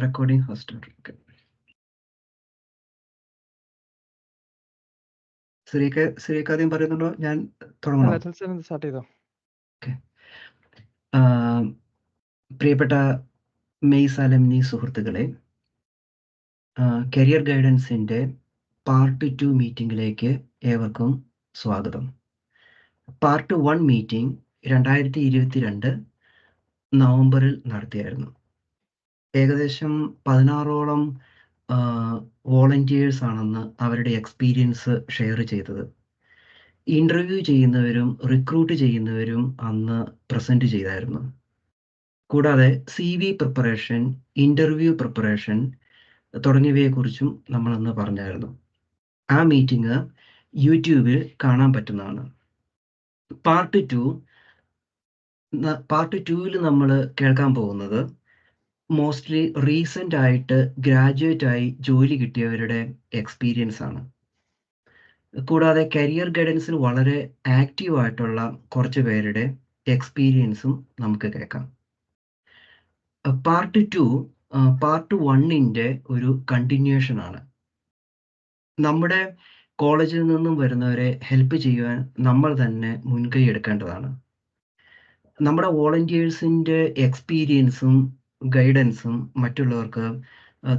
Recording first. Okay. ശ്രീക്ക് ആദ്യം പറയുന്നുണ്ടോ? ഞാൻ തുടങ്ങണോ? സ്റ്റാർട്ട് ചെയ്തോ. ഓക്കെ. പ്രിയപ്പെട്ട മെയ്സ് അലുമിനി സുഹൃത്തുക്കളെ, കരിയർ ഗൈഡൻസിൻ്റെ പാർട്ട് 2 മീറ്റിംഗിലേക്ക് ഏവർക്കും സ്വാഗതം. പാർട്ട് 1 മീറ്റിംഗ് 2022 നവംബറിൽ നടത്തിയായിരുന്നു. ഏകദേശം 16ഓളം വോളണ്ടിയേഴ്സ് ആണെന്ന് അവരുടെ എക്സ്പീരിയൻസ് ഷെയർ ചെയ്തത്. ഇൻ്റർവ്യൂ ചെയ്യുന്നവരും റിക്രൂട്ട് ചെയ്യുന്നവരും അന്ന് പ്രസൻറ്റ് ചെയ്തായിരുന്നു. കൂടാതെ CV പ്രിപ്പറേഷൻ, ഇൻ്റർവ്യൂ പ്രിപ്പറേഷൻ തുടങ്ങിയവയെക്കുറിച്ചും നമ്മളന്ന് പറഞ്ഞായിരുന്നു. ആ മീറ്റിംഗ് യൂട്യൂബിൽ കാണാൻ പറ്റുന്നതാണ്. പാർട്ട് 2ൽ നമ്മൾ കേൾക്കാൻ പോകുന്നത് മോസ്റ്റ്ലി റീസെൻ്റ് ആയിട്ട് ഗ്രാജുവേറ്റ് ആയി ജോലി കിട്ടിയവരുടെ എക്സ്പീരിയൻസ് ആണ്. കൂടാതെ കരിയർ ഗൈഡൻസിൽ വളരെ ആക്റ്റീവ് ആയിട്ടുള്ള കുറച്ച് പേരുടെ എക്സ്പീരിയൻസും നമുക്ക് കേൾക്കാം. പാർട്ട് 1ൻ്റെ ഒരു കണ്ടിന്യൂഷൻ ആണ്. നമ്മുടെ കോളേജിൽ നിന്നും വരുന്നവരെ ഹെൽപ്പ് ചെയ്യുവാൻ നമ്മൾ തന്നെ മുൻകൈ എടുക്കേണ്ടതാണ്. നമ്മുടെ വോളണ്ടിയേഴ്സിൻ്റെ എക്സ്പീരിയൻസും ഗൈഡൻസും മറ്റുള്ളവർക്ക്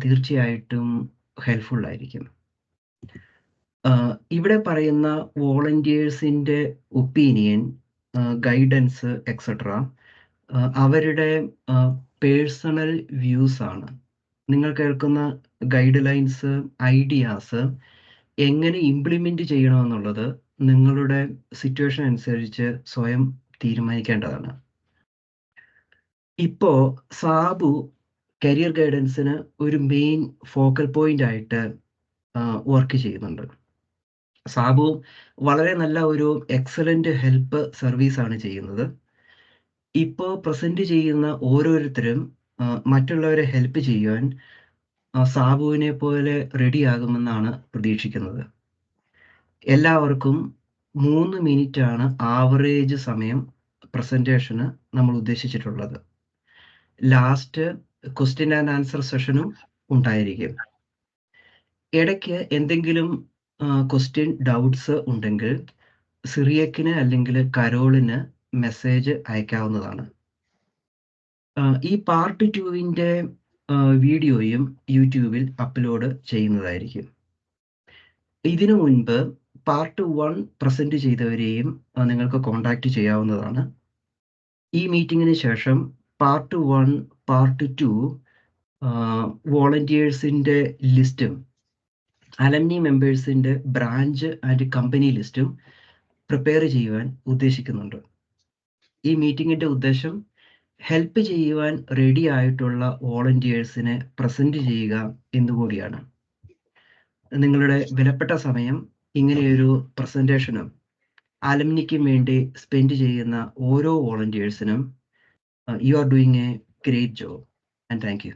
തീർച്ചയായിട്ടും ഹെൽപ്ഫുൾ ആയിരിക്കും. ഇവിടെ പറയുന്ന വോളണ്ടിയേഴ്സിൻ്റെ ഒപ്പീനിയൻ, ഗൈഡൻസ് എക്സെട്ര അവരുടെ പേഴ്സണൽ വ്യൂസ് ആണ്. നിങ്ങൾ കേൾക്കുന്ന ഗൈഡ് ലൈൻസ്, ഐഡിയാസ് എങ്ങനെ ഇംപ്ലിമെൻ്റ് ചെയ്യണമെന്നുള്ളത് നിങ്ങളുടെ സിറ്റുവേഷൻ അനുസരിച്ച് സ്വയം തീരുമാനിക്കേണ്ടതാണ്. ഇപ്പോൾ സാബു കരിയർ ഗൈഡൻസിന് ഒരു മെയിൻ ഫോക്കൽ പോയിന്റ് ആയിട്ട് വർക്ക് ചെയ്യുന്നുണ്ട്. സാബു വളരെ നല്ല ഒരു എക്സലൻ്റ് ഹെൽപ്പ് സർവീസാണ് ചെയ്യുന്നത്. ഇപ്പോൾ പ്രസൻറ്റ് ചെയ്യുന്ന ഓരോരുത്തരും മറ്റുള്ളവരെ ഹെൽപ്പ് ചെയ്യുവാൻ സാബുവിനെ പോലെ റെഡിയാകുമെന്നാണ് പ്രതീക്ഷിക്കുന്നത്. എല്ലാവർക്കും 3 മിനിറ്റാണ് ആവറേജ് സമയം പ്രസൻറ്റേഷന് നമ്മൾ ഉദ്ദേശിച്ചിട്ടുള്ളത്. ലാസ്റ്റ് ക്വസ്റ്റ്യൻ ആൻഡ് ആൻസർ സെഷനും ഉണ്ടായിരിക്കും. ഇടയ്ക്ക് എന്തെങ്കിലും ക്വസ്റ്റ്യൻ ഡൗട്ട്സ് ഉണ്ടെങ്കിൽ സിറിയക്കിന് അല്ലെങ്കിൽ കരോളിന് മെസ്സേജ് അയക്കാവുന്നതാണ്. ഈ പാർട്ട് 2ൻ്റെ വീഡിയോയും യൂട്യൂബിൽ അപ്ലോഡ് ചെയ്യുന്നതായിരിക്കും. ഇതിനു മുൻപ് പാർട്ട് 1 പ്രസൻറ്റ് ചെയ്തവരെയും നിങ്ങൾക്ക് കോൺടാക്റ്റ് ചെയ്യാവുന്നതാണ്. ഈ മീറ്റിങ്ങിന് ശേഷം പാർട്ട് 1, പാർട്ട് 2 വോളണ്ടിയേഴ്സിൻ്റെ ലിസ്റ്റും അലംനി മെമ്പേഴ്സിൻ്റെ ബ്രാഞ്ച് ആൻഡ് കമ്പനി ലിസ്റ്റും പ്രിപ്പയർ ചെയ്യുവാൻ ഉദ്ദേശിക്കുന്നുണ്ട്. ഈ മീറ്റിങ്ങിൻ്റെ ഉദ്ദേശം ഹെൽപ്പ് ചെയ്യുവാൻ റെഡി ആയിട്ടുള്ള വോളണ്ടിയേഴ്സിനെ പ്രസൻറ്റ് ചെയ്യുക എന്നുകൂടിയാണ്. നിങ്ങളുടെ വിലപ്പെട്ട സമയം ഇങ്ങനെയൊരു പ്രസൻറ്റേഷനും അലംനിക്കും വേണ്ടി സ്പെൻഡ് ചെയ്യുന്ന ഓരോ വോളണ്ടിയേഴ്സിനും you are doing a great job and thank you.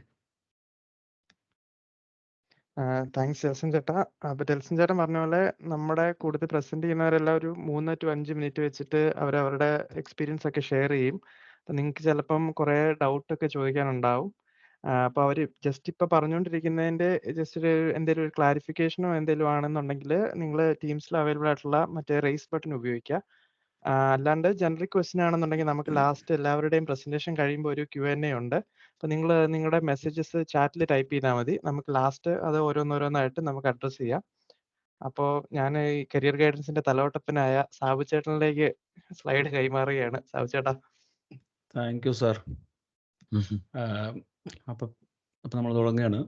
Thanks Jelson ചേട്ടാ. അപ്പോൾ ജെൽസൺ ചേട്ടൻ പറഞ്ഞ പോലെ നമ്മുടെ കൂടുതൽ പ്രസന്റ് ചെയ്യുന്നവരെല്ലാം ഒരു 3 to 5 മിനിറ്റ് വെച്ചിട്ട് അവരവരുടെ എക്സ്പീരിയൻസ് ഒക്കെ ഷെയർ ചെയ്യും. അപ്പം നിങ്ങൾക്ക് ചിലപ്പം കുറേ ഡൗട്ടൊക്കെ ചോദിക്കാനുണ്ടാവും. അപ്പോൾ അവർ ജസ്റ്റ് ഇപ്പോൾ പറഞ്ഞുകൊണ്ടിരിക്കുന്നതിൻ്റെ ജസ്റ്റ് ഒരു എന്തെങ്കിലും ഒരു ക്ലാരിഫിക്കേഷനോ എന്തെങ്കിലും ആണെന്നുണ്ടെങ്കിൽ നിങ്ങൾ ടീംസിൽ അവൈലബിൾ ആയിട്ടുള്ള മറ്റേ റേസ് ബട്ടൺ ഉപയോഗിക്കുക. അല്ലാണ്ട് ജനറിക് ക്വസ്റ്റ്യൻ ആണെന്നുണ്ടെങ്കിൽ നമുക്ക് ലാസ്റ്റ് എല്ലാവരുടെയും പ്രസന്റേഷൻ കഴിയുമ്പോൾ ഒരു Q&A ഉണ്ട്. അപ്പോൾ നിങ്ങൾ നിങ്ങളുടെ മെസ്സേജസ് ചാറ്റിൽ ടൈപ്പ് ചെയ്താൽ മതി. നമുക്ക് ലാസ്റ്റ് അത് ഓരോന്നോരോന്നായിട്ട് നമുക്ക് അഡ്രസ്സ് ചെയ്യാം. അപ്പോൾ ഞാൻ ഈ കരിയർ ഗൈഡൻസിന്റെ തലവട്ടപ്പനായ സാബു ചേട്ടനിലേക്ക് സ്ലൈഡ് കൈമാറുകയാണ്. സാബു ചേട്ടാ. Thank you sir. അപ്പം നമ്മൾ തുടങ്ങുകയാണ്.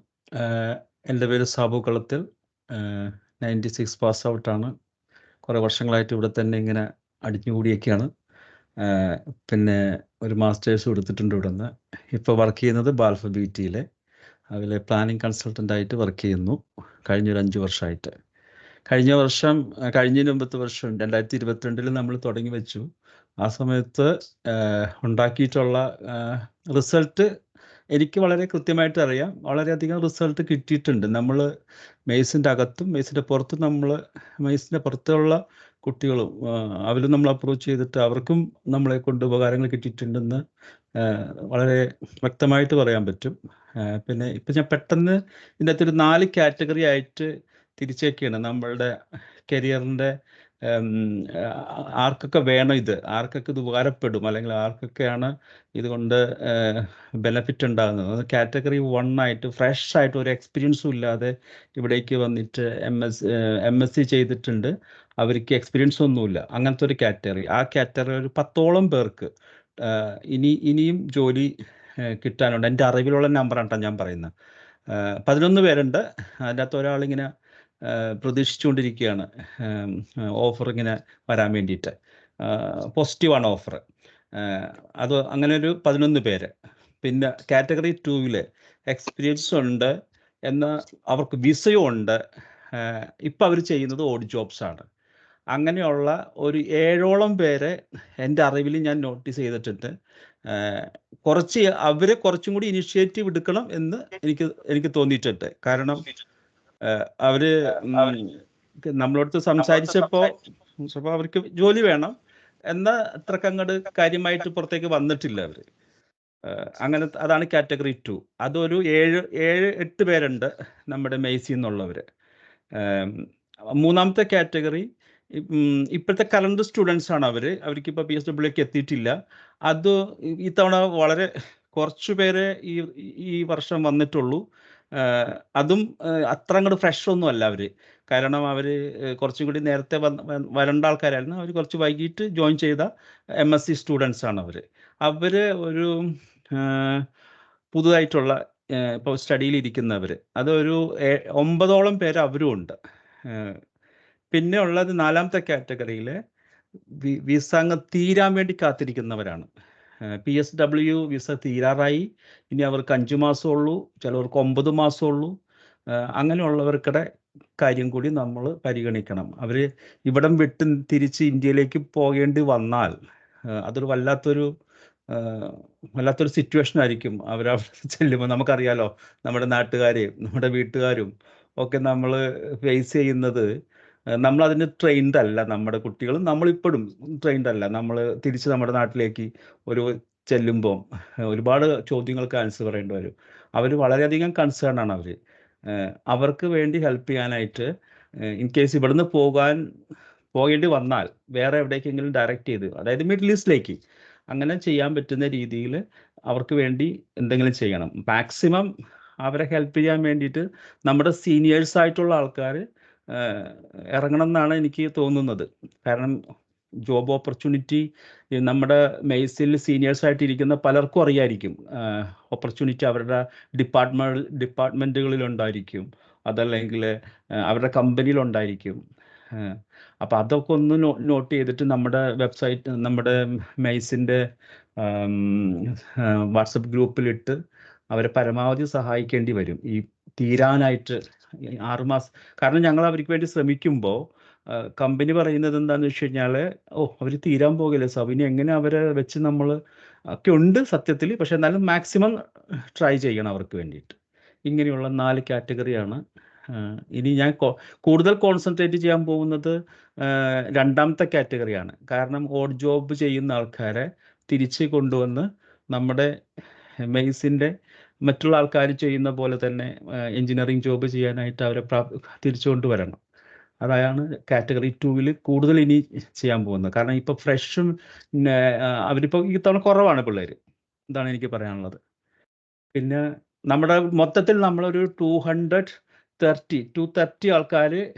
എൻ്റെ പേര് സാബു കളത്തിൽ. 96 പാസ് ഔട്ടാണ്. കുറേ വർഷങ്ങളായിട്ട് ഇവിടെ തന്നെ ഇങ്ങനെ അടിഞ്ഞുകൂടിയൊക്കെയാണ്. പിന്നെ ഒരു മാസ്റ്റേഴ്സും എടുത്തിട്ടുണ്ട് ഇവിടെ നിന്ന്. ഇപ്പോൾ വർക്ക് ചെയ്യുന്നത് ബാൽഫ BTയിലെ അതിലെ പ്ലാനിങ് കൺസൾട്ടൻ്റായിട്ട് വർക്ക് ചെയ്യുന്നു കഴിഞ്ഞൊരു 5 വർഷമായിട്ട്. കഴിഞ്ഞതിന് മുമ്പത്തെ വർഷം 2022 നമ്മൾ തുടങ്ങി വെച്ചു. ആ സമയത്ത് ഉണ്ടാക്കിയിട്ടുള്ള റിസൾട്ട് എനിക്ക് വളരെ കൃത്യമായിട്ട് അറിയാം. വളരെയധികം റിസൾട്ട് കിട്ടിയിട്ടുണ്ട്. നമ്മൾ മെയ്സിൻ്റെ അകത്തും മെയ്സിൻ്റെ പുറത്തും മെയ്സിൻ്റെ പുറത്തുള്ള കുട്ടികളും അവരും നമ്മൾ അപ്രോച്ച് ചെയ്തിട്ട് അവർക്കും നമ്മളെ കൊണ്ട് ഉപകാരങ്ങൾ കിട്ടിയിട്ടുണ്ടെന്ന് വളരെ വ്യക്തമായിട്ട് പറയാൻ പറ്റും. പിന്നെ ഇപ്പം ഞാൻ പെട്ടെന്ന് ഇതിൻ്റെ അകത്തൊരു 4 കാറ്റഗറി ആയിട്ട് തിരിച്ചേക്കാണ് നമ്മളുടെ കരിയറിൻ്റെ ആർക്കൊക്കെ വേണം ഇത്, ആർക്കൊക്കെ ഇത് ഉപകാരപ്പെടും, അല്ലെങ്കിൽ ആർക്കൊക്കെയാണ് ഇതുകൊണ്ട് ബെനഫിറ്റ് ഉണ്ടാകുന്നത്. കാറ്റഗറി 1 ആയിട്ട് ഫ്രഷ് ആയിട്ട് ഒരു എക്സ്പീരിയൻസും ഇല്ലാതെ ഇവിടേക്ക് വന്നിട്ട് MSc ചെയ്തിട്ടുണ്ട്, അവർക്ക് എക്സ്പീരിയൻസ് ഒന്നുമില്ല, അങ്ങനത്തെ ഒരു കാറ്റഗറി. ആ കാറ്റഗറി ഒരു 10ഓളം പേർക്ക് ഇനിയും ജോലി കിട്ടാനുണ്ട്. എൻ്റെ അറിവിലുള്ള നമ്പറാണ് കേട്ടോ ഞാൻ പറയുന്നത്. 11 പേരുണ്ട്. അതിൻ്റെ അകത്ത് ഒരാളിങ്ങനെ പ്രതീക്ഷിച്ചുകൊണ്ടിരിക്കുകയാണ് ഓഫർ ഇങ്ങനെ വരാൻ വേണ്ടിയിട്ട്. പോസിറ്റീവാണ് ഓഫർ. അത് അങ്ങനെ ഒരു 11 പേര്. പിന്നെ കാറ്റഗറി 2 എക്സ്പീരിയൻസ് ഉണ്ട്, എന്നാൽ അവർക്ക് വിസയും ഉണ്ട്. ഇപ്പം അവർ ചെയ്യുന്നത് ഓഡ് ജോബ്സാണ്. അങ്ങനെയുള്ള ഒരു 7ഓളം പേരെ എൻ്റെ അറിവിൽ ഞാൻ നോട്ടീസ് ചെയ്തിട്ടുണ്ട്. അവരെ കുറച്ചും കൂടി ഇനിഷ്യേറ്റീവ് എടുക്കണം എന്ന് എനിക്ക് തോന്നിയിട്ടുണ്ട്. കാരണം അവര് നമ്മളോടത്ത് സംസാരിച്ചപ്പോൾ അവർക്ക് ജോലി വേണം, എന്നാൽ അത്രക്ക് അങ്ങോട്ട് കാര്യമായിട്ട് പുറത്തേക്ക് വന്നിട്ടില്ല അവർ. അങ്ങനെ അതാണ് കാറ്റഗറി 2. അതൊരു 7-8 പേരുണ്ട് നമ്മുടെ മെയ്സിൽ നിന്നുള്ളവർ. 3ാമത്തെ കാറ്റഗറി ഇപ്പോഴത്തെ കറണ്ട് സ്റ്റുഡൻസ് ആണ്. അവർക്കിപ്പോൾ PSW എത്തിയിട്ടില്ല. അത് ഇത്തവണ വളരെ കുറച്ച് പേരെ ഈ വർഷം വന്നിട്ടുള്ളൂ. അതും അത്ര അങ്ങോട്ട് ഫ്രഷ് ഒന്നും അല്ല അവർ. കാരണം അവർ കുറച്ചും കൂടി നേരത്തെ വരേണ്ട ആൾക്കാരായിരുന്നു. അവർ കുറച്ച് വൈകിട്ട് ജോയിൻ ചെയ്ത MSc സ്റ്റുഡൻസ് ആണ് അവർ ഒരു പുതുതായിട്ടുള്ള ഇപ്പോൾ സ്റ്റഡിയിലിരിക്കുന്നവർ. അതൊരു 9ഓളം പേര് അവരും ഉണ്ട്. പിന്നെ ഉള്ളത് 4ാമത്തെ കാറ്റഗറിയിൽ വിസ അങ്ങ് തീരാൻ വേണ്ടി കാത്തിരിക്കുന്നവരാണ്. PSW വിസ തീരാറായി, ഇനി അവർക്ക് 5 മാസമുള്ളൂ, ചിലവർക്ക് 9 മാസമുള്ളൂ. അങ്ങനെയുള്ളവർക്കിടെ കാര്യം കൂടി നമ്മൾ പരിഗണിക്കണം. അവർ ഇവിടം വിട്ട് തിരിച്ച് ഇന്ത്യയിലേക്ക് പോകേണ്ടി വന്നാൽ അതൊരു വല്ലാത്തൊരു സിറ്റുവേഷൻ ആയിരിക്കും. അവരവിടെ ചെല്ലുമ്പോൾ നമുക്കറിയാലോ, നമ്മുടെ നാട്ടുകാരെയും നമ്മുടെ വീട്ടുകാരും ഒക്കെ നമ്മൾ ഫേസ് ചെയ്യുന്നത്. നമ്മളതിന് ട്രെയിൻഡ് അല്ല, നമ്മുടെ കുട്ടികളും നമ്മളിപ്പോഴും ട്രെയിൻഡ് അല്ല. നമ്മൾ തിരിച്ച് നമ്മുടെ നാട്ടിലേക്ക് ചെല്ലുമ്പോൾ ഒരുപാട് ചോദ്യങ്ങൾക്ക് ആൻസർ പറയേണ്ടി വരും. അവർ വളരെയധികം കൺസേൺ ആണ്. അവർക്ക് വേണ്ടി ഹെൽപ്പ് ചെയ്യാനായിട്ട് ഇൻ കേസ് ഇവിടുന്ന് പോകേണ്ടി വന്നാൽ വേറെ എവിടേക്കെങ്കിലും ഡയറക്റ്റ് ചെയ്ത്, അതായത് മിഡിൽ ഈസ്റ്റിലേക്ക് അങ്ങനെ ചെയ്യാൻ പറ്റുന്ന രീതിയിൽ അവർക്ക് വേണ്ടി എന്തെങ്കിലും ചെയ്യണം. മാക്സിമം അവരെ ഹെൽപ്പ് ചെയ്യാൻ വേണ്ടിയിട്ട് നമ്മുടെ സീനിയേഴ്സ് ആയിട്ടുള്ള ആൾക്കാർ ഇറങ്ങണം എന്നാണ് എനിക്ക് തോന്നുന്നത്. കാരണം ജോബ് ഓപ്പർച്യൂണിറ്റി നമ്മുടെ മെയ്സിൽ സീനിയേഴ്സ് ആയിട്ടിരിക്കുന്ന പലർക്കും അറിയായിരിക്കും. ഓപ്പർച്യൂണിറ്റി അവരുടെ ഡിപ്പാർട്ട്മെൻറ്റുകളിലുണ്ടായിരിക്കും, അതല്ലെങ്കിൽ അവരുടെ കമ്പനിയിലുണ്ടായിരിക്കും. അപ്പോൾ അതൊക്കെ ഒന്ന് നോട്ട് ചെയ്തിട്ട് നമ്മുടെ വെബ്സൈറ്റ്, നമ്മുടെ മെയ്സിൻ്റെ വാട്സപ്പ് ഗ്രൂപ്പിലിട്ട് അവരെ പരമാവധി സഹായിക്കേണ്ടി വരും ഈ തീരാനായിട്ട് 6 മാസം. കാരണം ഞങ്ങൾ അവർക്ക് വേണ്ടി ശ്രമിക്കുമ്പോൾ കമ്പനി പറയുന്നത് എന്താണെന്ന് വെച്ച് കഴിഞ്ഞാൽ, അവർ തീരാൻ പോകില്ല സാബ്, ഇനി എങ്ങനെ അവരെ വെച്ച് നമ്മൾ ഒക്കെ ഉണ്ട് സത്യത്തിൽ, പക്ഷെ എന്നാലും മാക്സിമം ട്രൈ ചെയ്യണം അവർക്ക് വേണ്ടിയിട്ട്. ഇങ്ങനെയുള്ള 4 കാറ്റഗറിയാണ്. ഇനി ഞാൻ കൂടുതൽ കോൺസെൻട്രേറ്റ് ചെയ്യാൻ പോകുന്നത് 2ാമത്തെ കാറ്റഗറിയാണ്. കാരണം ഓഡ് ജോബ് ചെയ്യുന്ന ആൾക്കാരെ തിരിച്ച് കൊണ്ടുവന്ന് നമ്മുടെ മെയ്സിൻ്റെ മറ്റുള്ള ആൾക്കാർ ചെയ്യുന്ന പോലെ തന്നെ എൻജിനീയറിംഗ് ജോബ് ചെയ്യാനായിട്ട് അവരെ തിരിച്ചു കൊണ്ടുവരണം. അതാണ് കാറ്റഗറി 2 കൂടുതൽ ഇനി ചെയ്യാൻ പോകുന്നത്. കാരണം ഇപ്പോൾ ഫ്രഷും അവരിപ്പോൾ ഇത്തവണ കുറവാണ് പിള്ളേർ. ഇതാണ് എനിക്ക് പറയാനുള്ളത്. പിന്നെ നമ്മുടെ മൊത്തത്തിൽ നമ്മളൊരു 230 ആൾക്കാർ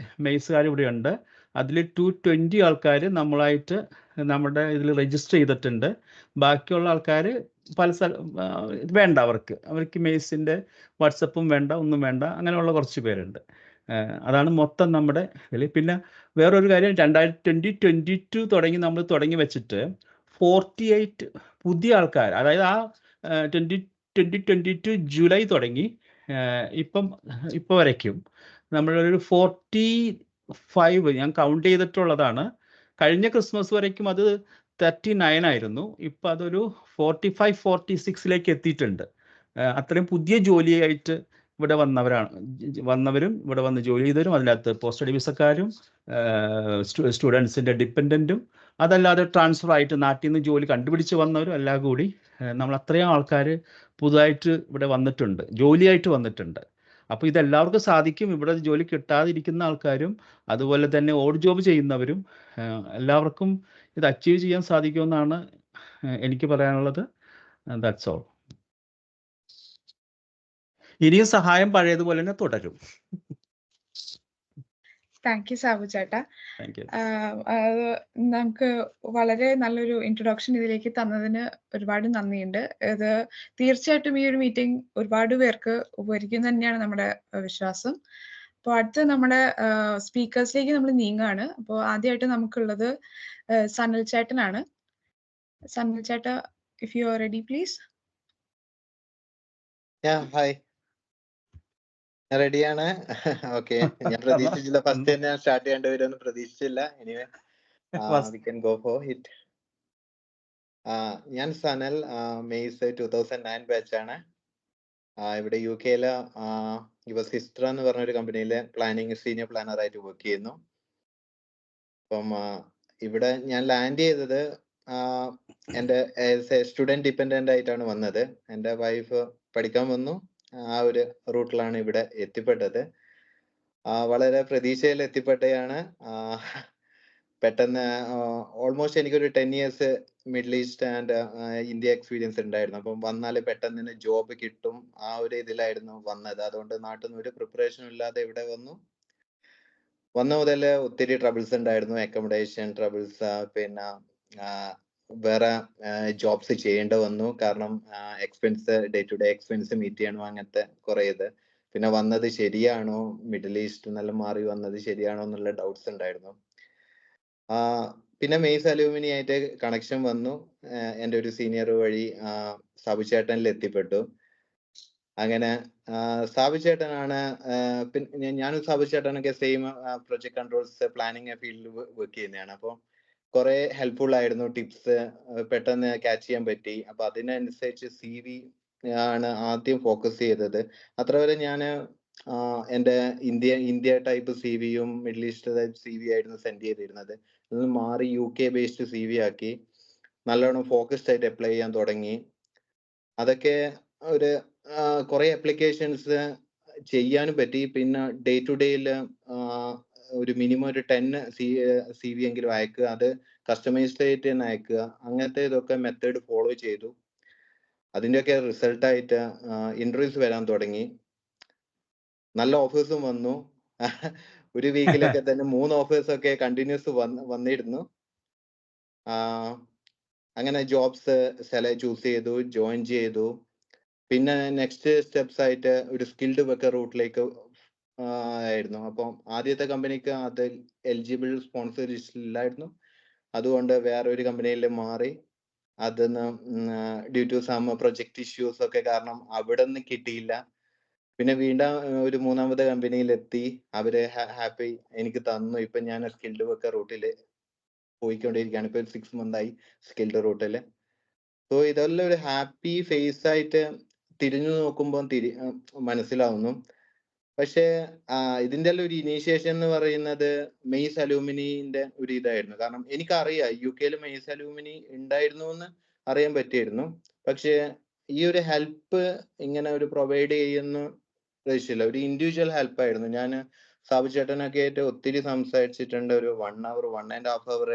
മെയ്സുകാർ ഇവിടെയുണ്ട്. അതിൽ 220 ആൾക്കാർ നമ്മളായിട്ട് നമ്മുടെ ഇതിൽ രജിസ്റ്റർ ചെയ്തിട്ടുണ്ട്. ബാക്കിയുള്ള ആൾക്കാർ പല വേണ്ട, അവർക്ക് മെയ്സിൻ്റെ വാട്സപ്പും വേണ്ട, ഒന്നും വേണ്ട, അങ്ങനെയുള്ള കുറച്ച് പേരുണ്ട്. അതാണ് മൊത്തം നമ്മുടെ ഇതിൽ. പിന്നെ വേറൊരു കാര്യം, 2022 തുടങ്ങി വെച്ചിട്ട് 48 പുതിയ ആൾക്കാർ, അതായത് ആ 2022 ജൂലൈ തുടങ്ങി ഇപ്പോൾ വരയ്ക്കും നമ്മളൊരു 45 ഞാൻ കൗണ്ട് ചെയ്തിട്ടുള്ളതാണ്. കഴിഞ്ഞ ക്രിസ്മസ് വരയ്ക്കും അത് 39 ആയിരുന്നു. ഇപ്പം അതൊരു 45-46 എത്തിയിട്ടുണ്ട്. അത്രയും പുതിയ ജോലിയായിട്ട് ഇവിടെ വന്നവരാണ്, വന്നവരും ഇവിടെ വന്ന് ജോലി ചെയ്തവരും, അതിനകത്ത് പോസ്റ്റ് സ്റ്റഡി വിസക്കാരും, സ്റ്റുഡൻസിൻ്റെ ഡിപ്പെൻഡൻറ്റും, അതല്ലാതെ ട്രാൻസ്ഫർ ആയിട്ട് നാട്ടിൽ നിന്ന് ജോലി കണ്ടുപിടിച്ച് വന്നവരും എല്ലാം കൂടി നമ്മൾ അത്രയും ആൾക്കാർ പുതുതായിട്ട് ഇവിടെ വന്നിട്ടുണ്ട്, ജോലിയായിട്ട് വന്നിട്ടുണ്ട്. അപ്പോൾ ഇതെല്ലാവർക്കും സാധിക്കും. ഇവിടെ ജോലി കിട്ടാതിരിക്കുന്ന ആൾക്കാരും അതുപോലെ തന്നെ ഓഡ് ജോബ് ചെയ്യുന്നവരും എല്ലാവർക്കും ഇത് അച്ചീവ് ചെയ്യാൻ സാധിക്കുമെന്നാണ് എനിക്ക് പറയാനുള്ളത്. That's all. ഇനിയും സഹായം പഴയതുപോലെ തന്നെ തുടരും. താങ്ക് യു സാബു ചേട്ടാ. Thank you. നമുക്ക് വളരെ നല്ലൊരു ഇൻട്രൊഡക്ഷൻ ഇതിലേക്ക് തന്നതിന് ഒരുപാട് നന്ദിയുണ്ട്. ഇത് തീർച്ചയായിട്ടും ഈ ഒരു മീറ്റിംഗ് ഒരുപാട് പേർക്ക് ഉപകരിക്കും തന്നെയാണ് നമ്മുടെ വിശ്വാസം. അപ്പോൾ അടുത്ത നമ്മുടെ സ്പീക്കേഴ്സിലേക്ക് നമ്മൾ നീങ്ങുകയാണ്. അപ്പോൾ ആദ്യമായിട്ട് നമുക്കുള്ളത് സനൽ ചേട്ടനാണ്. സനൽ ചേട്ടാ, if you are ready please. Hi, റെഡിയാണ്. ഓക്കെ, ഞാൻ പ്രതീക്ഷിച്ചില്ല ഫസ്റ്റ് തന്നെ സ്റ്റാർട്ട് ചെയ്യേണ്ടി വരുമെന്ന് പ്രതീക്ഷിച്ചില്ല. Anyway we can go for it. ഞാൻ സനൽ, മെയ്സ് 2009 ബാച്ചാണ്. ഇവിടെ UK യുവസ് ഹിസ്റ്റർ എന്ന് പറഞ്ഞ ഒരു കമ്പനിയിലെ പ്ലാനിങ് സീനിയർ പ്ലാനർ ആയിട്ട് വർക്ക് ചെയ്യുന്നു. അപ്പം ഇവിടെ ഞാൻ ലാൻഡ് ചെയ്തത് എൻ്റെ സ്റ്റുഡൻറ് ഡിപ്പെൻഡൻ്റ് ആയിട്ടാണ് വന്നത്. എൻ്റെ വൈഫ് പഠിക്കാൻ വന്നു. ആ ഒരു റൂട്ടിലാണ് ഇവിടെ എത്തിപ്പെട്ടത്. വളരെ പ്രതീക്ഷയിൽ എത്തിപ്പെട്ടതാണ്. പെട്ടെന്ന് ഓൾമോസ്റ്റ് എനിക്കൊരു 10 years middle east and India experience ഉണ്ടായിരുന്നു. അപ്പം വന്നാൽ പെട്ടെന്ന് തന്നെ ജോബ് കിട്ടും, ആ ഒരു ഇതിലായിരുന്നു വന്നത്. അതുകൊണ്ട് നാട്ടിൽ നിന്ന് ഒരു പ്രിപ്പറേഷനും ഇല്ലാതെ ഇവിടെ വന്നു മുതൽ ഒത്തിരി ട്രബിൾസ് ഉണ്ടായിരുന്നു. അക്കോമഡേഷൻ ട്രബിൾസ്, പിന്നെ വേറെ ജോബ്സ് ചെയ്യേണ്ടി വന്നു. കാരണം expense, day to day expense meet ചെയ്യണോ, അങ്ങനത്തെ കുറേ ഇത്. പിന്നെ വന്നത് ശരിയാണോ, മിഡിൽ ഈസ്റ്റ് നല്ല മാറി വന്നത് ശരിയാണോ എന്നുള്ള ഡൗട്ട്സ് ഉണ്ടായിരുന്നു. പിന്നെ മെയ്സ് അലൂമിനി ആയിട്ട് കണക്ഷൻ വന്നു. എൻ്റെ ഒരു സീനിയർ വഴി സാബു ചേട്ടനിൽ എത്തിപ്പെട്ടു. അങ്ങനെ സാബു ചേട്ടനാണ്, പിന്നെ ഞാനും സാബു ചേട്ടനൊക്കെ സെയിം പ്രൊജക്ട് കൺട്രോൾസ് പ്ലാനിങ് ഫീൽഡിൽ വർക്ക് ചെയ്യുന്നതാണ്. അപ്പോൾ കുറെ ഹെൽപ്ഫുൾ ആയിരുന്നു, ടിപ്സ് പെട്ടെന്ന് ക്യാച്ച് ചെയ്യാൻ പറ്റി. അപ്പൊ അതിനനുസരിച്ച് CV ആണ് ആദ്യം ഫോക്കസ് ചെയ്തത്. അത്ര വരെ ഞാൻ എൻ്റെ ഇന്ത്യ ടൈപ്പ് CVയും മിഡിൽ ഈസ്റ്റ് ടൈപ്പ് CV ആയിരുന്നു സെൻഡ് ചെയ്തിരുന്നത്. അതിൽ മാറി UK ബേസ്ഡ് CV ആക്കി നല്ലോണം ഫോക്കസ്ഡ് ആയിട്ട് അപ്ലൈ ചെയ്യാൻ തുടങ്ങി. അതൊക്കെ ഒരു കുറെ അപ്ലിക്കേഷൻസ് ചെയ്യാനും പറ്റി. പിന്നെ ഡേ ടു ഡേയിൽ ഒരു മിനിമം ഒരു 10 CV എങ്കിലും അയക്കുക, അത് കസ്റ്റമൈസ്ഡ് ആയിട്ട് തന്നെ അയക്കുക. അങ്ങനത്തെ ഇതൊക്കെ മെത്തേഡ് ഫോളോ ചെയ്തു. അതിൻ്റെയൊക്കെ റിസൾട്ടായിട്ട് ഇന്റർവ്യൂസ് വരാൻ തുടങ്ങി. നല്ല ഓഫേഴ്സും വന്നു. ഒരു വീക്കിലൊക്കെ തന്നെ 3 ഓഫേഴ്സ് ഒക്കെ കണ്ടിന്യൂസ് വന്നിരുന്നു. അങ്ങനെ ജോബ്സ് ചൂസ് ചെയ്തു, ജോയിൻ ചെയ്തു. പിന്നെ നെക്സ്റ്റ് സ്റ്റെപ്സ് ആയിട്ട് ഒരു സ്കിൽഡ് വർക്കർ റൂട്ടിലേക്ക് ആയിരുന്നു. അപ്പം ആദ്യത്തെ കമ്പനിക്ക് അത് എലിജിബിൾ സ്പോൺസർ ലിസ്റ്റിലായിരുന്നു. അതുകൊണ്ട് വേറെ ഒരു കമ്പനിയിൽ മാറി. അതിന്ന് due to some project issues ഒക്കെ കാരണം അവിടെ നിന്ന് കിട്ടിയില്ല. പിന്നെ വീണ്ടും ഒരു 3ാമത്തെ കമ്പനിയിൽ എത്തി. അവര് ഹാപ്പി എനിക്ക് തന്നു. ഇപ്പൊ ഞാൻ സ്കിൽഡ് വർക്കർ റൂട്ടിൽ പോയിക്കൊണ്ടിരിക്കുകയാണ്. ഇപ്പൊ 6 months ആയി സ്കിൽഡ് റൂട്ടില്. സോ ഇതെല്ലാം ഒരു ഹാപ്പി ഫേസ് ആയിട്ട് തിരിഞ്ഞു നോക്കുമ്പോൾ മനസ്സിലാവുന്നു. പക്ഷേ ഇതിന്റെ എല്ലാം ഒരു ഇനീഷ്യേഷൻ എന്ന് പറയുന്നത് മെയ്സ് അലൂമിനിന്റെ ഒരു ഇതായിരുന്നു. കാരണം എനിക്കറിയാം UK മെയ്സ് അലൂമിനി ഉണ്ടായിരുന്നു എന്ന് അറിയാൻ പറ്റിയിരുന്നു. പക്ഷേ ഈ ഒരു ഹെൽപ്പ് ഇങ്ങനെ ഒരു പ്രൊവൈഡ് ചെയ്യുന്ന പ്രതീക്ഷയില്ല. ഒരു ഇൻഡിവിജ്വൽ ഹെൽപ്പായിരുന്നു. ഞാൻ സാബു ചേട്ടനൊക്കെ ആയിട്ട് ഒത്തിരി സംസാരിച്ചിട്ടുണ്ട്. ഒരു 1 hour 1.5 hour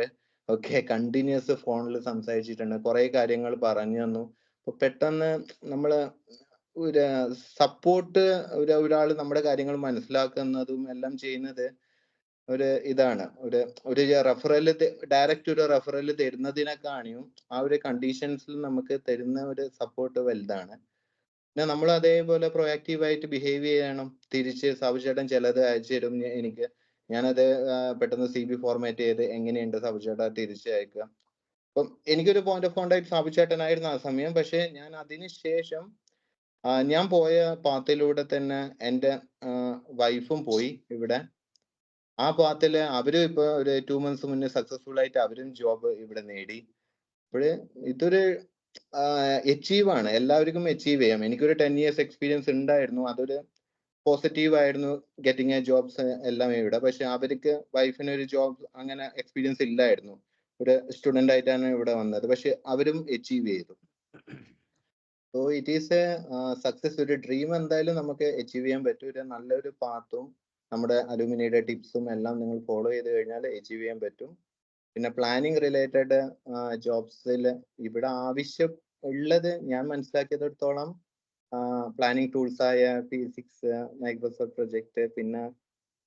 ഒക്കെ കണ്ടിന്യൂസ് ഫോണിൽ സംസാരിച്ചിട്ടുണ്ട്. കുറെ കാര്യങ്ങൾ പറഞ്ഞു തന്നു. അപ്പൊ പെട്ടെന്ന് നമ്മള് ഒരു സപ്പോർട്ട്, ഒരാൾ നമ്മുടെ കാര്യങ്ങൾ മനസ്സിലാക്കുന്നതും എല്ലാം ചെയ്യുന്നത് ഒരു ഇതാണ്. ഒരു റെഫറൽ, ഡയറക്റ്റ് ഒരു റെഫറൽ തരുന്നതിനെക്കാണിയും ആ ഒരു കണ്ടീഷൻസിൽ നമുക്ക് തരുന്ന ഒരു സപ്പോർട്ട് വലുതാണ്. പിന്നെ നമ്മൾ അതേപോലെ പ്രൊയാക്റ്റീവായിട്ട് ബിഹേവ് ചെയ്യണം. തിരിച്ച് സാബു ചേട്ടൻ ചിലത് അയച്ചു തരും എനിക്ക്. ഞാനത് പെട്ടെന്ന് CV ഫോർമാറ്റ് ചെയ്ത് എങ്ങനെയുണ്ട് സാബു ചേട്ടാ തിരിച്ച് അയക്കുക. അപ്പം എനിക്കൊരു പോയിന്റ് ഓഫ് കോണ്ടാക്ട് സാബു ചേട്ടനായിരുന്നു ആ സമയം. പക്ഷെ ഞാൻ അതിനുശേഷം ഞാൻ പോയ പാത്തിലൂടെ തന്നെ എൻ്റെ വൈഫും പോയി ഇവിടെ. ആ പാത്തില് അവരും ഇപ്പൊ ഒരു 2 months മുന്നേ സക്സസ്ഫുൾ ആയിട്ട് അവരും ജോബ് ഇവിടെ നേടി. അപ്പോഴ് ഇതൊരു അച്ചീവ് ആണ്, എല്ലാവർക്കും അച്ചീവ് ചെയ്യാം. എനിക്കൊരു 10 years എക്സ്പീരിയൻസ് ഉണ്ടായിരുന്നു. അതൊരു പോസിറ്റീവ് ആയിരുന്നു ഗെറ്റിംഗ് എ ജോബ്സ് എല്ലാം ഇവിടെ. പക്ഷെ അവർക്ക് വൈഫിന് ഒരു ജോബ് അങ്ങനെ എക്സ്പീരിയൻസ് ഇല്ലായിരുന്നു. ഒരു സ്റ്റുഡൻ്റ് ആയിട്ടാണ് ഇവിടെ വന്നത്. പക്ഷെ അവരും അച്ചീവ് ചെയ്തു. So it is A success. ഒരു ഡ്രീം എന്തായാലും നമുക്ക് അച്ചീവ് ചെയ്യാൻ പറ്റും. ഒരു നല്ലൊരു പാത്തും നമ്മുടെ അലുമിനിയുടെ ടിപ്സും എല്ലാം നിങ്ങൾ ഫോളോ ചെയ്ത് കഴിഞ്ഞാൽ അച്ചീവ് ചെയ്യാൻ പറ്റും. പിന്നെ പ്ലാനിങ് റിലേറ്റഡ് ജോബ്സിൽ ഇവിടെ ആവശ്യം ഉള്ളത് ഞാൻ മനസ്സിലാക്കിയതിടത്തോളം പ്ലാനിങ് ടൂൾസ് ആയ P6, മൈക്രോസോഫ്റ്റ് പ്രൊജക്ട്, പിന്നെ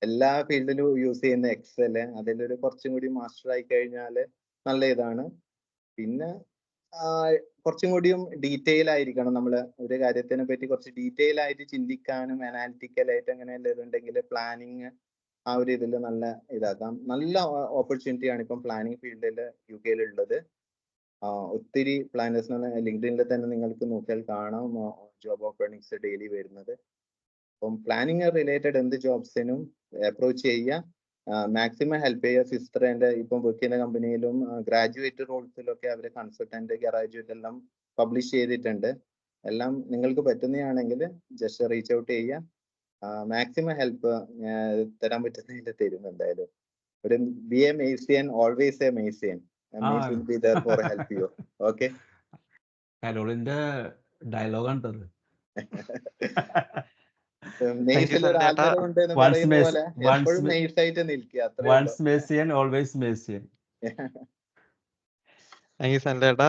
എല്ലാ ഫീൽഡിലും യൂസ് ചെയ്യുന്ന എക്സൽ, അതിലൊരു കുറച്ചും കൂടി മാസ്റ്റർ ആയി കഴിഞ്ഞാൽ നല്ല ഇതാണ്. പിന്നെ കുറച്ചും കൂടിയും ഡീറ്റെയിൽ ആയിരിക്കണം. നമ്മൾ ഒരു കാര്യത്തിനെ പറ്റി കുറച്ച് ഡീറ്റെയിൽ ആയിട്ട് ചിന്തിക്കാനും അനാലിറ്റിക്കലായിട്ട് അങ്ങനെയല്ല ഇതുണ്ടെങ്കിൽ പ്ലാനിങ് ആ ഒരു ഇതിൽ നല്ല ഇതാക്കാം. നല്ല ഓപ്പർച്യൂണിറ്റിയാണ് ഇപ്പം പ്ലാനിങ് ഫീൽഡിൽ UK ഉള്ളത്. ഒത്തിരി പ്ലാനേഴ്സ് ലിങ്ക്ഡിനിൽ തന്നെ നിങ്ങൾക്ക് നോക്കിയാൽ കാണാം ജോബ് ഓപ്പണിങ്സ് ഡെയിലി വരുന്നത്. അപ്പം പ്ലാനിങ് റിലേറ്റഡ് എന്ത് ജോബ്സിനും അപ്രോച്ച് ചെയ്യുക. മാക്സിമം ഹെൽപ്പ് ചെയ്യുക. സിസ്റ്ററിന്റെ ഇപ്പം വർക്ക് ചെയ്യുന്ന കമ്പനിയിലും ഗ്രാജുവേറ്റ് റോൾസിലൊക്കെ അവർ കൺസൾട്ടന്റ് ഗ്രാജുവേറ്റ് എല്ലാം പബ്ലിഷ് ചെയ്തിട്ടുണ്ട്. എല്ലാം നിങ്ങൾക്ക് പറ്റുന്നതാണെങ്കിൽ ജസ്റ്റ് റീച്ച് ഔട്ട് ചെയ്യുക. മാക്സിമം ഹെൽപ്പ് തരാൻ പറ്റുന്നതിൽ തരും. എന്തായാലും ഒരു be a Macian, always a Macian. MACE will be there for help you. Okay, കരോളിന്റെ ഡയലോഗാണ് മെയ്സിൽ ഒരു ആൾക്കാരെ ഉണ്ട് എന്ന് പറയുന്ന പോലെ എപ്പോഴും മെയ്സ് ആയിട്ട് നിൽക്കുക. Once Macian always Macian. Thank you സൻലേട്ടാ.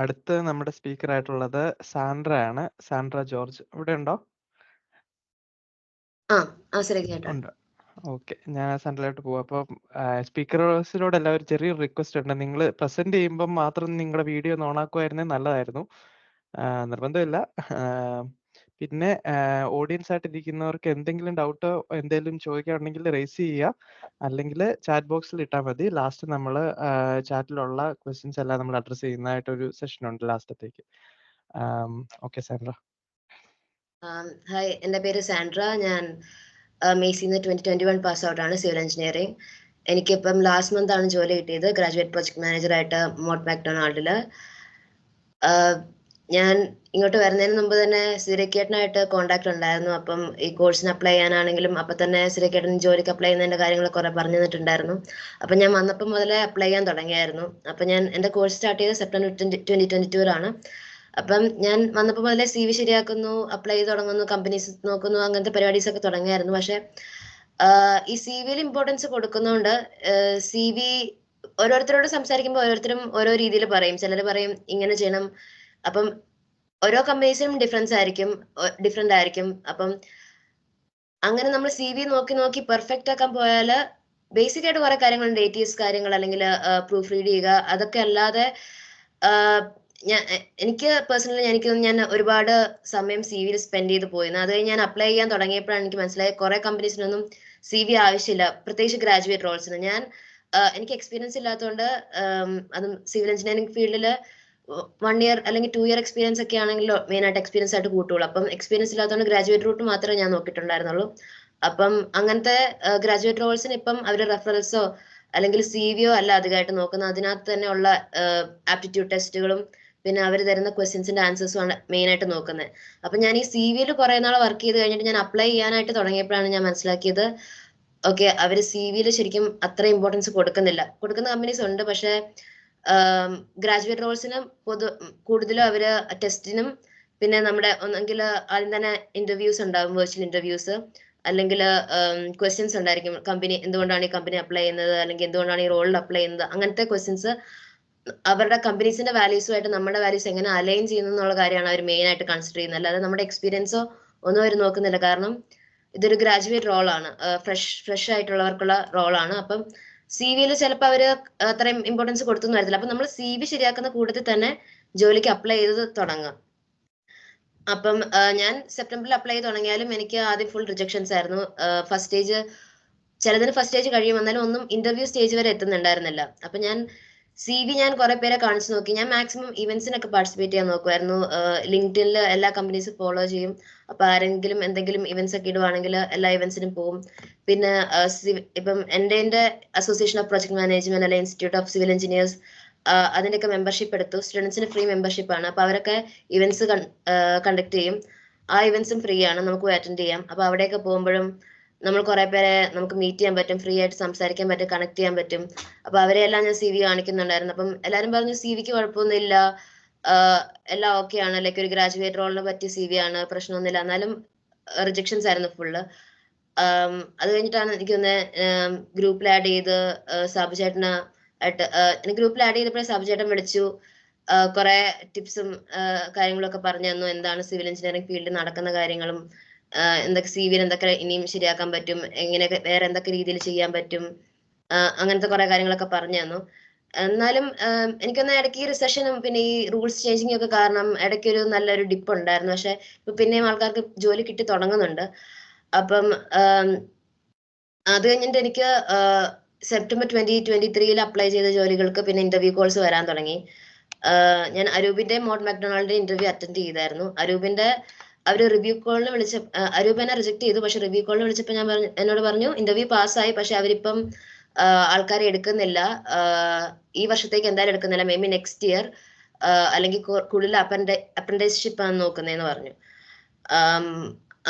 അടുത്ത് നമ്മുടെ സ്പീക്കർ ആയിട്ടുള്ളത് സാൻഡ്ര ആണ്. സാൻഡ്ര ജോർജ് ഇവിടെ ഉണ്ടോ? ഉണ്ട്. ഓക്കെ, ഞാൻ സാൻഡ്രയിലോട്ട് പോവാം. അപ്പം സ്പീക്കേഴ്സിനോട് എല്ലാവരും ചെറിയൊരു റിക്വസ്റ്റ് ഉണ്ട്. നിങ്ങൾ പ്രസന്റ് ചെയ്യുമ്പോൾ മാത്രം നിങ്ങളുടെ വീഡിയോ ഒന്ന് ഓണാക്കുമായിരുന്നേ നല്ലതായിരുന്നു. നിർബന്ധമില്ല. പിന്നെ ഓഡിയൻസ് ആയിട്ട് ഇരിക്കുന്നവർക്ക് എന്തെങ്കിലും ഡൗട്ടോ എന്തെങ്കിലും ചോദിക്കുകയാണെങ്കിൽ റേസ് ചെയ്യുക, അല്ലെങ്കിൽ ചാറ്റ് ബോക്സിൽ ഇട്ടാൽ മതി. ലാസ്റ്റ് നമ്മൾ ചാറ്റിലുള്ള ക്വസ്റ്റ്യൻസ് എല്ലാം നമ്മൾ അഡ്രസ് ചെയ്യുന്നതായിട്ടൊരു സെഷൻ ഉണ്ട് ലാസ്റ്റത്തേക്ക്. Okay Sandra. ഹായ്, എൻ്റെ പേര് സാൻഡ്ര. ഞാൻ മെയ്സിന്ന് 2021 പാസ് ഔട്ട് ആണ്, സിവിൽ എഞ്ചിനീയറിംഗ്. എനിക്കിപ്പം ലാസ്റ്റ് മന്ത് ആണ് ജോലി കിട്ടിയത് ഗ്രാജുവേറ്റ് പ്രൊജക്ട് മാനേജറായിട്ട് മോട്ട് മാക്ഡൊണാൾഡിൽ. ഞാൻ ഇങ്ങോട്ട് വരുന്നതിന് മുമ്പ് തന്നെ സിരക്കേട്ടനായിട്ട് കോൺടാക്ട് ഉണ്ടായിരുന്നു. അപ്പം ഈ കോഴ്സിന് അപ്ലൈ ചെയ്യാനാണെങ്കിലും അപ്പം തന്നെ സിരക്കേട്ടൻ ജോലിക്ക് അപ്ലൈ ചെയ്യുന്നതിൻ്റെ കാര്യങ്ങൾ കുറേ പറഞ്ഞു തന്നിട്ടുണ്ടായിരുന്നു. അപ്പം ഞാൻ വന്നപ്പോൾ മുതലേ അപ്ലൈ ചെയ്യാൻ തുടങ്ങിയായിരുന്നു. അപ്പം ഞാൻ എൻ്റെ കോഴ്സ് സ്റ്റാർട്ട് ചെയ്തത് സെപ്റ്റംബർ 2022 അപ്പം ഞാൻ വന്നപ്പോൾ മുതലേ CV ശരിയാക്കുന്നു, അപ്ലൈ ചെയ്ത് തുടങ്ങുന്നു, കമ്പനീസ് നോക്കുന്നു, അങ്ങനത്തെ പരിപാടീസ് ഒക്കെ തുടങ്ങിയായിരുന്നു. പക്ഷെ ഈ CV-യിൽ ഇമ്പോർട്ടൻസ് കൊടുക്കുന്നതുകൊണ്ട് CV ഓരോരുത്തരോട് സംസാരിക്കുമ്പോൾ ഓരോരുത്തരും ഓരോ രീതിയിൽ പറയും. ചിലർ പറയും ഇങ്ങനെ ചെയ്യണം. അപ്പം ഓരോ കമ്പനീസിനും ഡിഫറെന്റ് ആയിരിക്കും. അപ്പം അങ്ങനെ നമ്മൾ CV നോക്കി പെർഫെക്റ്റ് ആക്കാൻ പോയാൽ ബേസിക് ആയിട്ട് കുറെ കാര്യങ്ങളുണ്ട്. ATS കാര്യങ്ങൾ അല്ലെങ്കിൽ പ്രൂഫ് റീഡ് ചെയ്യുക, അതൊക്കെ അല്ലാതെ എനിക്ക് പേഴ്സണലി ഞാൻ ഒരുപാട് സമയം CV-യിൽ സ്പെൻഡ് ചെയ്ത് പോയിരുന്നു. അത് കഴിഞ്ഞ് ഞാൻ അപ്ലൈ ചെയ്യാൻ തുടങ്ങിയപ്പോഴാണ് എനിക്ക് മനസ്സിലായത് കുറെ കമ്പനീസിനൊന്നും CV ആവശ്യമില്ല, പ്രത്യേകിച്ച് ഗ്രാജുവേറ്റ് റോൾസിന്. എനിക്ക് എക്സ്പീരിയൻസ് ഇല്ലാത്തതുകൊണ്ട് അതും സിവിൽ എഞ്ചിനീയറിംഗ് ഫീൽഡിൽ 1 year അല്ലെങ്കിൽ 2 year എക്സ്പീരിയൻസ് ഒക്കെ ആണെങ്കിലും മെയിൻ ആയിട്ട് എക്സ്പീരിയൻസ് ആയിട്ട് കൂട്ടുള്ളൂ. അപ്പം എക്സ്പീരിയൻസ് ഇല്ലാത്തതുകൊണ്ട് ഗ്രാജുവേറ്റ് റൂട്ട് മാത്രമേ ഞാൻ നോക്കിയിട്ടുണ്ടായിരുന്നുള്ളൂ. അപ്പം അങ്ങനത്തെ ഗ്രാജുവേറ്റ് റോൾസിന് ഇപ്പം അവർ റെഫറൻസോ അല്ലെങ്കിൽ CV-യോ അല്ല അധികമായിട്ട് നോക്കുന്നത്. അതിനകത്ത് തന്നെ ഉള്ള ആപ്റ്റിറ്റ്യൂഡ് ടെസ്റ്റുകളും പിന്നെ അവർ തരുന്ന ക്വസ്റ്റ്യൻസിന്റെ ആൻസേഴ്സും ആണ് മെയിൻ ആയിട്ട് നോക്കുന്നത്. അപ്പം ഞാൻ ഈ CV-യിൽ കുറെ നാൾ വർക്ക് ചെയ്ത് കഴിഞ്ഞിട്ട് ഞാൻ അപ്ലൈ ചെയ്യാനായിട്ട് തുടങ്ങിയപ്പോഴാണ് ഞാൻ മനസ്സിലാക്കിയത് ഓക്കെ അവർ CV-യിൽ ശരിക്കും അത്ര ഇമ്പോർട്ടൻസ് കൊടുക്കുന്ന കമ്പനീസ് ഉണ്ട്. പക്ഷെ ഗ്രാജുവേറ്റ് റോൾസിന് കൂടുതലും അവര് ടെസ്റ്റിനും പിന്നെ നമ്മുടെ ഒന്നെങ്കിൽ ആദ്യം തന്നെ ഇന്റർവ്യൂസ് ഉണ്ടാകും, വെർച്വൽ ഇന്റർവ്യൂസ്, അല്ലെങ്കിൽ ക്വസ്റ്റ്യൻസ് ഉണ്ടായിരിക്കും. കമ്പനി എന്തുകൊണ്ടാണ് ഈ കമ്പനി അപ്ലൈ ചെയ്യുന്നത്, അല്ലെങ്കിൽ എന്തുകൊണ്ടാണ് ഈ റോളിൽ അപ്ലൈ ചെയ്യുന്നത്, അങ്ങനത്തെ ക്വസ്റ്റ്യൻസ് അവരുടെ കമ്പനീസിന്റെ വാല്യൂസുമായിട്ട് നമ്മുടെ വാല്യൂസ് എങ്ങനെ അലൈൻ ചെയ്യുന്നു എന്നുള്ള കാര്യമാണ് അവർ മെയിൻ ആയിട്ട് കൺസിഡർ ചെയ്യുന്നത്. അല്ലാതെ നമ്മുടെ എക്സ്പീരിയൻസോ ഒന്നും അവർ നോക്കുന്നില്ല. കാരണം ഇതൊരു ഗ്രാജുവേറ്റ് റോളാണ്, ഫ്രഷ് ആയിട്ടുള്ളവർക്കുള്ള റോളാണ്. അപ്പം CV-യിൽ ചിലപ്പോൾ അവർ അത്രയും ഇമ്പോർട്ടൻസ് കൊടുത്തൊന്നും വരത്തില്ല. അപ്പം നമ്മൾ CV ശരിയാക്കുന്ന കൂട്ടത്തിൽ തന്നെ ജോലിക്ക് അപ്ലൈ ചെയ്ത് തുടങ്ങാം. അപ്പം ഞാൻ സെപ്റ്റംബറിൽ അപ്ലൈ ചെയ്ത് തുടങ്ങിയാലും എനിക്ക് ആദ്യം ഫുൾ റിജക്ഷൻസ് ആയിരുന്നു. ഫസ്റ്റ് സ്റ്റേജ് ചിലതിന് ഫസ്റ്റ് സ്റ്റേജ് കഴിയും, എന്നാലും ഒന്നും ഇന്റർവ്യൂ സ്റ്റേജ് വരെ എത്തുന്നുണ്ടായിരുന്നില്ല. അപ്പം ഞാൻ CV കുറെ പേരെ കാണിച്ചു നോക്കി. ഞാൻ മാക്സിമം ഇവന്റ്സിനൊക്കെ പാർട്ടിസിപ്പേറ്റ് ചെയ്യാൻ നോക്കുമായിരുന്നു. ലിങ്ക്ഡിനിൽ എല്ലാ കമ്പനീസും ഫോളോ ചെയ്യും. അപ്പൊ ആരെങ്കിലും എന്തെങ്കിലും ഇവന്റ്സ് ഒക്കെ ഇടുവാണെങ്കിൽ എല്ലാ ഇവന്റ്സിനും പോകും. പിന്നെ ഇപ്പം എൻ്റെ അസോസിയേഷൻ ഓഫ് പ്രൊജക്ട് മാനേജ്മെന്റ് അല്ലെങ്കിൽ ഇൻസ്റ്റിറ്റ്യൂട്ട് ഓഫ് സിവിൽ എഞ്ചിനീയേഴ്സ് അതിൻ്റെയൊക്കെ മെമ്പർഷിപ്പ് എടുത്തു. സ്റ്റുഡൻസിന് ഫ്രീ മെമ്പർഷിപ്പ് ആണ്. അപ്പൊ അവരൊക്കെ ഇവന്റ്സ് കണ്ടക്ട് ചെയ്യും. ആ ഇവന്റ്സും ഫ്രീ ആണ്, നമുക്ക് പോയി അറ്റൻഡ് ചെയ്യാം. അപ്പൊ അവിടെയൊക്കെ പോകുമ്പോഴും നമ്മൾ കുറെ പേരെ നമുക്ക് മീറ്റ് ചെയ്യാൻ പറ്റും, ഫ്രീ ആയിട്ട് സംസാരിക്കാൻ പറ്റും, കണക്ട് ചെയ്യാൻ പറ്റും. അപ്പൊ അവരെല്ലാം ഞാൻ CV കാണിക്കുന്നുണ്ടായിരുന്നു. അപ്പം എല്ലാരും പറഞ്ഞു CVക്ക് കുഴപ്പമൊന്നുമില്ല, എല്ലാം ഓക്കെ ആണ്, ലൈക്ക് ഒരു ഗ്രാജുവേറ്റ് റോളിനെ പറ്റിയ CV ആണ്, പ്രശ്നമൊന്നുമില്ല. എന്നാലും റിജക്ഷൻസ് ആയിരുന്നു ഫുള്ള്. അത് കഴിഞ്ഞിട്ടാണ് എനിക്ക് ഒന്ന് ഗ്രൂപ്പിൽ ആഡ് ചെയ്ത് സാബു ചേട്ടന് ആയിട്ട് ഗ്രൂപ്പിൽ ആഡ് ചെയ്തപ്പോഴേ സാബു ചേട്ടൻ വിളിച്ചു, കുറെ ടിപ്സും കാര്യങ്ങളൊക്കെ പറഞ്ഞു തന്നു, എന്താണ് സിവിൽ എഞ്ചിനീയറിംഗ് ഫീൽഡിൽ നടക്കുന്ന കാര്യങ്ങളും, എന്തൊക്കെ CVയിൽ എന്തൊക്കെ ഇനിയും ശരിയാക്കാൻ പറ്റും, എങ്ങനെയൊക്കെ വേറെ എന്തൊക്കെ രീതിയിൽ ചെയ്യാൻ പറ്റും, അങ്ങനത്തെ കുറെ കാര്യങ്ങളൊക്കെ പറഞ്ഞു തന്നു. എന്നാലും എനിക്കൊന്ന് ഇടയ്ക്ക് ഈ റിസഷനും പിന്നെ ഈ റൂൾസ് ചേഞ്ചിങ് ഒക്കെ കാരണം ഇടയ്ക്ക് ഒരു നല്ലൊരു ഡിപ്പ് ഉണ്ടായിരുന്നു. പക്ഷെ ഇപ്പൊ പിന്നെയും ആൾക്കാർക്ക് ജോലി കിട്ടി തുടങ്ങുന്നുണ്ട്. അപ്പം അത് കഴിഞ്ഞിട്ട് എനിക്ക് സെപ്റ്റംബർ 2023 അപ്ലൈ ചെയ്ത ജോലികൾക്ക് പിന്നെ ഇന്റർവ്യൂ കോൾസ് വരാൻ തുടങ്ങി. ഞാൻ അരൂപിന്റെ മോഡ് മക്ഡൊണാൾഡിന്റെ ഇന്റർവ്യൂ അറ്റൻഡ് ചെയ്തായിരുന്നു. അരൂപിന്റെ അവര് റിവ്യൂ കോളിന് വിളിച്ച അരൂപ് എന്നെ റിജക്ട് ചെയ്തു. പക്ഷെ റിവ്യൂ കോളിന് വിളിച്ചപ്പോൾ ഞാൻ എന്നോട് പറഞ്ഞു ഇന്റർവ്യൂ പാസ്സായി, പക്ഷെ അവരിപ്പം ആൾക്കാരെ എടുക്കുന്നില്ല, ഈ വർഷത്തേക്ക് എന്തായാലും എടുക്കുന്നില്ല, മേ ബി നെക്സ്റ്റ് ഇയർ അല്ലെങ്കിൽ കൂടുതൽ അപ്രന്റീസ്ഷിപ്പ് ആണ് നോക്കുന്നതെന്ന് പറഞ്ഞു.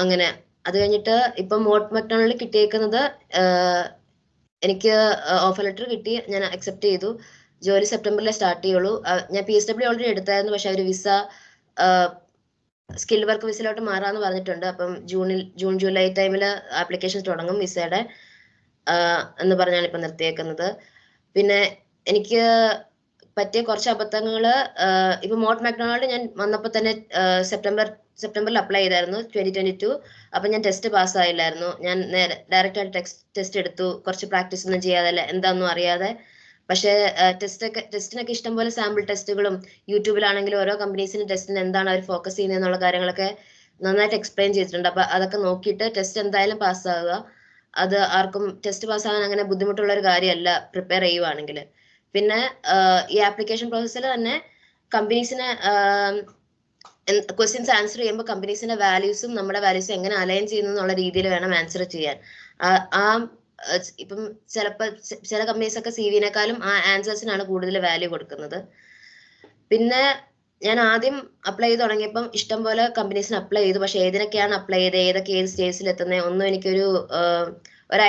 അങ്ങനെ അത് കഴിഞ്ഞിട്ട് ഇപ്പം മോഡ് മക്ഡൊണാൾഡിൽ കിട്ടിയേക്കുന്നത്, എനിക്ക് ഓഫർ ലെറ്റർ കിട്ടി, ഞാൻ അക്സെപ്റ്റ് ചെയ്തു. ജോലി സെപ്റ്റംബറിലെ സ്റ്റാർട്ട് ചെയ്യുള്ളൂ. ഞാൻ PSW ഓൾറെഡി എടുത്തായിരുന്നു, പക്ഷെ അവർ വിസ സ്കിൽഡ് വർക്ക് വിസയിലോട്ട് മാറാന്ന് പറഞ്ഞിട്ടുണ്ട്. അപ്പം ജൂൺ ജൂലൈ ടൈമിൽ ആപ്ലിക്കേഷൻ തുടങ്ങും വിസയുടെ എന്ന് പറഞ്ഞാണ് ഇപ്പൊ നിർത്തിയേക്കുന്നത്. പിന്നെ എനിക്ക് പറ്റിയ കുറച്ച് അബദ്ധങ്ങള്, ഇപ്പൊ മോഡ് മക്ഡൊണാൾഡ് ഞാൻ വന്നപ്പോ തന്നെ സെപ്റ്റംബറിൽ അപ്ലൈ ചെയ്തായിരുന്നു 2022. അപ്പൊ ഞാൻ ടെസ്റ്റ് പാസ്സായില്ലായിരുന്നു. ഞാൻ നേരെ ഡയറക്റ്റ് ആയിട്ട് ടെസ്റ്റ് എടുത്തു, കുറച്ച് പ്രാക്ടീസ് ഒന്നും ചെയ്യാതെ, എന്താണെന്നും അറിയാതെ. പക്ഷേ ടെസ്റ്റിനൊക്കെ ഇഷ്ടംപോലെ സാമ്പിൾ ടെസ്റ്റുകളും യൂട്യൂബിലാണെങ്കിലും ഓരോ കമ്പനീസിന്റെ ടെസ്റ്റിന് എന്താണ് അവർ ഫോക്കസ് ചെയ്യുന്നത് എന്നുള്ള കാര്യങ്ങളൊക്കെ നന്നായിട്ട് എക്സ്പ്ലെയിൻ ചെയ്തിട്ടുണ്ട്. അപ്പൊ അതൊക്കെ നോക്കിയിട്ട് ടെസ്റ്റ് എന്തായാലും പാസ്സാവുക. അത് ആർക്കും ടെസ്റ്റ് പാസ്സാകാൻ അങ്ങനെ ബുദ്ധിമുട്ടുള്ള ഒരു കാര്യമല്ല പ്രിപ്പയർ ചെയ്യുവാണെങ്കിൽ. പിന്നെ ഈ ആപ്ലിക്കേഷൻ പ്രോസസ്സിൽ തന്നെ കമ്പനീസിനെ ക്വസ്റ്റ്യൻസ് ആൻസർ ചെയ്യുമ്പോൾ കമ്പനീസിന്റെ വാല്യൂസും നമ്മുടെ വാല്യൂസും എങ്ങനെ അലൈൻ ചെയ്യുന്നു എന്നുള്ള രീതിയിൽ വേണം ആൻസർ ചെയ്യാൻ. ഇപ്പം ചിലപ്പോൾ ചില കമ്പനീസ് ഒക്കെ CVനേക്കാളും ആ ആൻസേഴ്സിനാണ് കൂടുതൽ വാല്യൂ കൊടുക്കുന്നത്. പിന്നെ ഞാൻ ആദ്യം അപ്ലൈ ചെയ്ത് തുടങ്ങിയപ്പം ഇഷ്ടംപോലെ കമ്പനീസിന് അപ്ലൈ ചെയ്തു. പക്ഷെ ഏതിനൊക്കെയാണ് അപ്ലൈ ചെയ്തത്, ഏതൊക്കെ ഏത് സ്റ്റേജിൽ എത്തുന്നത് ഒന്നും എനിക്കൊരു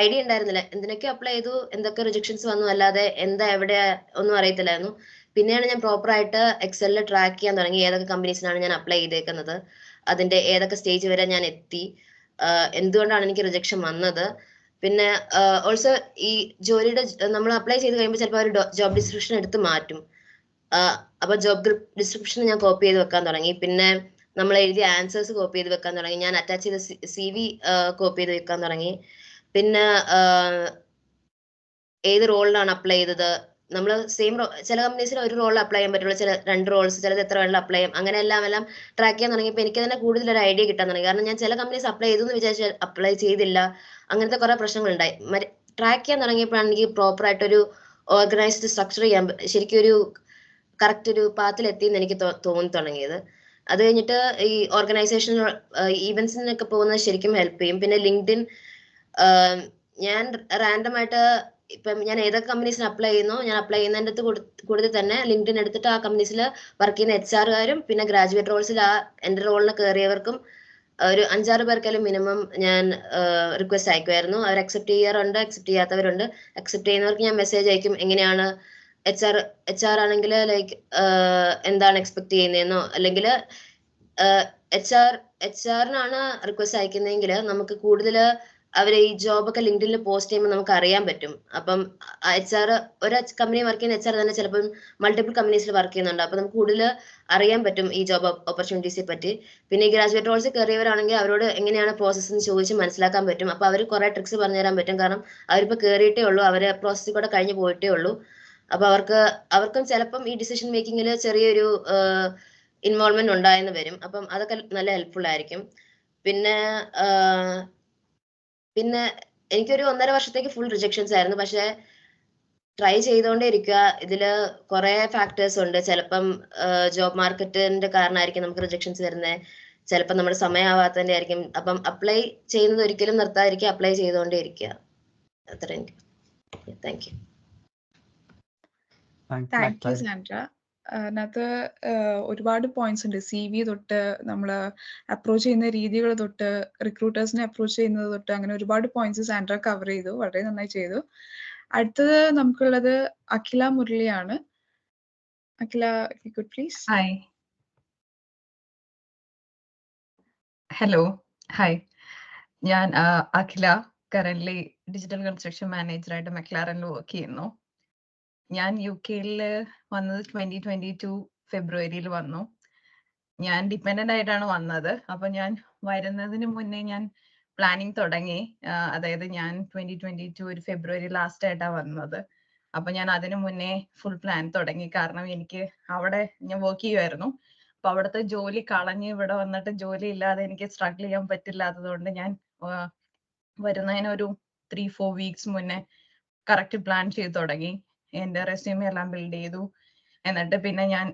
ഐഡിയ ഉണ്ടായിരുന്നില്ല. എന്തിനൊക്കെ അപ്ലൈ ചെയ്തു, എന്തൊക്കെ റിജക്ഷൻസ് വന്നു, അല്ലാതെ എന്താ എവിടെ ഒന്നും അറിയത്തില്ലായിരുന്നു. പിന്നെയാണ് ഞാൻ പ്രോപ്പർ ആയിട്ട് എക്സലിൽ ട്രാക്ക് ചെയ്യാൻ തുടങ്ങി, ഏതൊക്കെ കമ്പനീസിനാണ് ഞാൻ അപ്ലൈ ചെയ്തേക്കുന്നത്, അതിന്റെ ഏതൊക്കെ സ്റ്റേജ് വരെ ഞാൻ എത്തി, എന്തുകൊണ്ടാണ് എനിക്ക് റിജക്ഷൻ വന്നത്. പിന്നെ ഓൾസോ ഈ ജോലിയുടെ നമ്മൾ അപ്ലൈ ചെയ്ത് കഴിയുമ്പോൾ ചിലപ്പോൾ ഒരു ജോബ് ഡിസ്ക്രിപ്ഷൻ എടുത്ത് മാറ്റും. അപ്പൊ ജോബ് ഡിസ്ക്രിപ്ഷൻ ഞാൻ കോപ്പി ചെയ്ത് വെക്കാൻ തുടങ്ങി. പിന്നെ നമ്മൾ എഴുതിയ ആൻസേഴ്സ് കോപ്പി ചെയ്ത് വെക്കാൻ തുടങ്ങി. ഞാൻ അറ്റാച്ച് ചെയ്ത CV കോപ്പി ചെയ്ത് വെക്കാൻ തുടങ്ങി. പിന്നെ ഏത് റോളിലാണ് അപ്ലൈ ചെയ്തത്, നമ്മൾ സെയിം ചില കമ്പനീസിൽ ഒരു റോളിൽ അപ്ലൈ ചെയ്യാൻ പറ്റുള്ളൂ, ചില 2 റോൾസ്, ചിലത് എത്ര വേണമെങ്കിലും അപ്ലൈ ചെയ്യാം. അങ്ങനെ എല്ലാം ട്രാക്ക് ചെയ്യാൻ തുടങ്ങിയപ്പോൾ എനിക്ക് തന്നെ കൂടുതൽ ഒരു ഐഡിയ കിട്ടാൻ തുടങ്ങി. കാരണം ഞാൻ ചില കമ്പനീസ് അപ്ലൈ ചെയ്തു എന്ന് വിചാരിച്ച് അപ്ലൈ ചെയ്തില്ല, അങ്ങനത്തെ കുറെ പ്രശ്നങ്ങളുണ്ടായി. ട്രാക്ക് ചെയ്യാൻ തുടങ്ങിയപ്പോഴാണ് എനിക്ക് പ്രോപ്പർ ആയിട്ടൊരു ഓർഗനൈസ്ഡ് സ്ട്രക്ചർ ചെയ്യാൻ, ശരിക്കും ഒരു കറക്റ്റ് ഒരു പാത്തിൽ എത്തിയെന്ന് എനിക്ക് തോന്നി തുടങ്ങിയത്. അത് കഴിഞ്ഞിട്ട് ഈ ഓർഗനൈസേഷൻ ഈവൻസിനൊക്കെ പോകുന്നത് ശരിക്കും ഹെൽപ്പ് ചെയ്യും. പിന്നെ ലിങ്ക്ഡിൻ, ഞാൻ റാൻഡം ആയിട്ട് ഇപ്പം ഞാൻ ഏതൊക്കെ കമ്പനീസിന് അപ്ലൈ ചെയ്യുന്നോ, ഞാൻ അപ്ലൈ ചെയ്യുന്നതിൻ്റെ കൂടുതൽ തന്നെ ലിങ്ക്ഡിൻ എടുത്തിട്ട് ആ കമ്പനീസിൽ വർക്ക് ചെയ്യുന്ന HR പിന്നെ ഗ്രാജുവേറ്റ് റോൾസിൽ എൻ്റെ റോളിന് കയറിയവർക്കും ഒരു 5-6 പേർക്കെല്ലാം മിനിമം ഞാൻ റിക്വസ്റ്റ് അയക്കുമായിരുന്നു. അവർ അക്സെപ്റ്റ് ചെയ്യാറുണ്ട്, അക്സെപ്റ്റ് ചെയ്യാത്തവരുണ്ട്. അക്സെപ്റ്റ് ചെയ്യുന്നവർക്ക് ഞാൻ മെസ്സേജ് അയക്കും, എങ്ങനെയാണ് HR ആണെങ്കിൽ ലൈക്ക് എന്താണ് എക്സ്പെക്ട് ചെയ്യുന്നതെന്നോ, അല്ലെങ്കിൽ HR-നാണ് റിക്വസ്റ്റ് അയക്കുന്നതെങ്കിൽ നമുക്ക് കൂടുതൽ അവരെ ഈ ജോബൊക്കെ ലിങ്ക്ഡിനിൽ പോസ്റ്റ് ചെയ്യുമ്പോൾ നമുക്ക് അറിയാൻ പറ്റും. അപ്പം HR ഒരു കമ്പനി വർക്ക് ചെയ്യുന്ന HR തന്നെ ചിലപ്പം മൾട്ടിപ്പിൾ കമ്പനീസിൽ വർക്ക് ചെയ്യുന്നുണ്ട്. അപ്പം നമുക്ക് കൂടുതൽ അറിയാൻ പറ്റും ഈ ജോബ് ഓപ്പർച്യൂണിറ്റീസിനെ പറ്റി. പിന്നെ ഈ ഗ്രാജുവേറ്റ് റോൾസിൽ കയറിയവരാണെങ്കിൽ അവരോട് എങ്ങനെയാണ് പ്രോസസ്സ് എന്ന് ചോദിച്ച് മനസ്സിലാക്കാൻ പറ്റും. അപ്പോൾ അവർ കുറേ ട്രിക്സ് പറഞ്ഞു തരാൻ പറ്റും. കാരണം അവരിപ്പോൾ കയറിയിട്ടേ ഉള്ളൂ, അവരെ പ്രോസസ്സിൽ കൂടെ കഴിഞ്ഞ് പോയിട്ടേ ഉള്ളൂ. അപ്പോൾ അവർക്കും ചിലപ്പം ഈ ഡിസിഷൻ മേക്കിങ്ങിൽ ചെറിയൊരു ഇൻവോൾവ്മെന്റ് ഉണ്ടായെന്ന് വരും. അപ്പം അതൊക്കെ നല്ല ഹെൽപ്ഫുൾ ആയിരിക്കും. പിന്നെ എനിക്കൊരു 1.5 വർഷത്തേക്ക് ഫുൾ റിജക്ഷൻസ് ആയിരുന്നു. പക്ഷെ ട്രൈ ചെയ്തുകൊണ്ടേ ഇരിക്കുക. ഇതില് കുറെ ഫാക്ടേഴ്സ് ഉണ്ട്. ചിലപ്പം ജോബ് മാർക്കറ്റിന്റെ കാരണമായിരിക്കും നമുക്ക് റിജക്ഷൻസ് വരുന്നത്, ചിലപ്പോൾ നമ്മുടെ സമയമാവാത്തതിന്റെ ആയിരിക്കും. അപ്പം അപ്ലൈ ചെയ്യുന്നത് ഒരിക്കലും നിർത്താതിരിക്കുക, അപ്ലൈ ചെയ്തുകൊണ്ടേ ഇരിക്കുക. അത്ര എനിക്ക്. Thank you. Thank U Sandra. അതിനകത്ത് ഒരുപാട് പോയിന്റ്സ് ഉണ്ട്. CV തൊട്ട് നമ്മൾ അപ്രോച്ച് ചെയ്യുന്ന രീതികൾ തൊട്ട് റിക്രൂട്ടേഴ്സിനെ അപ്രോച്ച് ചെയ്യുന്നത് തൊട്ട് അങ്ങനെ ഒരുപാട് പോയിന്റ്സ് സാൻഡ്ര കവർ ചെയ്തു. വളരെ നന്നായി ചെയ്തു. അടുത്തത് നമുക്കുള്ളത് അഖില മുരളിയാണ്. അഖില, if you could please. Hi. Hello, hi. ഞാൻ അഖില, കറന്റ്ലി ഡിജിറ്റൽ കൺസ്ട്രക്ഷൻ മാനേജറായിട്ട് മെക്ലാറനിൽ വർക്ക് ചെയ്യുന്നു. ഞാൻ UK-ൽ വന്നത് 2022 ഫെബ്രുവരിയിൽ വന്നു. ഞാൻ ഡിപ്പെൻഡന്റ് ആയിട്ടാണ് വന്നത്. അപ്പൊ ഞാൻ വരുന്നതിന് മുന്നേ ഞാൻ പ്ലാനിങ് തുടങ്ങി. അതായത് ഞാൻ 2022 ഒരു ഫെബ്രുവരി ലാസ്റ്റ് ആയിട്ടാണ് വന്നത്. അപ്പൊ ഞാൻ അതിനു മുന്നേ ഫുൾ പ്ലാൻ തുടങ്ങി. കാരണം എനിക്ക് അവിടെ ഞാൻ വർക്ക് ചെയ്യുമായിരുന്നു. അപ്പൊ അവിടുത്തെ ജോലി കളഞ്ഞ് ഇവിടെ വന്നിട്ട് ജോലി ഇല്ലാതെ എനിക്ക് സ്ട്രഗിൾ ചെയ്യാൻ പറ്റില്ലാത്തത് കൊണ്ട് ഞാൻ വരുന്നതിന് ഒരു 3-4 വീക്സ് മുന്നേ കറക്റ്റ് പ്ലാൻ ചെയ്ത് തുടങ്ങി. എന്റെ റെസ്യൂമെ എല്ലാം ബിൽഡ് ചെയ്തു. എന്നിട്ട് പിന്നെ ഞാൻ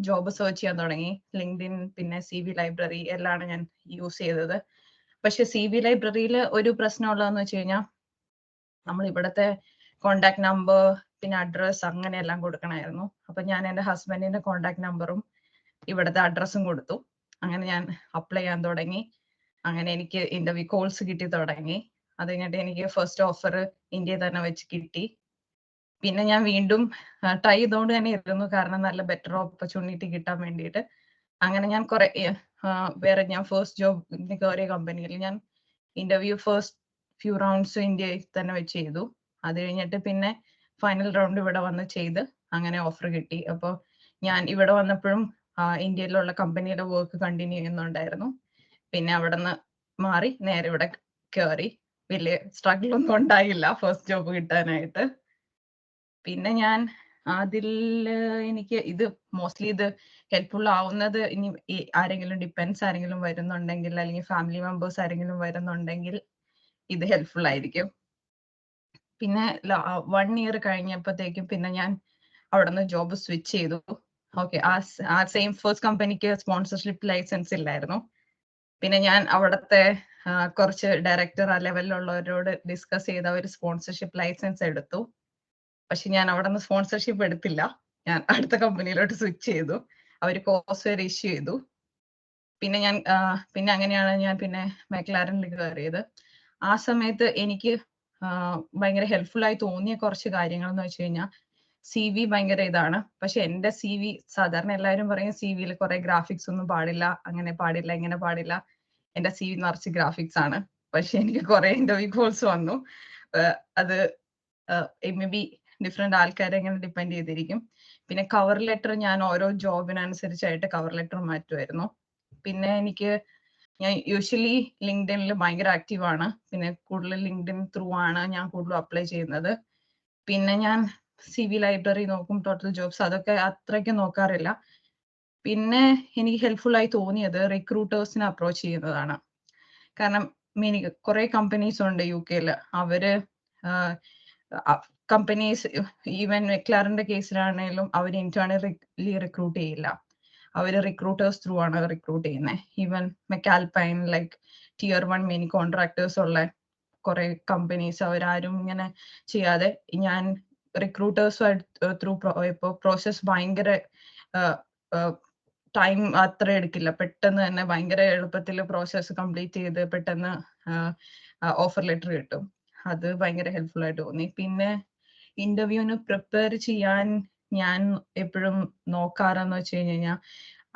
ജോബ് സെർച്ച് ചെയ്യാൻ തുടങ്ങി. ലിങ്ക്ഡിൻ, പിന്നെ CV ലൈബ്രറി എല്ലാം ഞാൻ യൂസ് ചെയ്തത്. പക്ഷെ CV ലൈബ്രറിയിൽ ഒരു പ്രശ്നമുള്ളതെന്ന് വെച്ച് കഴിഞ്ഞാൽ നമ്മൾ ഇവിടുത്തെ കോണ്ടാക്ട് നമ്പർ പിന്നെ അഡ്രസ് അങ്ങനെയെല്ലാം കൊടുക്കണമായിരുന്നു. അപ്പൊ ഞാൻ എൻ്റെ ഹസ്ബൻഡിന്റെ കോണ്ടാക്ട് നമ്പറും ഇവിടുത്തെ അഡ്രസ്സും കൊടുത്തു. അങ്ങനെ ഞാൻ അപ്ലൈ ചെയ്യാൻ തുടങ്ങി. അങ്ങനെ എനിക്ക് ഇന്റർവ്യൂ കോൾസ് കിട്ടി തുടങ്ങി. അത് കഴിഞ്ഞിട്ട് എനിക്ക് ഫസ്റ്റ് ഓഫർ ഇന്ത്യയിൽ തന്നെ വെച്ച് കിട്ടി. പിന്നെ ഞാൻ വീണ്ടും ട്രൈ ചെയ്തുകൊണ്ട് തന്നെ ഇരുന്നു, കാരണം നല്ല ബെറ്റർ ഓപ്പർച്യൂണിറ്റി കിട്ടാൻ വേണ്ടിയിട്ട്. അങ്ങനെ ഞാൻ കുറെ വേറെ ഞാൻ ഫസ്റ്റ് ജോബ് കയറിയ കമ്പനിയിൽ ഞാൻ ഇന്റർവ്യൂ ഫസ്റ്റ് ഫ്യൂ റൗണ്ട്സ് ഇന്ത്യയിൽ തന്നെ വെച്ച് ചെയ്തു. അത് കഴിഞ്ഞിട്ട് പിന്നെ ഫൈനൽ റൗണ്ട് ഇവിടെ വന്ന് ചെയ്ത് അങ്ങനെ ഓഫർ കിട്ടി. അപ്പോൾ ഞാൻ ഇവിടെ വന്നപ്പോഴും ഇന്ത്യയിലുള്ള കമ്പനിയുടെ വർക്ക് കണ്ടിന്യൂ ചെയ്യുന്നുണ്ടായിരുന്നു. പിന്നെ അവിടെ നിന്ന് മാറി നേരെ ഇവിടെ കയറി. വലിയ സ്ട്രഗിൾ ഒന്നും ഉണ്ടായില്ല ഫസ്റ്റ് ജോബ് കിട്ടാനായിട്ട്. പിന്നെ ഞാൻ അതിൽ എനിക്ക് ഇത് മോസ്റ്റ്ലി ഇത് ഹെൽപ്ഫുൾ ആവുന്നത് ഇനി ആരെങ്കിലും ഡിപ്പെൻസ് ആരെങ്കിലും വരുന്നുണ്ടെങ്കിൽ അല്ലെങ്കിൽ ഫാമിലി മെമ്പേഴ്സ് ആരെങ്കിലും വരുന്നുണ്ടെങ്കിൽ ഇത് ഹെൽപ്ഫുൾ ആയിരിക്കും. പിന്നെ 1 ഇയർ കഴിഞ്ഞപ്പോഴത്തേക്കും പിന്നെ ഞാൻ അവിടെ നിന്ന് ജോബ് സ്വിച്ച് ചെയ്തു. ഓക്കെ, ആ സെയിം ഫസ്റ്റ് കമ്പനിക്ക് സ്പോൺസർഷിപ്പ് ലൈസൻസ് ഇല്ലായിരുന്നു. പിന്നെ ഞാൻ അവിടുത്തെ കുറച്ച് ഡയറക്ടർ ആ ലെവലിലുള്ളവരോട് ഡിസ്കസ് ചെയ്ത ഒരു സ്പോൺസർഷിപ്പ് ലൈസൻസ് എടുത്തു. പക്ഷെ ഞാൻ അവിടെ നിന്ന് സ്പോൺസർഷിപ്പ് എടുത്തില്ല. ഞാൻ അടുത്ത കമ്പനിയിലോട്ട് സ്വിച്ച് ചെയ്തു. അവർ കോസ്റ്റ് വെയർ ഇഷ്യൂ ചെയ്തു. പിന്നെ ഞാൻ പിന്നെ അങ്ങനെയാണ് ഞാൻ പിന്നെ മെക്ലാരനിൽ കയറിയത്. ആ സമയത്ത് എനിക്ക് ഭയങ്കര ഹെൽപ്ഫുൾ ആയി തോന്നിയ കുറച്ച് കാര്യങ്ങൾ എന്ന് വെച്ച് കഴിഞ്ഞാൽ CV ഭയങ്കര ഇതാണ്. പക്ഷെ എന്റെ CV സാധാരണ എല്ലാവരും പറയും CV-യിൽ കുറെ ഗ്രാഫിക്സ് ഒന്നും പാടില്ല, അങ്ങനെ പാടില്ല, ഇങ്ങനെ പാടില്ല. എന്റെ CV നിറച്ച് ഗ്രാഫിക്സ് ആണ്. പക്ഷെ എനിക്ക് കുറെ ഇന്റർവ്യൂ കോൾസ് വന്നു. അത് മേ ബി ഡിഫറെന്റ് ആൾക്കാരെ എങ്ങനെ ഡിപ്പെൻഡ് ചെയ്തിരിക്കും. പിന്നെ കവർ ലെറ്റർ ഞാൻ ഓരോ ജോബിനനുസരിച്ചായിട്ട് കവർ ലെറ്റർ മാറ്റുമായിരുന്നു. പിന്നെ ഞാൻ യൂഷ്വലി ലിങ്ക്ഡിനിൽ ഭയങ്കര ആക്റ്റീവ് ആണ്. പിന്നെ കൂടുതൽ ലിങ്ക്ഡിൻ ത്രൂ ആണ് ഞാൻ കൂടുതലും അപ്ലൈ ചെയ്യുന്നത്. പിന്നെ ഞാൻ CV ലൈബ്രറി നോക്കും, ടോട്ടൽ ജോബ്സ് അതൊക്കെ അത്രയ്ക്ക് നോക്കാറില്ല. പിന്നെ എനിക്ക് ഹെൽപ്ഫുൾ ആയി തോന്നിയത് റിക്രൂട്ടേഴ്സിനെ അപ്രോച്ച് ചെയ്യുന്നതാണ്. കാരണം കുറെ കമ്പനീസ് ഉണ്ട് UK-ൽ. അവര് കമ്പനീസ് ഈവൻ മെക്ലാറിന്റെ കേസിലാണെങ്കിലും അവർ ഇന്റേണലി റിക്രൂട്ട് ചെയ്യില്ല. അവര് റിക്രൂട്ടേഴ്സ് ത്രൂ ആണ് റിക്രൂട്ട് ചെയ്യുന്നത്. Even McAlpine like Tier 1 main contractors ഉള്ള കുറെ കമ്പനീസ് അവരാരും ഇങ്ങനെ ചെയ്യാതെ ഞാൻ റിക്രൂട്ടേഴ്സുമായിട്ട് ത്രൂ ഇപ്പോൾ പ്രോസസ് ഭയങ്കര ടൈം അത്ര എടുക്കില്ല. പെട്ടെന്ന് തന്നെ ഭയങ്കര എളുപ്പത്തിൽ പ്രോസസ്സ് കംപ്ലീറ്റ് ചെയ്ത് പെട്ടെന്ന് ഓഫർ ലെറ്റർ കിട്ടും. അത് ഭയങ്കര ഹെൽപ്ഫുൾ ആയിട്ട് തോന്നി. പിന്നെ ഇന്റർവ്യൂവിന് പ്രിപ്പയർ ചെയ്യാൻ ഞാൻ എപ്പോഴും നോക്കാറെന്ന് വെച്ച് കഴിഞ്ഞാൽ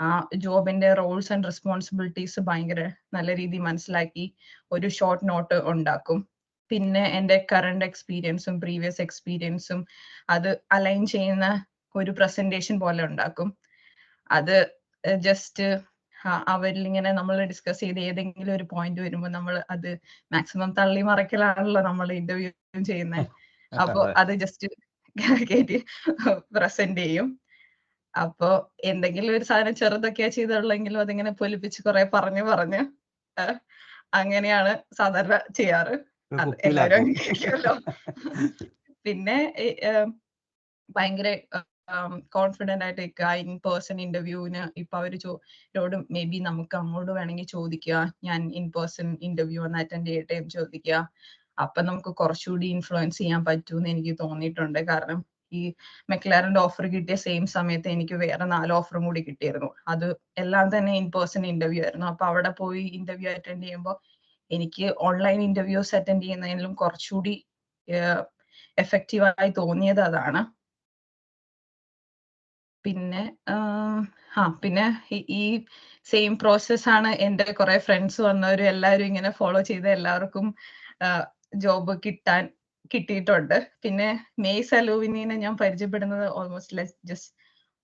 ആ ജോബിന്റെ റോൾസ് ആൻഡ് റെസ്പോൺസിബിലിറ്റീസ് ഭയങ്കര നല്ല രീതിയിൽ മനസ്സിലാക്കി ഒരു ഷോർട്ട് നോട്ട് ഉണ്ടാക്കും. പിന്നെ എൻ്റെ കറണ്ട് എക്സ്പീരിയൻസും പ്രീവിയസ് എക്സ്പീരിയൻസും അത് അലൈൻ ചെയ്യുന്ന ഒരു പ്രസന്റേഷൻ പോലെ ഉണ്ടാക്കും. അത് ജസ്റ്റ് അവരിൽ ഇങ്ങനെ നമ്മൾ ഡിസ്കസ് ചെയ്ത് ഏതെങ്കിലും ഒരു പോയിന്റ് വരുമ്പോൾ നമ്മൾ അത് മാക്സിമം തള്ളി മറക്കലാണല്ലോ നമ്മൾ ഇന്റർവ്യൂ ചെയ്യുന്നത്. അപ്പൊ അത് ജസ്റ്റ് കയറ്റി പ്രസന്റ് ചെയ്യും. അപ്പൊ എന്തെങ്കിലും ഒരു സാധനം ചെറുതൊക്കെയാ ചെയ്തുള്ളെങ്കിലും അതിങ്ങനെ പൊലിപ്പിച്ച് കുറെ പറഞ്ഞ് അങ്ങനെയാണ് സാധാരണ ചെയ്യാറ്. എല്ലാവരും കേൾക്കുമല്ലോ. പിന്നെ ഭയങ്കര കോൺഫിഡന്റ് ആയിട്ട് ഇൻ പേഴ്സൺ ഇന്റർവ്യൂവിന് ഇപ്പൊ അവരോട് മേ ബി നമുക്ക് അങ്ങോട്ട് വേണമെങ്കിൽ ചോദിക്കുക, ഞാൻ ഇൻ പേഴ്സൺ ഇന്റർവ്യൂ ഒന്ന് അറ്റൻഡ് ചെയ്യട്ടെ ചോദിക്കുക. അപ്പൊ നമുക്ക് കുറച്ചുകൂടി ഇൻഫ്ലുവൻസ് ചെയ്യാൻ പറ്റുമെന്ന് എനിക്ക് തോന്നിയിട്ടുണ്ട്. കാരണം ഈ മെക്ലാറിന്റെ ഓഫർ കിട്ടിയ സെയിം സമയത്ത് എനിക്ക് വേറെ 4 ഓഫറും കൂടി കിട്ടിയിരുന്നു. അത് എല്ലാം തന്നെ ഇൻ പേഴ്സൺ ഇന്റർവ്യൂ ആയിരുന്നു. അപ്പൊ അവിടെ പോയി ഇന്റർവ്യൂ അറ്റൻഡ് ചെയ്യുമ്പോൾ എനിക്ക് ഓൺലൈൻ ഇന്റർവ്യൂസ് അറ്റൻഡ് ചെയ്യുന്നതിലും കുറച്ചുകൂടി എഫക്റ്റീവായി തോന്നിയത് അതാണ്. പിന്നെ പിന്നെ ഈ സെയിം പ്രോസസ് ആണ് എൻ്റെ കുറെ ഫ്രണ്ട്സ് വന്നവരും എല്ലാവരും ഇങ്ങനെ ഫോളോ ചെയ്ത എല്ലാവർക്കും ജോബ് കിട്ടിയിട്ടുണ്ട്. പിന്നെ മേയ്സ് അലൂമിനിയെ ഞാൻ പരിചയപ്പെടുന്നത് ഓൾമോസ്റ്റ് ജസ്റ്റ്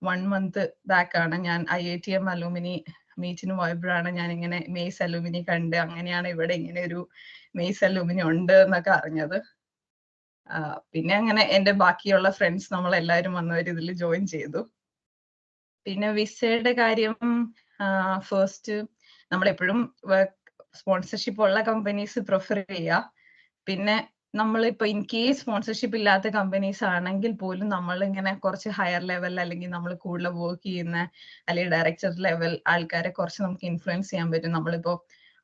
1 month ബാക്ക് ആണ്. ഞാൻ IITM അലൂമിനി മീറ്റിന് പോയപ്പോഴാണ് ഞാൻ ഇങ്ങനെ മേയ്സ് അലൂമിനി കണ്ട് അങ്ങനെയാണ് ഇവിടെ ഇങ്ങനെ ഒരു മേയ്സ് അലൂമിനി ഉണ്ട് എന്നൊക്കെ അറിഞ്ഞത്. പിന്നെ അങ്ങനെ എൻ്റെ ബാക്കിയുള്ള ഫ്രണ്ട്സ് നമ്മളെല്ലാവരും വന്നവർ ഇതിൽ ജോയിൻ ചെയ്തു. പിന്നെ വിസയുടെ കാര്യം ഫസ്റ്റ് നമ്മളെപ്പോഴും സ്പോൺസർഷിപ്പ് ഉള്ള കമ്പനീസ് പ്രിഫർ ചെയ്യുക. പിന്നെ നമ്മളിപ്പോ ഇൻ കേസ് സ്പോൺസർഷിപ്പ് ഇല്ലാത്ത കമ്പനീസ് ആണെങ്കിൽ പോലും നമ്മൾ ഇങ്ങനെ കുറച്ച് ഹയർ ലെവൽ അല്ലെങ്കിൽ നമ്മൾ കൂടുതൽ വർക്ക് ചെയ്യുന്ന അല്ലെങ്കിൽ ഡയറക്ടർ ലെവൽ ആൾക്കാരെ കുറച്ച് നമുക്ക് ഇൻഫ്ലുവൻസ് ചെയ്യാൻ പറ്റും. നമ്മളിപ്പോ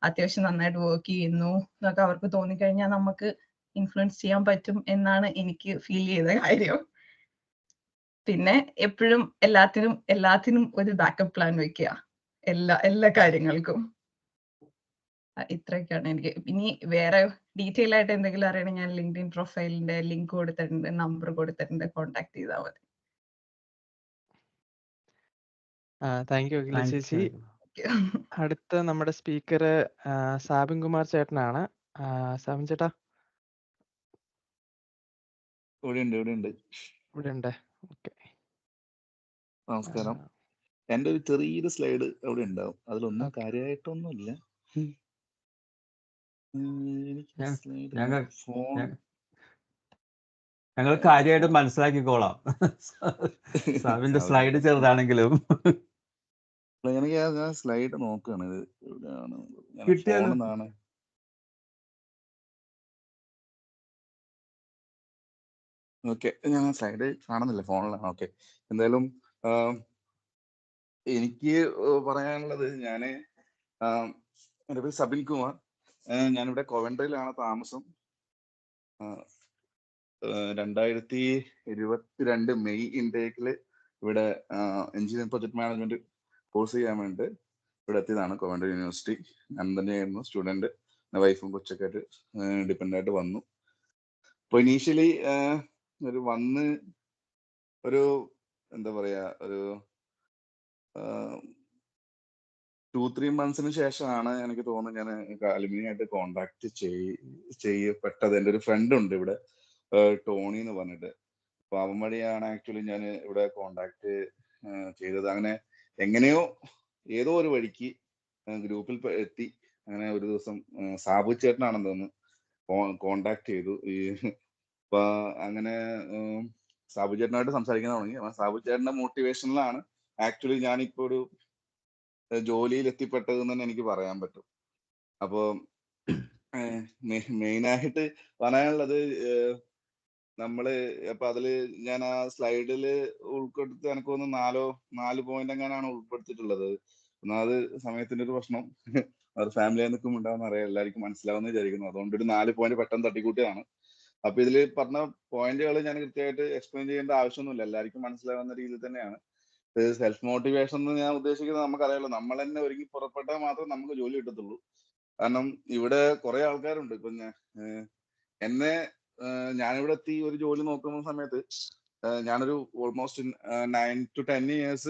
അത്യാവശ്യം നന്നായിട്ട് വർക്ക് ചെയ്യുന്നു എന്നൊക്കെ അവർക്ക് തോന്നിക്കഴിഞ്ഞാൽ നമുക്ക് ഇൻഫ്ലുവൻസ് ചെയ്യാൻ പറ്റും എന്നാണ് എനിക്ക് ഫീൽ ചെയ്ത കാര്യം. പിന്നെ എപ്പോഴും എല്ലാത്തിനും ഒരു ബാക്കപ്പ് പ്ലാൻ വെക്കുക, എല്ലാ കാര്യങ്ങൾക്കും. ഇത്രയൊക്കെയാണ് എനിക്ക്. ഇനി വേറെ ഡീറ്റെയിൽ ആയിട്ട് എന്തെങ്കിലും അറിയണമെങ്കിൽ ഞാൻ ലിങ്ക്ഡിൻ പ്രൊഫൈലിന്റെ ലിങ്ക് കൊടുത്തിട്ടുണ്ട്, നമ്പർ കൊടുത്തിട്ടുണ്ട്, കോൺടാക്ട് ചെയ്താൽ മതി. താങ്ക് യു അഖില ചേച്ചി. അടുത്ത നമ്മുടെ സ്പീക്കർ സാബിൻ കുമാർ ചേട്ടനാണ്. സാബിൻ ചേട്ടാ ഇവിടെ ഉണ്ട്. ഓക്കെ, നമസ്കാരം. എൻ്റെ ഒരു ചെറിയൊരു സ്ലൈഡ് അവിടെ ഉണ്ടാവും, അതിലൊന്നും കാര്യമായിട്ടൊന്നുമില്ല. ഞങ്ങൾ കാര്യമായിട്ട് മനസ്സിലാക്കിക്കോളാം. സാബിന്റെ സ്ലൈഡ് ചെറുതാണെങ്കിലും ഞാൻ സ്ലൈഡ് നോക്കുകയാണ്. ഇത് എവിടെയാണ് കിട്ടിയത്? ഫോണെന്നാണ്. ഓക്കെ, ഞാൻ സ്ലൈഡ് കാണുന്നില്ല, ഫോണിലാണ്. ഓക്കെ, എന്തായാലും എനിക്ക് പറയാനുള്ളത്, എൻ്റെ പേര് സബിൻ കുമാർ. ഞാനിവിടെ കോവൻട്രിയിലാണ് താമസം. 2022 മെയ് ഇൻടേക്കില് ഇവിടെ എഞ്ചിനീയറിംഗ് പ്രൊജക്ട് മാനേജ്മെന്റ് കോഴ്സ് ചെയ്യാൻ വേണ്ടി ഇവിടെ എത്തിയതാണ്, കോവൻട്രി യൂണിവേഴ്സിറ്റി. ഞാൻ തന്നെയായിരുന്നു സ്റ്റുഡൻറ്. വൈഫും കൊച്ചൊക്കെ ആയിട്ട് ഡിപ്പെൻഡ് ആയിട്ട് വന്നു. അപ്പോൾ ഇനീഷ്യലി ഒരു എന്താ പറയാ, ഒരു 2-3 monthsന് ശേഷമാണ് എനിക്ക് തോന്നുന്നത് ഞാൻ അലുമിനിയായിട്ട് കോണ്ടാക്ട് ചെയ്യപ്പെട്ടത്. എൻ്റെ ഒരു ഫ്രണ്ട് ഉണ്ട് ഇവിടെ, ടോണി എന്ന് പറഞ്ഞിട്ട്. അപ്പൊ അവൻ വഴിയാണ് ആക്ച്വലി ഞാൻ ഇവിടെ കോണ്ടാക്ട് ചെയ്തത്. അങ്ങനെ എങ്ങനെയോ ഏതോ ഒരു വഴിക്ക് ഗ്രൂപ്പിൽ എത്തി. അങ്ങനെ ഒരു ദിവസം സാബു ചേട്ടനാണെന്ന് തോന്നുന്നു കോണ്ടാക്ട് ചെയ്തു. അപ്പൊ അങ്ങനെ സാബു ചേട്ടനായിട്ട് സംസാരിക്കാൻ തുടങ്ങി. സാബു ചേട്ടന്റെ മോട്ടിവേഷനിലാണ് ആക്ച്വലി ഞാനിപ്പോ ഒരു ജോലിയിൽ എത്തിപ്പെട്ടതെന്ന് തന്നെ എനിക്ക് പറയാൻ പറ്റും. അപ്പോ മെയിനായിട്ട് പറയാനുള്ളത്, അപ്പൊ അതില് ഞാൻ ആ സ്ലൈഡില് ഉൾപ്പെടുത്തി എനിക്ക് തോന്നുന്നു 4 പോയിന്റ് എങ്ങനെയാണ് ഉൾപ്പെടുത്തിയിട്ടുള്ളത്. ഒന്നാമത് സമയത്തിന്റെ ഒരു പ്രശ്നം, അത് ഫാമിലി നിൽക്കും ഉണ്ടാവുന്ന അറിയാം, എല്ലാവർക്കും മനസ്സിലാവുന്ന വിചാരിക്കുന്നു. അതുകൊണ്ട് ഒരു 4 പോയിന്റ് പെട്ടെന്ന് തട്ടിക്കൂട്ടിയാണ്. അപ്പൊ ഇതില് പറഞ്ഞ പോയിന്റുകൾ ഞാൻ കൃത്യമായിട്ട് എക്സ്പ്ലെയിൻ ചെയ്യേണ്ട ആവശ്യമൊന്നുമില്ല, എല്ലാവർക്കും മനസ്സിലാവുന്ന രീതിയിൽ തന്നെയാണ്. സെൽഫ് മോട്ടിവേഷൻ എന്ന് ഞാൻ ഉദ്ദേശിക്കുന്നത്, നമുക്കറിയാലോ, നമ്മൾ തന്നെ ഒരുങ്ങി പുറപ്പെട്ടാൽ മാത്രമേ നമുക്ക് ജോലി കിട്ടത്തുള്ളൂ. കാരണം ഇവിടെ കുറെ ആൾക്കാരുണ്ട്. ഇപ്പൊ ഞാനിവിടെ എത്തി ഒരു ജോലി നോക്കുന്ന സമയത്ത് ഞാനൊരു ഓൾമോസ്റ്റ് 9 to 10 years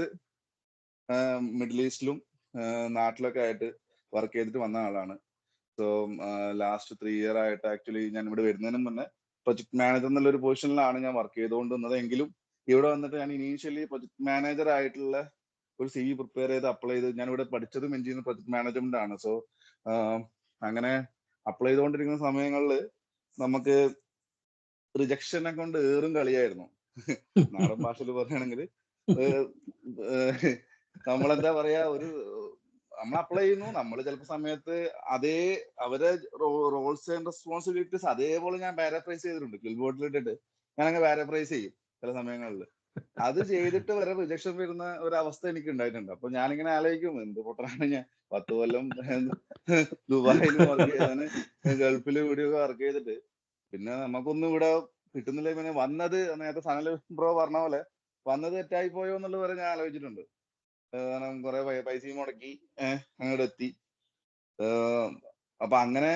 മിഡിൽ ഈസ്റ്റിലും നാട്ടിലൊക്കെ ആയിട്ട് വർക്ക് ചെയ്തിട്ട് വന്ന ആളാണ്. സോ ലാസ്റ്റ് 3 year ആയിട്ട് ആക്ച്വലി ഞാൻ ഇവിടെ വരുന്നതിന് മുന്നേ പ്രൊജക്ട് മാനേജർ എന്നുള്ള ഒരു പൊസിഷനിലാണ് ഞാൻ വർക്ക് ചെയ്തുകൊണ്ടിരുന്നത്. എങ്കിലും ഇവിടെ വന്നിട്ട് ഞാൻ ഇനീഷ്യലി പ്രൊജക്ട് മാനേജർ ആയിട്ടുള്ള ഒരു CV പ്രിപ്പയർ ചെയ്ത് അപ്ലൈ ചെയ്ത്, ഞാൻ ഇവിടെ പഠിച്ചതും എഞ്ചിനീയറിംഗ് പ്രൊജക്ട് മാനേജ്മെന്റ് ആണ്. സോ അങ്ങനെ അപ്ലൈ ചെയ്തുകൊണ്ടിരിക്കുന്ന സമയങ്ങളിൽ നമുക്ക് റിജക്ഷനെ കൊണ്ട് ഏറും കളിയായിരുന്നു. നാടൻ ഭാഷയിൽ പറയുകയാണെങ്കിൽ നമ്മളെന്താ പറയാ, നമ്മൾ അപ്ലൈ ചെയ്യുന്നു, നമ്മൾ ചിലപ്പോൾ സമയത്ത് അവരെ റോൾസ് ആൻഡ് റെസ്പോൺസിബിലിറ്റീസ് അതേപോലെ ഞാൻ പാരാഫ്രൈസ് ചെയ്തിട്ടുണ്ട്. ക്ലിൽ ബോർഡിൽ ഇട്ടിട്ട് ഞാനങ്ങ് പാരാഫ്രൈസ് ചെയ്യും ചില സമയങ്ങളിൽ. അത് ചെയ്തിട്ട് വരെ റിജക്ഷൻ വരുന്ന ഒരു അവസ്ഥ എനിക്ക് ഉണ്ടായിട്ടുണ്ട്. അപ്പൊ ഞാനിങ്ങനെ ആലോചിക്കും, എന്ത് പൊട്ടനാണ് ഞാൻ 10 കൊല്ലം ദുബായിൽ വർക്ക് ചെയ്താണ്, ഗൾഫിൽ വീഡിയോ വർക്ക് ചെയ്തിട്ട്, പിന്നെ നമുക്കൊന്നും ഇവിടെ കിട്ടുന്നില്ല. പിന്നെ വന്നത് നേരത്തെ സനൽ ബ്രോ പറഞ്ഞ പോലെ വന്നത് തെറ്റായി പോയോ എന്നുള്ളത് വരെ ഞാൻ ആലോചിച്ചിട്ടുണ്ട്. കാരണം കുറെ പൈസയും മുടക്കി അങ്ങോട്ട് എത്തി. അപ്പൊ അങ്ങനെ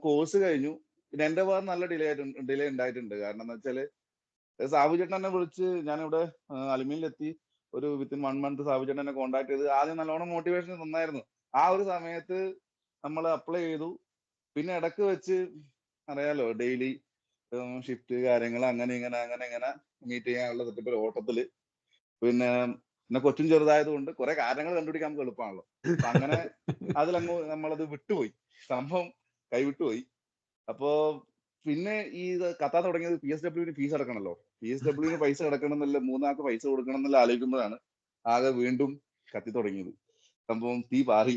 കോഴ്സ് കഴിഞ്ഞു. പിന്നെ എന്റെ ഭാഗത്ത് നല്ല ഡിലേ ഉണ്ടായിട്ടുണ്ട്. കാരണം എന്താ വെച്ചാല് സാബു ചേട്ടൻ എന്നെ വിളിച്ച് ഞാനിവിടെ അലുമിനിലെത്തി ഒരു വിത്തിൻ 1 month സാബു ചേട്ടൻ എന്നെ കോൺടാക്ട് ചെയ്ത് ആദ്യം നല്ലോണം മോട്ടിവേഷൻ തന്നായിരുന്നു. ആ ഒരു സമയത്ത് നമ്മൾ അപ്ലൈ ചെയ്തു. പിന്നെ ഇടക്ക് വെച്ച് അറിയാലോ ഡെയിലി ഷിഫ്റ്റ് കാര്യങ്ങൾ അങ്ങനെ ഇങ്ങനെ മീറ്റ് ചെയ്യാനുള്ള സെറ്റപ്പിൽ ഓട്ടത്തില് പിന്നെ കൊച്ചും ചെറുതായത് കൊണ്ട് കുറെ കാര്യങ്ങൾ കണ്ടുപിടിക്കാൻ നമുക്ക് എളുപ്പമാണല്ലോ. അപ്പൊ അങ്ങനെ അതിലങ്ങ് നമ്മളത് വിട്ടുപോയി, സംഭവം കൈവിട്ടുപോയി. അപ്പോ പിന്നെ ഈ കത്താൻ തുടങ്ങിയത് PSW ഫീസ് അടക്കണല്ലോ. PSW പൈസ അടക്കണം എന്നല്ല, 3 ആൾക്ക് പൈസ കൊടുക്കണം എന്നല്ല ആലോചിക്കുമ്പോഴാണ് ആകെ വീണ്ടും കത്തി തുടങ്ങിയത്. സംഭവം തീ പാറി.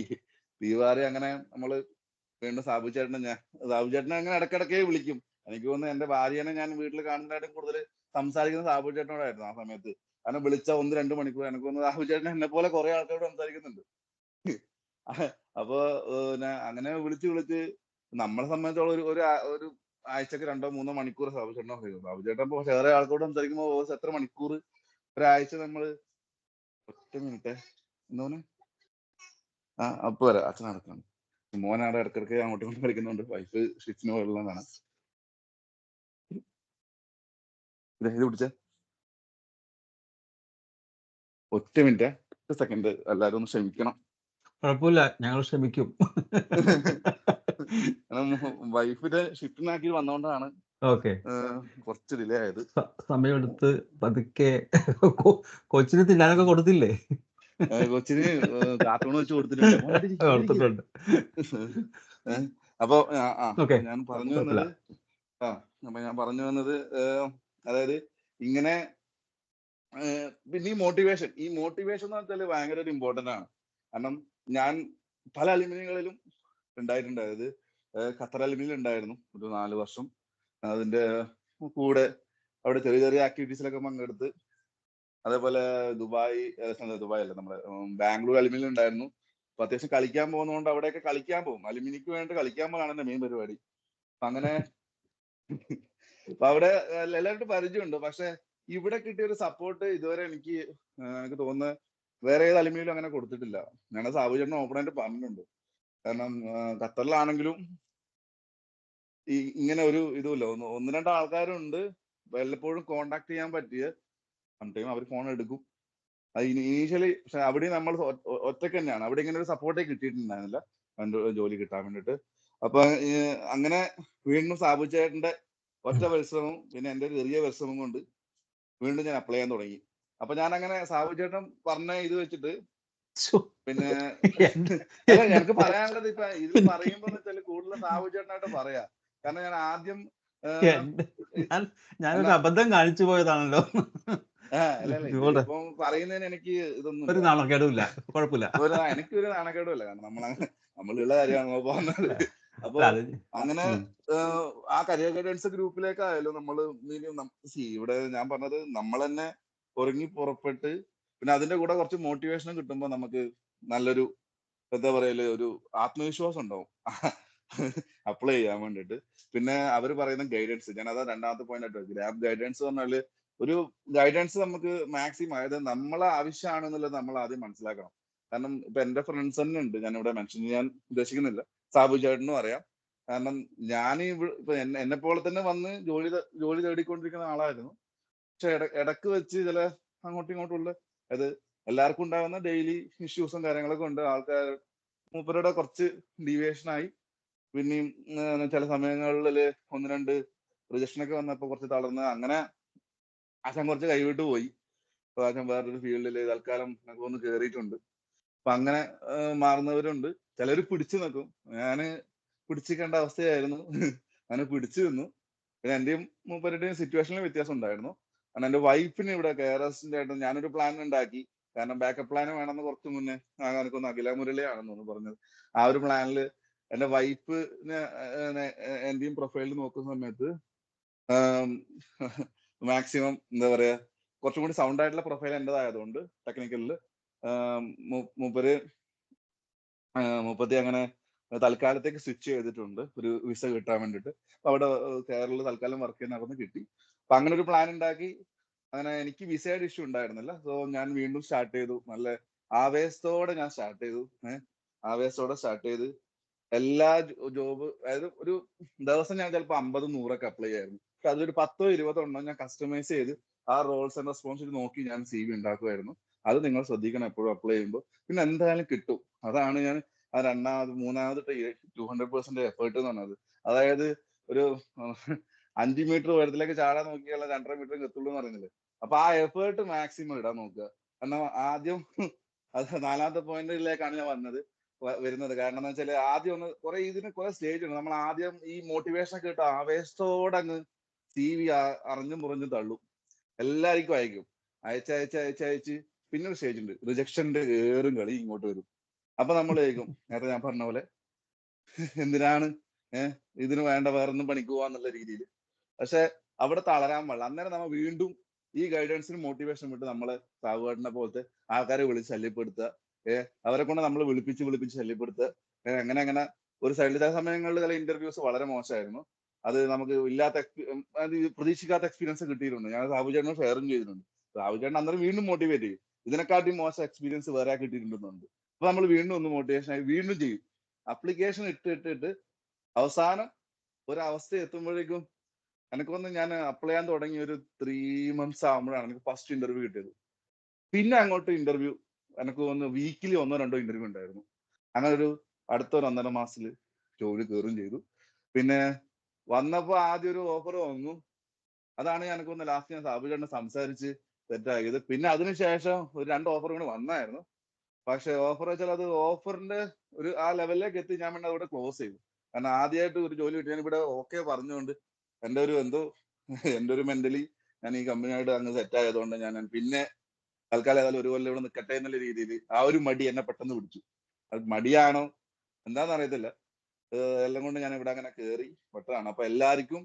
അങ്ങനെ നമ്മള് വീണ്ടും സാബു ചേട്ടനെ അങ്ങനെ ഇടക്കിടക്കേ വിളിക്കും. എനിക്ക് തോന്നുന്നു എന്റെ ഭാര്യനെ ഞാൻ വീട്ടിൽ കാണുന്നതായിട്ടും കൂടുതൽ സംസാരിക്കുന്നത് സാബു ചേട്ടനോടായിരുന്നു ആ സമയത്ത്. കാരണം വിളിച്ച 1-2 മണിക്കൂർ എനിക്ക് തോന്നുന്നു സാബു ചേട്ടൻ എന്നെ പോലെ കുറെ ആൾക്കാരോട് സംസാരിക്കുന്നുണ്ട്. അപ്പൊ അങ്ങനെ വിളിച്ച് നമ്മളെ സംബന്ധിച്ചോളം ഒരു ആഴ്ചക്ക് 2-3 മണിക്കൂർ സാബു ചേട്ടനോ സാബു ചേട്ടൻ ഇപ്പൊ വേറെ ആൾക്കാരോട് സംസാരിക്കുമ്പോൾ എത്ര മണിക്കൂർ ഒരാഴ്ച നമ്മള്. ഒറ്റ മിനിറ്റ് എന്തോന്ന് അപ്പൊ വരാം. അച്ഛൻ നടക്കണം, മോനാടെ ഇടക്കിടക്ക് അങ്ങോട്ടും ഇങ്ങോട്ടും കളിക്കുന്നുണ്ട്. വൈഫ് സ്വിച്ചിന് പോലുള്ളതാണ്. ഇത് പിടിച്ച ഒറ്റ മിനിറ്റ്, 1 സെക്കൻഡ്, എല്ലാരും ഒന്ന് ക്ഷമിക്കണം. കുഴപ്പമില്ല, ഞങ്ങൾ ക്ഷമിക്കും. വൈഫിന്റെ ഷിഫ്റ്റിനാക്കി വന്നോണ്ടാണ് ഓക്കെ, കുറച്ച് ഡിലേ ആയത്. സമയമെടുത്ത് പതുക്കെ. കൊച്ചിന് തിന്നാനൊക്കെ കൊടുത്തില്ലേ? കൊച്ചിന് കാർട്ടൂൺ വെച്ച് കൊടുത്തിട്ടുണ്ട്. കൊടുത്തിട്ടുണ്ട്. അപ്പൊ ഓക്കെ, ഞാൻ പറഞ്ഞു വന്നത് അതായത് ഇങ്ങനെ പിന്നെ ഈ മോട്ടിവേഷൻ എന്ന് വെച്ചാൽ ഭയങ്കര ഒരു ഇമ്പോർട്ടന്റ് ആണ്. കാരണം ഞാൻ പല അലുമിനിയങ്ങളിലും ഉണ്ടായിട്ടുണ്ട്. അതായത് ഖത്തർ അലുമിനിയിൽ ഉണ്ടായിരുന്നു ഒരു 4 വർഷം. അതിന്റെ കൂടെ അവിടെ ചെറിയ ചെറിയ ആക്ടിവിറ്റീസിലൊക്കെ പങ്കെടുത്ത്, അതേപോലെ ദുബായ് അല്ല, നമ്മുടെ ബാംഗ്ലൂർ അലുമിനിയിൽ ഉണ്ടായിരുന്നു. അപ്പൊ അത്യാവശ്യം കളിക്കാൻ പോകുന്നതുകൊണ്ട് അവിടെയൊക്കെ കളിക്കാൻ പോകും. അലുമിനിക്ക് വേണ്ടി കളിക്കാൻ പോകാണ് എന്റെ മെയിൻ പരിപാടി. അപ്പൊ അങ്ങനെ അവിടെ എല്ലാവരും പരിചയമുണ്ട്. പക്ഷെ ഇവിടെ കിട്ടിയ ഒരു സപ്പോർട്ട് ഇതുവരെ എനിക്ക് തോന്നുന്നത് വേറെ ഏത് അലുമിനിയിലും അങ്ങനെ കൊടുത്തിട്ടില്ല. ഞങ്ങളുടെ സാബു ചേട്ടൻ ഓപ്പണായിട്ട് പറഞ്ഞിട്ടുണ്ട്. കാരണം ഖത്തറിലാണെങ്കിലും ഇങ്ങനെ ഒരു ഇതുമില്ല. 1-2 ആൾക്കാരുണ്ട് വല്ലപ്പോഴും കോണ്ടാക്ട് ചെയ്യാൻ പറ്റിയ. സംടൈം അവർ ഫോൺ എടുക്കും. അത് ഇനീഷ്യലി. പക്ഷെ അവിടെ നമ്മൾ ഒറ്റയ്ക്ക് തന്നെയാണ്. അവിടെ ഇങ്ങനെ ഒരു സപ്പോർട്ടേ കിട്ടിയിട്ടുണ്ടായിരുന്നില്ല ജോലി കിട്ടാൻ വേണ്ടിട്ട്. അപ്പൊ അങ്ങനെ വീണ്ടും സാബു ചേട്ടന്റെ ഒറ്റ പരിശ്രമം പിന്നെ എന്റെ ഒരു ചെറിയ പരിശ്രമം കൊണ്ട് വീണ്ടും ഞാൻ അപ്ലൈ ചെയ്യാൻ തുടങ്ങി. അപ്പൊ ഞാൻ അങ്ങനെ സാബു ചേട്ടൻ പറഞ്ഞ ഇത് വെച്ചിട്ട് പിന്നെ എനിക്ക് പറയാനുള്ളത് ഇപ്പൊ ഇത് പറയുമ്പോ വെച്ചാൽ കൂടുതൽ സാബു ചേട്ടനായിട്ട് പറയാ. കാരണം ഞാൻ ആദ്യം ഞാനൊരു അബദ്ധം കാണിച്ചു പോയതാണല്ലോ. ഇപ്പം പറയുന്നതിന് എനിക്ക് ഇതൊന്നും ഒരു നാണക്കേടുമില്ല, കുഴപ്പമില്ല. എനിക്കൊരു നാണക്കേടുമില്ല. കാരണം നമ്മളുള്ള കാര്യമാണ് പറഞ്ഞത്. അപ്പൊ അങ്ങനെ ആ കരിയർ ഗൈഡൻസ് ഗ്രൂപ്പിലേക്കായാലും നമ്മള് ഇവിടെ ഞാൻ പറഞ്ഞത് നമ്മൾ തന്നെ ഒരുങ്ങി പുറപ്പെട്ട് പിന്നെ അതിന്റെ കൂടെ കുറച്ച് മോട്ടിവേഷനും കിട്ടുമ്പോ നമുക്ക് നല്ലൊരു എന്താ പറയല് ഒരു ആത്മവിശ്വാസം ഉണ്ടാവും അപ്ലൈ ചെയ്യാൻ വേണ്ടിട്ട്. പിന്നെ അവർ പറയുന്ന ഗൈഡൻസ്, ഞാൻ അതാ രണ്ടാമത്തെ പോയിന്റ് ആയിട്ട് ഗ്രാബ് ഗൈഡൻസ് പറഞ്ഞാല് ഒരു ഗൈഡൻസ് നമുക്ക് മാക്സിമം, അതായത് നമ്മളെ ആവശ്യമാണെന്നുള്ളത് നമ്മൾ ആദ്യം മനസ്സിലാക്കണം. കാരണം ഇപ്പൊ എന്റെ ഫ്രണ്ട്സ് തന്നെ ഉണ്ട്, ഞാൻ ഇവിടെ മെൻഷൻ ചെയ്യാൻ ഉദ്ദേശിക്കുന്നില്ല, സാബു ചേട്ടനും അറിയാം. കാരണം ഞാൻ ഇപ്പൊ എന്നെ പോലെ തന്നെ വന്ന് ജോലി തേടിക്കൊണ്ടിരിക്കുന്ന ആളായിരുന്നു. പക്ഷെ ഇടക്ക് വെച്ച് ചില അങ്ങോട്ടും ഇങ്ങോട്ടുള്ള അത് എല്ലാവർക്കും ഉണ്ടാകുന്ന ഡെയിലി ഇഷ്യൂസും കാര്യങ്ങളൊക്കെ ഉണ്ട്. ആൾക്കാർ മൂപ്പരുടെ കുറച്ച് ഡീവിയേഷൻ ആയി. പിന്നെയും ചില സമയങ്ങളിൽ 1-2 റിജക്ഷനൊക്കെ വന്നപ്പോ കുറച്ച് തളർന്ന് അങ്ങനെ ആശാൻ കുറച്ച് കൈവിട്ട് പോയി. ആശാൻ വേറൊരു ഫീൽഡിൽ തൽക്കാലം ഒന്ന് കയറിയിട്ടുണ്ട്. അപ്പൊ അങ്ങനെ മാറുന്നവരുണ്ട്. ചിലർ പിടിച്ചു നിൽക്കും. ഞാന് പിടിച്ചിക്കേണ്ട അവസ്ഥയായിരുന്നു. അങ്ങനെ പിടിച്ചു നിന്നു. പിന്നെ എന്റെയും മൂപ്പരുടെയും സിറ്റുവേഷനിൽ വ്യത്യാസം ഉണ്ടായിരുന്നു. കാരണം എന്റെ വൈഫിന് ഇവിടെ KRSന്റെ ആയിട്ട് ഞാനൊരു പ്ലാൻ ഉണ്ടാക്കി. കാരണം ബാക്കപ്പ് പ്ലാൻ വേണമെന്ന് കുറച്ച് മുന്നേ എനിക്കൊന്ന് അഖില മുരളിയാണെന്ന് പറഞ്ഞത്. ആ ഒരു പ്ലാനിൽ എന്റെ വൈഫിന് എന്റെയും പ്രൊഫൈലിൽ നോക്കുന്ന സമയത്ത് മാക്സിമം എന്താ പറയാ കുറച്ചും കൂടി സൗണ്ട് ആയിട്ടുള്ള പ്രൊഫൈൽ എന്റേതായതുകൊണ്ട് ടെക്നിക്കലില് മൂപ്പത്തി അങ്ങനെ തൽക്കാലത്തേക്ക് സ്വിച്ച് ചെയ്തിട്ടുണ്ട് ഒരു വിസ കിട്ടാൻ വേണ്ടിയിട്ട്. അപ്പൊ അവിടെ കേരളത്തിൽ തൽക്കാലം വർക്ക് ചെയ്യാൻ നടന്ന് കിട്ടി. അപ്പൊ അങ്ങനെ ഒരു പ്ലാൻ ഉണ്ടാക്കി. അങ്ങനെ എനിക്ക് വിസയുടെ ഇഷ്യൂ ഉണ്ടായിരുന്നില്ല. സോ ഞാൻ വീണ്ടും സ്റ്റാർട്ട് ചെയ്തു. നല്ല ആവേശത്തോടെ ഞാൻ സ്റ്റാർട്ട് ചെയ്തു. ആവേശത്തോടെ സ്റ്റാർട്ട് ചെയ്ത് എല്ലാ ജോബ്, അതായത് ഒരു ദിവസം ഞാൻ ചിലപ്പോൾ 50-100 അപ്ലൈ ചെയ്യായിരുന്നു. പക്ഷെ അതൊരു 10-20 ഞാൻ കസ്റ്റമൈസ് ചെയ്ത് ആ റോൾസ് ആൻഡ് റെസ്പോൺസിബിലിറ്റി നോക്കി ഞാൻ CV ഉണ്ടാക്കുമായിരുന്നു. അത് നിങ്ങൾ ശ്രദ്ധിക്കണം എപ്പോഴും അപ്ലൈ ചെയ്യുമ്പോൾ. പിന്നെ എന്തായാലും കിട്ടും. അതാണ് ഞാൻ ആ മൂന്നാമത് 200% എഫേർട്ട് എന്ന് പറഞ്ഞത്. അതായത് ഒരു 5 മീറ്റർ ഉയരത്തിലേക്ക് ചാടാൻ നോക്കിയാൽ 2.5 മീറ്റർ എത്തുള്ളൂ എന്ന് പറയുന്നില്ലേ. അപ്പൊ ആ എഫേർട്ട് മാക്സിമം ഇടാൻ നോക്കുക. കാരണം ആദ്യം അത് 4ാമത്തെ പോയിന്റിലേക്കാണ് ഞാൻ വരുന്നത്. കാരണം എന്താ വെച്ചാൽ ആദ്യം ഇതിന് കുറെ സ്റ്റേജ് ഉണ്ട്. നമ്മൾ ആദ്യം ഈ മോട്ടിവേഷൻ ഒക്കെ ഇട്ട് ആവേശത്തോടെ അങ്ങ് CV അറിഞ്ഞും മുറിഞ്ഞും തള്ളും. എല്ലാവർക്കും അയക്കും. അയച്ച് പിന്നെ ഒരു സ്റ്റേജ് ഉണ്ട്, റിജക്ഷന്റെ ഏറും കളി ഇങ്ങോട്ട് വരും. അപ്പൊ നമ്മൾ കേൾക്കും, നേരത്തെ ഞാൻ പറഞ്ഞ പോലെ എന്തിനാണ് ഇതിന് വേണ്ട വേറൊന്നും പണിക്ക് പോവാന്നുള്ള രീതിയിൽ. പക്ഷെ അവിടെ തളരാൻ പാടില്ല. അന്നേരം നമ്മൾ വീണ്ടും ഈ ഗൈഡൻസിന് മോട്ടിവേഷൻ വിട്ട് നമ്മളെ സാവുകാരനെ പോലത്തെ ആൾക്കാരെ വിളിച്ച് ശല്യപ്പെടുത്തുക. അവരെ കൊണ്ട് നമ്മൾ വിളിപ്പിച്ച് ശല്യപ്പെടുത്തുക. അങ്ങനെ ഒരു സൈഡിൽ ചില സമയങ്ങളിൽ ചില ഇന്റർവ്യൂസ് വളരെ മോശമായിരുന്നു. അത് നമുക്ക് പ്രതീക്ഷിക്കാത്ത എക്സ്പീരിയൻസ് കിട്ടിയിട്ടുണ്ട്. ഞാൻ സാബുചേട്ടനും ഷെയറും ചെയ്തിട്ടുണ്ട്. സാബുചേട്ടൻ അന്നേരം വീണ്ടും മോട്ടിവേറ്റ് ചെയ്യും. ഇതിനെക്കാട്ടി മോശം എക്സ്പീരിയൻസ് വേറെ കിട്ടിയിട്ടുണ്ടെന്നുണ്ട്. അപ്പൊ നമ്മൾ വീണ്ടും ഒന്ന് മോട്ടിവേഷൻ ആയി വീണ്ടും ചെയ്യും. അപ്ലിക്കേഷൻ ഇട്ട് അവസാനം ഒരവസ്ഥ എത്തുമ്പോഴേക്കും എനിക്കൊന്ന് ഞാൻ അപ്ലൈ ചെയ്യാൻ തുടങ്ങി ഒരു 3 months ആകുമ്പോഴാണ് എനിക്ക് ഫസ്റ്റ് ഇന്റർവ്യൂ കിട്ടിയത്. പിന്നെ അങ്ങോട്ട് ഇന്റർവ്യൂ എനിക്ക് ഒന്ന് വീക്കിലി 1-2 ഇന്റർവ്യൂ ഉണ്ടായിരുന്നു. അങ്ങനെ ഒരു അടുത്തൊരു 1.5 മാസത്തിൽ ജോലി കയറും ചെയ്തു. പിന്നെ വന്നപ്പോ ആദ്യം ഒരു ഓഫർ വന്നു. അതാണ് എനിക്കൊന്ന് ലാസ്റ്റ് ഞാൻ സാബുചേട്ടനെ സംസാരിച്ച് സെറ്റാക്കിയത്. പിന്നെ അതിനുശേഷം ഒരു 2 ഓഫർ കൂടെ വന്നായിരുന്നു. പക്ഷെ ഓഫർ വെച്ചാൽ അത് ഓഫറിന്റെ ഒരു ആ ലെവലിലേക്ക് എത്തി ഞാൻ പിന്നെ അവിടെ ക്ലോസ് ചെയ്തു. കാരണം ആദ്യമായിട്ട് ഒരു ജോലി കിട്ടി. ഞാൻ ഇവിടെ ഓക്കെ പറഞ്ഞുകൊണ്ട് എൻ്റെ ഒരു മെന്റലി ഞാൻ ഈ കമ്പനിയായിട്ട് അങ്ങ് സെറ്റ് ആയതുകൊണ്ട് ഞാൻ പിന്നെ തൽക്കാലം ഏതായാലും ഒരു കൊല്ലം ഇവിടെ നിൽക്കട്ടെ എന്നുള്ള രീതിയിൽ ആ ഒരു മടി എന്നെ പെട്ടെന്ന് പിടിച്ചു. അത് മടിയാണോ എന്താണെന്ന് അറിയത്തില്ല. എല്ലാം കൊണ്ട് ഞാൻ ഇവിടെ അങ്ങനെ കയറി പെട്ടതാണ്. അപ്പൊ എല്ലാവർക്കും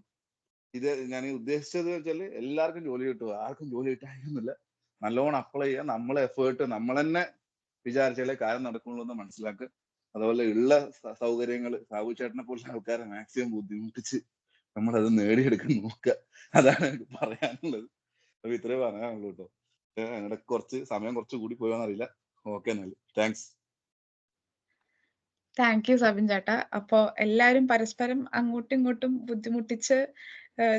ഇത് ഞാൻ ഉദ്ദേശിച്ചത് വെച്ചാൽ എല്ലാവർക്കും ജോലി കിട്ടുക, ആർക്കും ജോലി കിട്ടാനൊന്നുമില്ല. നല്ലോണം അപ്ലൈ ചെയ്യുക, നമ്മളെ എഫേർട്ട് നമ്മൾ തന്നെ വിചാരിച്ചാലേ കാര്യം നടക്കുള്ളൂ എന്ന് മനസ്സിലാക്കുക. അതുപോലെ ഉള്ള സൗകര്യങ്ങൾ സാബുചേട്ടനെ പോലുള്ള ആൾക്കാരെ മാക്സിമം ബുദ്ധിമുട്ടിച്ച് നമ്മളത് നേടിയെടുക്കാൻ നോക്കുക. അതാണ് എനിക്ക് പറയാനുള്ളത്. അപ്പൊ ഇത്രേ പറയാനുള്ളൂ കേട്ടോ. ഞങ്ങളുടെ സമയം കുറച്ച് കൂടി പോയോന്നറിയില്ല. ഓക്കെ, എന്നാൽ താങ്ക്സ്. താങ്ക് യു സബിൻ ചേട്ടാ. അപ്പോ എല്ലാവരും പരസ്പരം അങ്ങോട്ടും ഇങ്ങോട്ടും ബുദ്ധിമുട്ടിച്ച്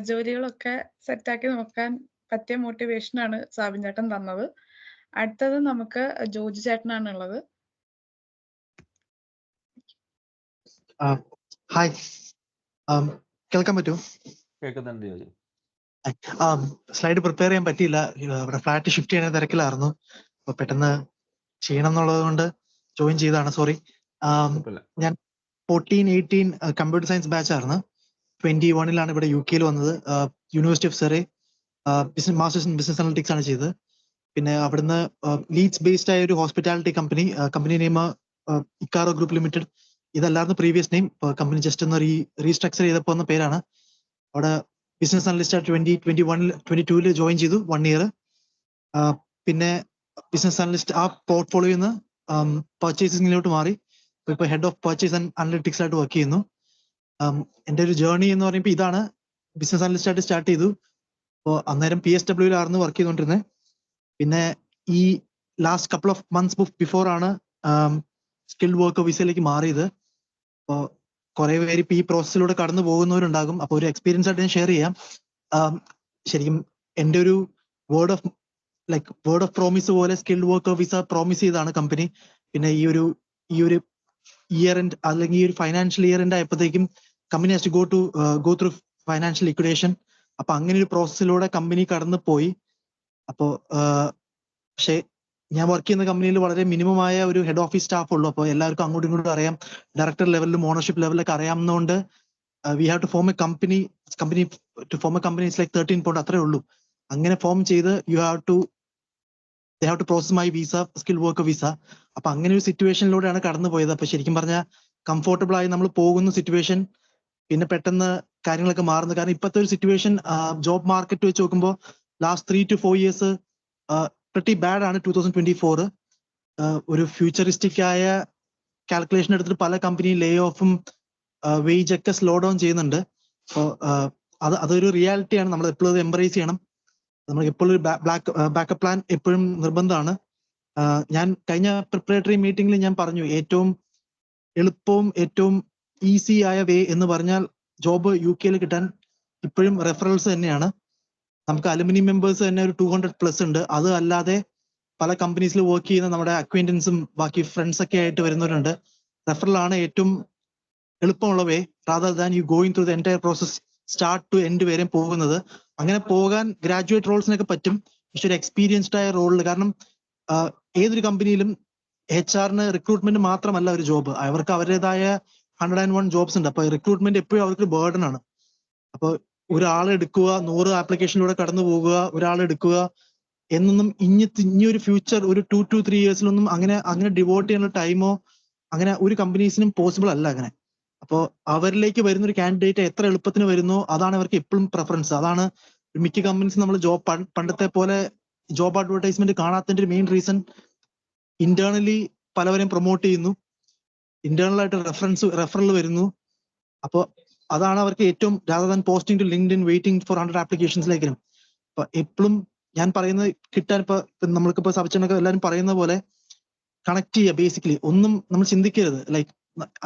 ജോലികളൊക്കെ സെറ്റാക്കി നോക്കാൻ പറ്റിയ മോട്ടിവേഷനാണ് സാബിൻ ചേട്ടൻ തന്നത്. അടുത്തത് നമുക്ക് ജോജി ചേട്ടനാണ് ഉള്ളത്. ഹായ്, കേൾക്കാൻ പറ്റുമോ? കേൾക്കുന്നുണ്ട് ജോജി. സ്ലൈഡ് പ്രിപ്പയർ ചെയ്യാൻ പറ്റിയില്ല. ഇവിടെ ഫ്ലാറ്റ് ഷിഫ്റ്റ് ചെയ്യുന്ന തിരക്കിലായിരുന്നു. അപ്പൊ പെട്ടെന്ന് ചെയ്യണം എന്നുള്ളത് കൊണ്ട് ജോയിൻ ചെയ്തതാണ്. സോറി. ഞാൻ 14-18 കമ്പ്യൂട്ടർ സയൻസ് ബാച്ച് ആയിരുന്നു. 21 ഇവിടെ UK വന്നത്. University of Surrey masters in business analytics ആണ് ചെയ്തത്. പിന്നെ അവിടുന്ന് ലീഡ്സ് ബേസ്ഡ് ആയ ഒരു hospitality company name Icaro group limited. ഇതല്ലായിരുന്നു പ്രീവിയസ് നെയിം. കമ്പനി ജസ്റ്റ് ഒന്ന് റീസ്ട്രക്ചർ ചെയ്തപ്പോൾ എന്ന പേരാണ്. അവിടെ ബിസിനസ് അനലിസ്റ്റ് 2021-22 ജോയിൻ ചെയ്തു, 1 year. പിന്നെ ബിസിനസ് അനലിസ്റ്റ് ആ പോർട്ട്ഫോളിയോയിൽ നിന്ന് പർച്ചേസിംഗിലോട്ട് മാറി. ഇപ്പൊ head of purchase and analytics ആയിട്ട് വർക്ക് ചെയ്യുന്നു. എൻ്റെ ഒരു ജേർണി എന്ന് പറയുമ്പോൾ ഇതാണ്. ബിസിനസ് അനലിസ്റ്റ് ആയിട്ട് സ്റ്റാർട്ട് ചെയ്തു. അപ്പോൾ അന്നേരം PSW വർക്ക് ചെയ്തുകൊണ്ടിരുന്നത്. പിന്നെ ഈ last couple of months before ആണ് സ്കിൽഡ് വർക്ക് വിസയിലേക്ക് മാറിയത്. അപ്പോൾ കുറെ പേര് ഇപ്പൊ ഈ പ്രോസസ്സിലൂടെ കടന്നു പോകുന്നവരുണ്ടാകും. അപ്പൊ ഒരു എക്സ്പീരിയൻസ് ആയിട്ട് ഞാൻ ഷെയർ ചെയ്യാം. ശരിക്കും എൻ്റെ ഒരു വേർഡ് ഓഫ് പ്രോമിസ് പോലെ സ്കിൽഡ് വർക്ക് വിസ പ്രോമിസ് ചെയ്താണ് കമ്പനി. പിന്നെ ഈ ഒരു ഇയർ എൻഡ് അല്ലെങ്കിൽ ഈ ഒരു ഫൈനാൻഷ്യൽ ഇയർ എൻഡ് ആയപ്പോഴത്തേക്കും company has to go through financial liquidation. അപ്പൊ അങ്ങനെ ഒരു പ്രോസസ്സിലൂടെ കമ്പനി കടന്നു പോയി. അപ്പോ പക്ഷേ ഞാൻ വർക്ക് ചെയ്യുന്ന കമ്പനിയിൽ വളരെ മിനിമം ആയ ഒരു ഹെഡ് ഓഫീസ് സ്റ്റാഫ് ഉള്ളൂ. അപ്പോൾ എല്ലാവർക്കും അങ്ങോട്ടും ഇങ്ങോട്ടും അറിയാം. ഡയറക്ടർ ലെവലിലും ഓണർഷിപ്പ് ലെവലിലൊക്കെ അറിയാവുന്നതുകൊണ്ട് we have to form a company to form a company it's like 13 pound അത്രേ ഉള്ളൂ. അങ്ങനെ ഫോം ചെയ്ത് they have to process my visa, skill work visa. അപ്പൊ അങ്ങനെ ഒരു സിറ്റുവേഷനിലൂടെയാണ് കടന്നു പോയത്. അപ്പൊ ശരിക്കും പറഞ്ഞാൽ കംഫോർട്ടബിൾ ആയി നമ്മൾ പോകുന്ന സിറ്റുവേഷൻ പിന്നെ പെട്ടെന്ന് കാര്യങ്ങളൊക്കെ മാറുന്നു. കാരണം ഇപ്പോഴത്തെ ഒരു സിറ്റുവേഷൻ ജോബ് മാർക്കറ്റ് വെച്ച് നോക്കുമ്പോൾ last 3 to 4 years pretty bad ആണ്. 2024 ഒരു ഫ്യൂച്ചറിസ്റ്റിക് ആയ കാൽക്കുലേഷൻ എടുത്തിട്ട് പല കമ്പനി ലേ ഓഫും വേജ് ഒക്കെ സ്ലോ ഡൗൺ ചെയ്യുന്നുണ്ട്. അപ്പോൾ അതൊരു റിയാലിറ്റിയാണ്. നമ്മൾ എപ്പോഴും അത് എംബ്രേസ് ചെയ്യണം. നമ്മൾ എപ്പോഴും ഒരു ബാക്കപ്പ് പ്ലാൻ എപ്പോഴും നിർബന്ധമാണ്. ഞാൻ കഴിഞ്ഞ പ്രിപ്പറേറ്ററി മീറ്റിംഗിൽ ഞാൻ പറഞ്ഞു, ഏറ്റവും എളുപ്പവും ഏറ്റവും ഈസി ആയ വേ എന്ന് പറഞ്ഞാൽ ജോബ് UK കിട്ടാൻ ഇപ്പോഴും റെഫറൽസ് തന്നെയാണ്. നമുക്ക് അലുമിനി മെമ്പേഴ്സ് തന്നെ ഒരു 200+ ഉണ്ട്. അത് അല്ലാതെ പല കമ്പനീസിൽ വർക്ക് ചെയ്യുന്ന നമ്മുടെ അക്വൈൻറ്റൻസും ബാക്കി ഫ്രണ്ട്സ് ഒക്കെ ആയിട്ട് വരുന്നവരുണ്ട്. റെഫറലാണ് ഏറ്റവും എളുപ്പമുള്ള way, rather than you going through the entire process start to end വരെ പോകുന്നത്. അങ്ങനെ പോകാൻ ഗ്രാജുവേറ്റ് റോൾസിനൊക്കെ പറ്റും, പക്ഷെ ഒരു എക്സ്പീരിയൻസ്ഡ് ആയ റോളിൽ. കാരണം ഏതൊരു കമ്പനിയിലും HR-ന് റിക്രൂട്ട്മെന്റ് മാത്രമല്ല ഒരു ജോബ്, അവർക്ക് അവരുടേതായ 101 ജോബ്സ് ഉണ്ട്. അപ്പൊ റിക്രൂട്ട്മെന്റ് എപ്പോഴും അവർക്ക് ബേർഡൻ ആണ്. അപ്പൊ ഒരാളെ എടുക്കുക, 100 ആപ്ലിക്കേഷനിലൂടെ കടന്നു പോകുക, ഒരാളെ എടുക്കുക എന്നൊന്നും ഇനിയൊരു ഫ്യൂച്ചർ ഒരു 2 to 3 ഇയേഴ്സിലൊന്നും അങ്ങനെ ഡിവോട്ട് ചെയ്യാനുള്ള ടൈമോ അങ്ങനെ ഒരു കമ്പനീസിനും പോസിബിൾ അല്ല അങ്ങനെ. അപ്പോൾ അവരിലേക്ക് വരുന്ന ഒരു കാൻഡിഡേറ്റ് എത്ര എളുപ്പത്തിന് വരുന്നോ അതാണ് അവർക്ക് എപ്പോഴും പ്രിഫറൻസ്. അതാണ് മിക്ക കമ്പനീസ് നമ്മൾ പണ്ടത്തെ പോലെ ജോബ് അഡ്വർടൈസ്മെന്റ് കാണാത്തതിന്റെ ഒരു മെയിൻ റീസൺ, ഇന്റേണലി പലവരെയും പ്രൊമോട്ട് ചെയ്യുന്നു, ഇന്റേണൽ ആയിട്ട് റെഫറൽ വരുന്നു. അപ്പോൾ അതാണ് അവർക്ക് ഏറ്റവും, rather than posting to LinkedIn waiting for 100 ആപ്ലിക്കേഷൻസിലേക്കും. അപ്പൊ എപ്പോഴും ഞാൻ പറയുന്നത് കിട്ടാൻ, ഇപ്പൊ നമ്മൾക്കിപ്പോ സബ്ജക്റ്റൊക്കെ എല്ലാവരും പറയുന്ന പോലെ കണക്ട് ചെയ്യുക. ബേസിക്കലി ഒന്നും നമ്മൾ ചിന്തിക്കരുത്, ലൈക്ക്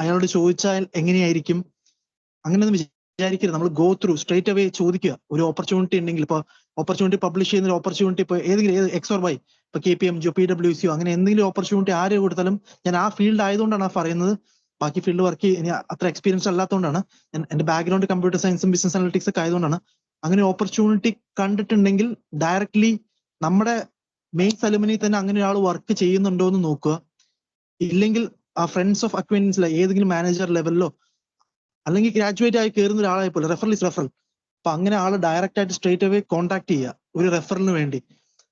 അയാളോട് ചോദിച്ചാൽ എങ്ങനെയായിരിക്കും അങ്ങനെയൊന്നും വിചാരിക്കരുത്. നമ്മൾ ഗോ ത്രൂ സ്ട്രേറ്റ് അവേ ചോദിക്കുക. ഒരു ഓപ്പർച്യൂണിറ്റി ഉണ്ടെങ്കിൽ, ഇപ്പൊ ഓപ്പർച്യൂണിറ്റി പബ്ലിഷ് ചെയ്യുന്ന ഒരു ഓപ്പർച്യൂണിറ്റി ഇപ്പൊ ഏതെങ്കിലും X or Y, ഇപ്പൊ KPMG PwC അങ്ങനെ എന്തെങ്കിലും ഓപ്പർച്യൂണിറ്റി ആര് കൊടുത്താലും, ഞാൻ ആ ഫീൽഡ് ആയതുകൊണ്ടാണ് പറയുന്നത്, ബാക്കി ഫീൽഡ് വർക്ക് ഇനി അത്ര എക്സ്പീരിയൻസ് അല്ലാത്തതുകൊണ്ടാണ്. എന്റെ ബാക്ക്ഗ്രൗണ്ട് കമ്പ്യൂട്ടർ സയൻസും ബിസിനസ് അനലിറ്റിക്സ് ഒക്കെ ആയതുകൊണ്ടാണ്. അങ്ങനെ ഓപ്പർച്യൂണിറ്റി കണ്ടിട്ടുണ്ടെങ്കിൽ ഡയറക്ട്ലി നമ്മുടെ മെയിൻസ് അലുമിനി തന്നെ അങ്ങനെ ഒരാൾ വർക്ക് ചെയ്യുന്നുണ്ടോ എന്ന് നോക്കുക. ഇല്ലെങ്കിൽ ആ ഫ്രണ്ട്സ് ഓഫ് അക്വൈൻറ്റൻസിലെ ഏതെങ്കിലും മാനേജർ ലെവലിലോ അല്ലെങ്കിൽ ഗ്രാജുവേറ്റ് ആയി കയറുന്ന ഒരാളായി പോലെ റെഫറൽ ഇസ് റെഫറൽ. അപ്പൊ അങ്ങനെ ആള് ഡയറക്റ്റ് ആയിട്ട് സ്ട്രേറ്റ് അവേ കോൺടാക്ട് ചെയ്യുക ഒരു റെഫറലിന് വേണ്ടി.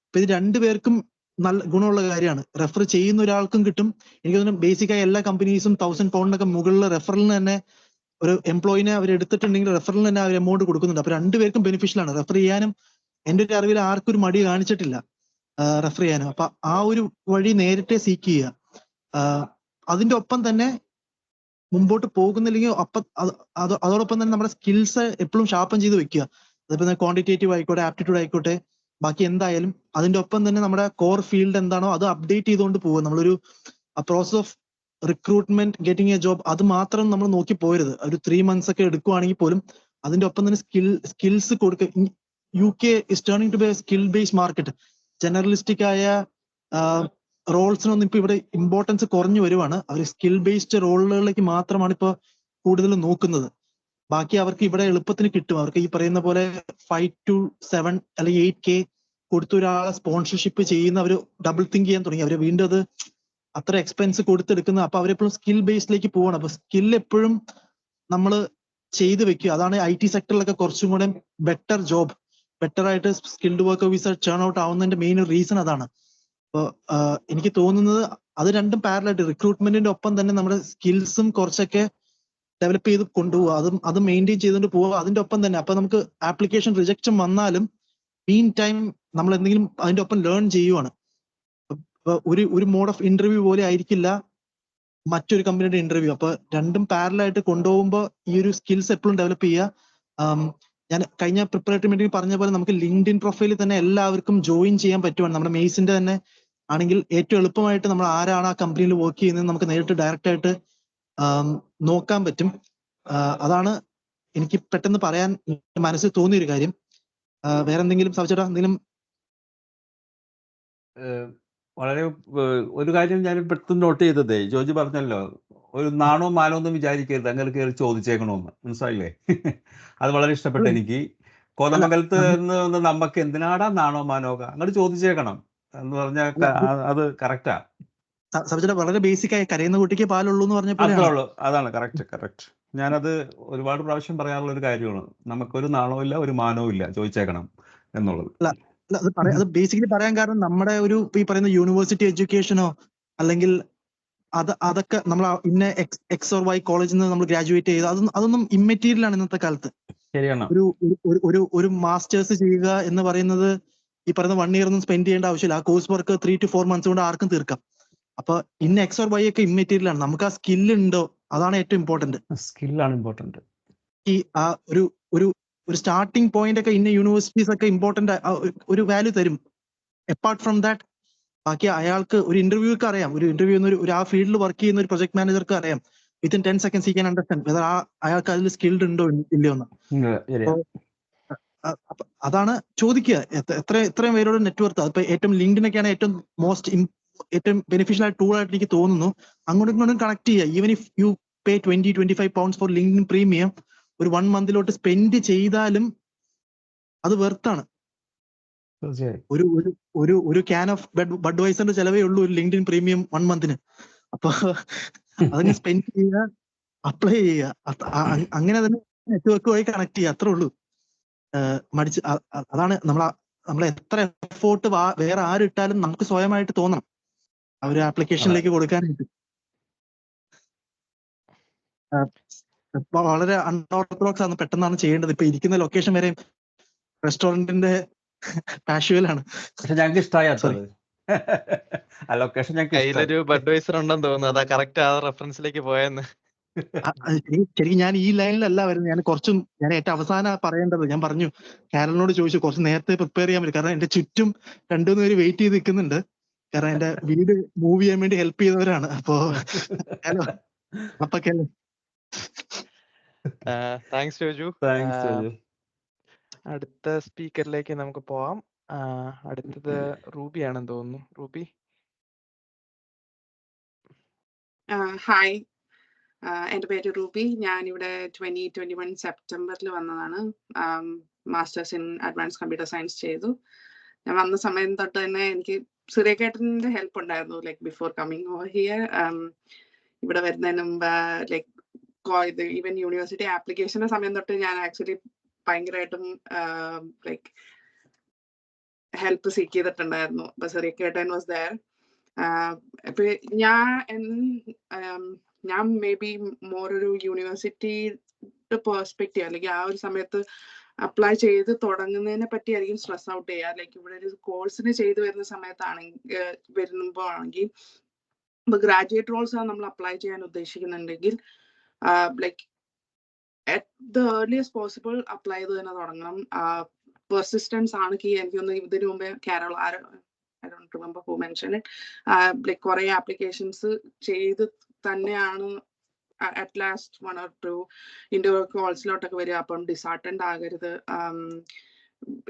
അപ്പൊ ഇത് രണ്ടുപേർക്കും നല്ല ഗുണമുള്ള കാര്യമാണ്. റെഫർ ചെയ്യുന്ന ഒരാൾക്കും കിട്ടും. എനിക്ക് തോന്നുന്നു ബേസിക് ആയി എല്ലാ കമ്പനീസും 1000 പൗണ്ടിനൊക്കെ മുകളിൽ റെഫറലിന് തന്നെ ഒരു എംപ്ലോയിനെ അവർ എടുത്തിട്ടുണ്ടെങ്കിൽ റെഫറലിന് തന്നെ അവർ എമൗണ്ട് കൊടുക്കുന്നുണ്ട്. അപ്പൊ രണ്ടുപേർക്കും ബെനിഫിഷ്യൽ ആണ്. റെഫർ ചെയ്യാനും എൻ്റെ ഒരു അറിവിൽ ആർക്കും ഒരു മടി കാണിച്ചിട്ടില്ല റെഫർ ചെയ്യാനും. അപ്പൊ ആ ഒരു വഴി നേരിട്ടേ സീക്ക് ചെയ്യുക. അതിന്റെ ഒപ്പം തന്നെ മുമ്പോട്ട് പോകുന്നില്ലെങ്കിൽ അതോടൊപ്പം തന്നെ നമ്മുടെ സ്കിൽസ് എപ്പോഴും ഷാർപ്പൻ ചെയ്ത് വെക്കുക. അതിപ്പോ ക്വാണ്ടിറ്റേറ്റീവ് ആയിക്കോട്ടെ, ആപ്റ്റിറ്റ്യൂഡ് ആയിക്കോട്ടെ, ബാക്കി എന്തായാലും അതിന്റെ ഒപ്പം തന്നെ നമ്മുടെ കോർ ഫീൽഡ് എന്താണോ അത് അപ്ഡേറ്റ് ചെയ്തുകൊണ്ട് പോകുക. നമ്മളൊരു process of recruitment getting A job അത് മാത്രം നമ്മൾ നോക്കി പോരുത്. ഒരു 3 months ഒക്കെ എടുക്കുവാണെങ്കിൽ പോലും അതിന്റെ ഒപ്പം തന്നെ സ്കിൽസ് കൊടുക്കുക. UK is turning to be a skill based market. Generalistic ആയ റോൾസിനൊന്നും ഇപ്പൊ ഇവിടെ ഇമ്പോർട്ടൻസ് കുറഞ്ഞു വരുവാണ്. അവർ സ്കിൽ ബേസ്ഡ് റോളുകളിലേക്ക് മാത്രമാണ് ഇപ്പൊ കൂടുതൽ നോക്കുന്നത്. ബാക്കി അവർക്ക് ഇവിടെ എളുപ്പത്തിന് കിട്ടും. അവർക്ക് ഈ പറയുന്ന പോലെ 5 to 7 അല്ലെങ്കിൽ 8K കൊടുത്ത് ഒരാളെ സ്പോൺസർഷിപ്പ് ചെയ്യുന്ന അവർ ഡബിൾ തിങ്ക് ചെയ്യാൻ തുടങ്ങി. അവർ വീണ്ടും അത് അത്ര എക്സ്പെൻസ് കൊടുത്തെടുക്കുന്നത്. അപ്പൊ അവരെപ്പോഴും സ്കിൽ ബേസ്ഡിലേക്ക് പോവാണ്. അപ്പൊ സ്കിൽ എപ്പോഴും നമ്മൾ ചെയ്ത് വെക്കുക. അതാണ് IT സെക്ടറിലൊക്കെ കുറച്ചും കൂടെ ബെറ്റർ ജോബ്, ബെറ്റർ ആയിട്ട് skilled worker visa turn out ആവുന്നതിന്റെ മെയിൻ റീസൺ അതാണ്. അപ്പോൾ എനിക്ക് തോന്നുന്നത് അത് രണ്ടും പാരലായിട്ട് റിക്രൂട്ട്മെന്റിന്റെ ഒപ്പം തന്നെ നമ്മുടെ സ്കിൽസും കുറച്ചൊക്കെ ഡെവലപ്പ് ചെയ്ത് കൊണ്ടുപോകുക, അത് മെയിൻറ്റെയിൻ ചെയ്തുകൊണ്ട് പോവുക. അതിന്റെ ഒപ്പം തന്നെ അപ്പൊ നമുക്ക് ആപ്ലിക്കേഷൻ റിജക്ഷൻ വന്നാലും മീൻ ടൈം നമ്മൾ എന്തെങ്കിലും അതിന്റെ ഒപ്പം ലേൺ ചെയ്യുവാണ്. ഒരു മോഡ് ഓഫ് ഇന്റർവ്യൂ പോലെ ആയിരിക്കില്ല മറ്റൊരു കമ്പനിയുടെ ഇന്റർവ്യൂ. അപ്പൊ രണ്ടും പാരലായിട്ട് കൊണ്ടുപോകുമ്പോൾ ഈ ഒരു സ്കിൽസ് എപ്പോഴും ഡെവലപ്പ് ചെയ്യുക. ഞാൻ കഴിഞ്ഞ പ്രിപ്പറേറ്ററി മീറ്റിംഗ് പറഞ്ഞ പോലെ നമുക്ക് ലിങ്ക്ഡ്ഇൻ പ്രൊഫൈലിൽ തന്നെ എല്ലാവർക്കും ജോയിൻ ചെയ്യാൻ പറ്റുവാണ്. നമ്മുടെ മെയ്സിന്റെ തന്നെ ആണെങ്കിൽ ഏറ്റവും എളുപ്പമായിട്ട് നമ്മൾ ആരാണ് ആ കമ്പനിയിൽ വർക്ക് ചെയ്യുന്നത് നമുക്ക് നേരിട്ട് ഡയറക്റ്റ് ആയിട്ട് നോക്കാൻ പറ്റും. അതാണ് എനിക്ക് പെട്ടെന്ന് പറയാൻ മനസ്സിൽ തോന്നിയൊരു കാര്യം. വേറെ എന്തെങ്കിലും സബ്ജക്റ്റ് എന്തെങ്കിലും? വളരെ ഒരു കാര്യം ഞാൻ പെട്ടെന്ന് നോട്ട് ചെയ്തതേ, ജോജി പറഞ്ഞല്ലോ ഒരു നാണോ മാനോ ഒന്നും വിചാരിക്കരുത് അങ്ങനെ കയറി ചോദിച്ചേക്കണോന്ന്, മനസ്സിലായില്ലേ? അത് വളരെ ഇഷ്ടപ്പെട്ടു എനിക്ക്. കോതമംഗലത്ത് നിന്ന് നമുക്ക് എന്തിനാടാ നാണോ മാനോ അങ്ങോട്ട് ചോദിച്ചേക്കണം എന്ന് പറഞ്ഞാൽ അത് കറക്റ്റാ. സബ്ജക്റ്റ് വളരെ ബേസിക് ആയി കരയുന്ന കുട്ടിക്ക് പാലുള്ളൂ എന്ന് പറഞ്ഞപ്പോൾ അത്രേ ഉള്ളൂ. അതാണ് കറക്റ്റ്. ഞാനത് ഒരുപാട് പ്രാവശ്യം പറയാനുള്ള ഒരു കാര്യമാണ്. നമുക്കൊരു നാണവും ഇല്ല ഒരു മാനവും ഇല്ല, ചോദിച്ചേക്കണം എന്നുള്ളത്. അത് ബേസിക്കലി പറയാൻ കാരണം നമ്മുടെ ഒരു ഈ പറയുന്ന യൂണിവേഴ്സിറ്റി എഡ്യൂക്കേഷനോ അല്ലെങ്കിൽ അതൊക്കെ നമ്മൾ ഇന്ന X or Y കോളേജിൽ നിന്ന് നമ്മൾ ഗ്രാജുവേറ്റ് ചെയ്ത് അതൊന്നും ഇമ്മെറ്റീരിയൽ ആണ് ഇന്നത്തെ കാലത്ത്. ശരിയാണ്. ഒരു മാസ്റ്റേഴ്സ് ചെയ്യുക എന്ന് പറയുന്നത് ഈ പറയുന്ന 1 year ഒന്നും സ്പെൻഡ് ചെയ്യേണ്ട ആവശ്യമില്ല. ആ കോഴ്സ് വർക്ക് 3 to 4 months കൊണ്ട് ആർക്കും തീർക്കാം. അപ്പൊ ഇന്ന എക്സ് ഓർ വൈ ഒക്കെ ഇമ്മെറ്റീരിയൽ ആണ്. നമുക്ക് ആ സ്കില്ല് ഉണ്ടോ, അതാണ് ഏറ്റവും ഇമ്പോർട്ടന്റ്. സ്കില്ലാണ് ഇമ്പോർട്ടന്റ്. ഈ ആ ഒരു ഒരു ഒരു സ്റ്റാർട്ടിംഗ് പോയിന്റ് ഒക്കെ ഇന്ന യൂണിവേഴ്സിറ്റീസ് ഒക്കെ ഇമ്പോർട്ടന്റ് ഒരു വാല്യൂ തരും. അപ്പാർട്ട് ഫ്രം ദാറ്റ് ബാക്കി അയാൾക്ക് ഒരു ഇന്റർവ്യൂക്ക് അറിയാം, ഒരു ഇന്റർവ്യൂ ഒരു ആ ഫീൽഡിൽ വർക്ക് ചെയ്യുന്ന ഒരു പ്രൊജക്ട് മാനേജർക്ക് അറിയാം within 10 seconds he can understand whether അയാൾക്ക് അതിൽ സ്കിൽഡ് ഉണ്ടോ ഇല്ലയോ എന്ന്. അതാണ് ചോദിക്കുക, എത്രയും പേരോട് നെറ്റ്വർക്ക്. അതിപ്പോ ഏറ്റവും ലിങ്ക്ഡിനൊക്കെയാണ് ഏറ്റവും ബെനിഫിഷ്യൽ ആയ ടൂൾ ആയിട്ട് എനിക്ക് തോന്നുന്നു. അങ്ങോട്ടും ഇങ്ങോട്ടും കണക്ട് ചെയ്യുക. Even if you pay 20-25 pounds for LinkedIn premium ഒരു 1 month സ്പെൻഡ് ചെയ്താലും അത് വെർത്താണ്. ഒരു ഒരു ഒരു ക്യാൻ ഓഫ് ബഡ്വൈസറിന്റെ ചെലവേ ഉള്ളൂ ഒരു ലിങ്ക്ഡിൻ പ്രീമിയം 1 month. അപ്പൊ അതിന് സ്പെൻഡ് ചെയ്യുക, അപ്ലൈ ചെയ്യുക, അങ്ങനെ തന്നെ നെറ്റ്വർക്കുമായി കണക്ട് ചെയ്യുക, അത്രേ ഉള്ളൂ. മടിച്ച് അതാണ് നമ്മൾ എത്ര എഫോർട്ട് വേറെ ആരിട്ടാലും നമുക്ക് സ്വയമായിട്ട് തോന്നണം ആ ഒരു ആപ്ലിക്കേഷനിലേക്ക് കൊടുക്കാനായിട്ട്. വളരെ അൺഓർത്തഡോക്സ് ആണ്, പെട്ടെന്നാണ് ചെയ്യേണ്ടത്. ഇപ്പൊ ഇരിക്കുന്ന ലൊക്കേഷൻ വരെ റെസ്റ്റോറന്റിന്റെ പാഷ്വലാണ്. പക്ഷെ ഞങ്ങൾക്ക് ഇഷ്ടമായി ലൊക്കേഷൻ. ഞങ്ങൾക്ക് കയ്യിലൊരു ബഡ്വൈസർ ഉണ്ടെന്ന് തോന്നുന്നു, അതാ കറക്റ്റ് ആ റെഫറൻസിലേക്ക് പോയെന്ന്. ശരിക്കും ഞാൻ ഈ ലൈനിലല്ല വരുന്നത്. ഞാൻ ഏറ്റവും അവസാനം പറയേണ്ടത്. ഞാൻ പറഞ്ഞു, കാരലിനോട് ചോദിച്ചു കുറച്ച് നേരത്തെ പ്രിപ്പയർ ചെയ്യാൻ പറ്റും. കാരണം എന്റെ ചുറ്റും 2-3 പേര് വെയിറ്റ് ചെയ്ത് നിൽക്കുന്നുണ്ട്. കാരണം എന്റെ വീട് മൂവ് ചെയ്യാൻ വേണ്ടി ഹെൽപ്പ് ചെയ്തവരാണ്. അപ്പോ അപ്പൊക്കല്ലേ. താങ്ക്സ് ജോജു. അടുത്ത സ്പീക്കറിലേക്ക് നമുക്ക് പോവാം. അടുത്തത് റൂബി ആണെന്ന് തോന്നുന്നു. റൂബി. ഹായ്, എൻ്റെ പേര് റൂബി. ഞാനിവിടെ 2021 സെപ്റ്റംബറിൽ വന്നതാണ്. Masters in advance computer science ചെയ്തു. ഞാൻ വന്ന സമയം തൊട്ട് തന്നെ എനിക്ക് സിറിയക്കേട്ടൻ്റെ ഹെൽപ്പ് ഉണ്ടായിരുന്നു, like before coming over here. ഇവിടെ വരുന്നതിന് മുമ്പ് ലൈക്ക് ഈവൻ യൂണിവേഴ്സിറ്റി ആപ്ലിക്കേഷൻ്റെ സമയം തൊട്ട് ഞാൻ ആക്ച്വലി ഭയങ്കരമായിട്ടും ലൈക്ക് ഹെൽപ്പ് സീക്ക് ചെയ്തിട്ടുണ്ടായിരുന്നു. അപ്പൊ സിറിയക്കേട്ടൻ വാസ് ദയർ. ഇപ്പൊ ഞാൻ മേ ബി മോർ ഒരു യൂണിവേഴ്സിറ്റി പെർസ്പെക്റ്റീവ് അല്ലെങ്കിൽ ആ ഒരു സമയത്ത് അപ്ലൈ ചെയ്ത് തുടങ്ങുന്നതിനെ പറ്റി ആയിരിക്കും സ്ട്രെസ് ഔട്ട് ചെയ്യുക. ലൈക്ക് ഇവിടെ ഒരു കോഴ്സിന് ചെയ്തു വരുന്ന വരുമ്പോൾ ആണെങ്കിൽ ഇപ്പൊ ഗ്രാജുവേറ്റ് റോൾസ് ആണ് നമ്മൾ അപ്ലൈ ചെയ്യാൻ ഉദ്ദേശിക്കുന്നുണ്ടെങ്കിൽ like at the earliest possible apply ചെയ്ത് തന്നെ തുടങ്ങണം. പെർസിസ്റ്റൻസ് ആണ് കീ. എനിക്കൊന്ന് ഇതിനു മുമ്പേ Kerala I don't remember who mentioned it. Like കുറെ ആപ്ലിക്കേഷൻസ് ചെയ്ത് തന്നെയാണ് അറ്റ് ലാസ്റ്റ് 1 or 2 ഇന്റർവ്യൂ കോൾസിലോട്ടൊക്കെ വരിക. അപ്പം ഡിസാർട്ടൻഡ് ആകരുത്.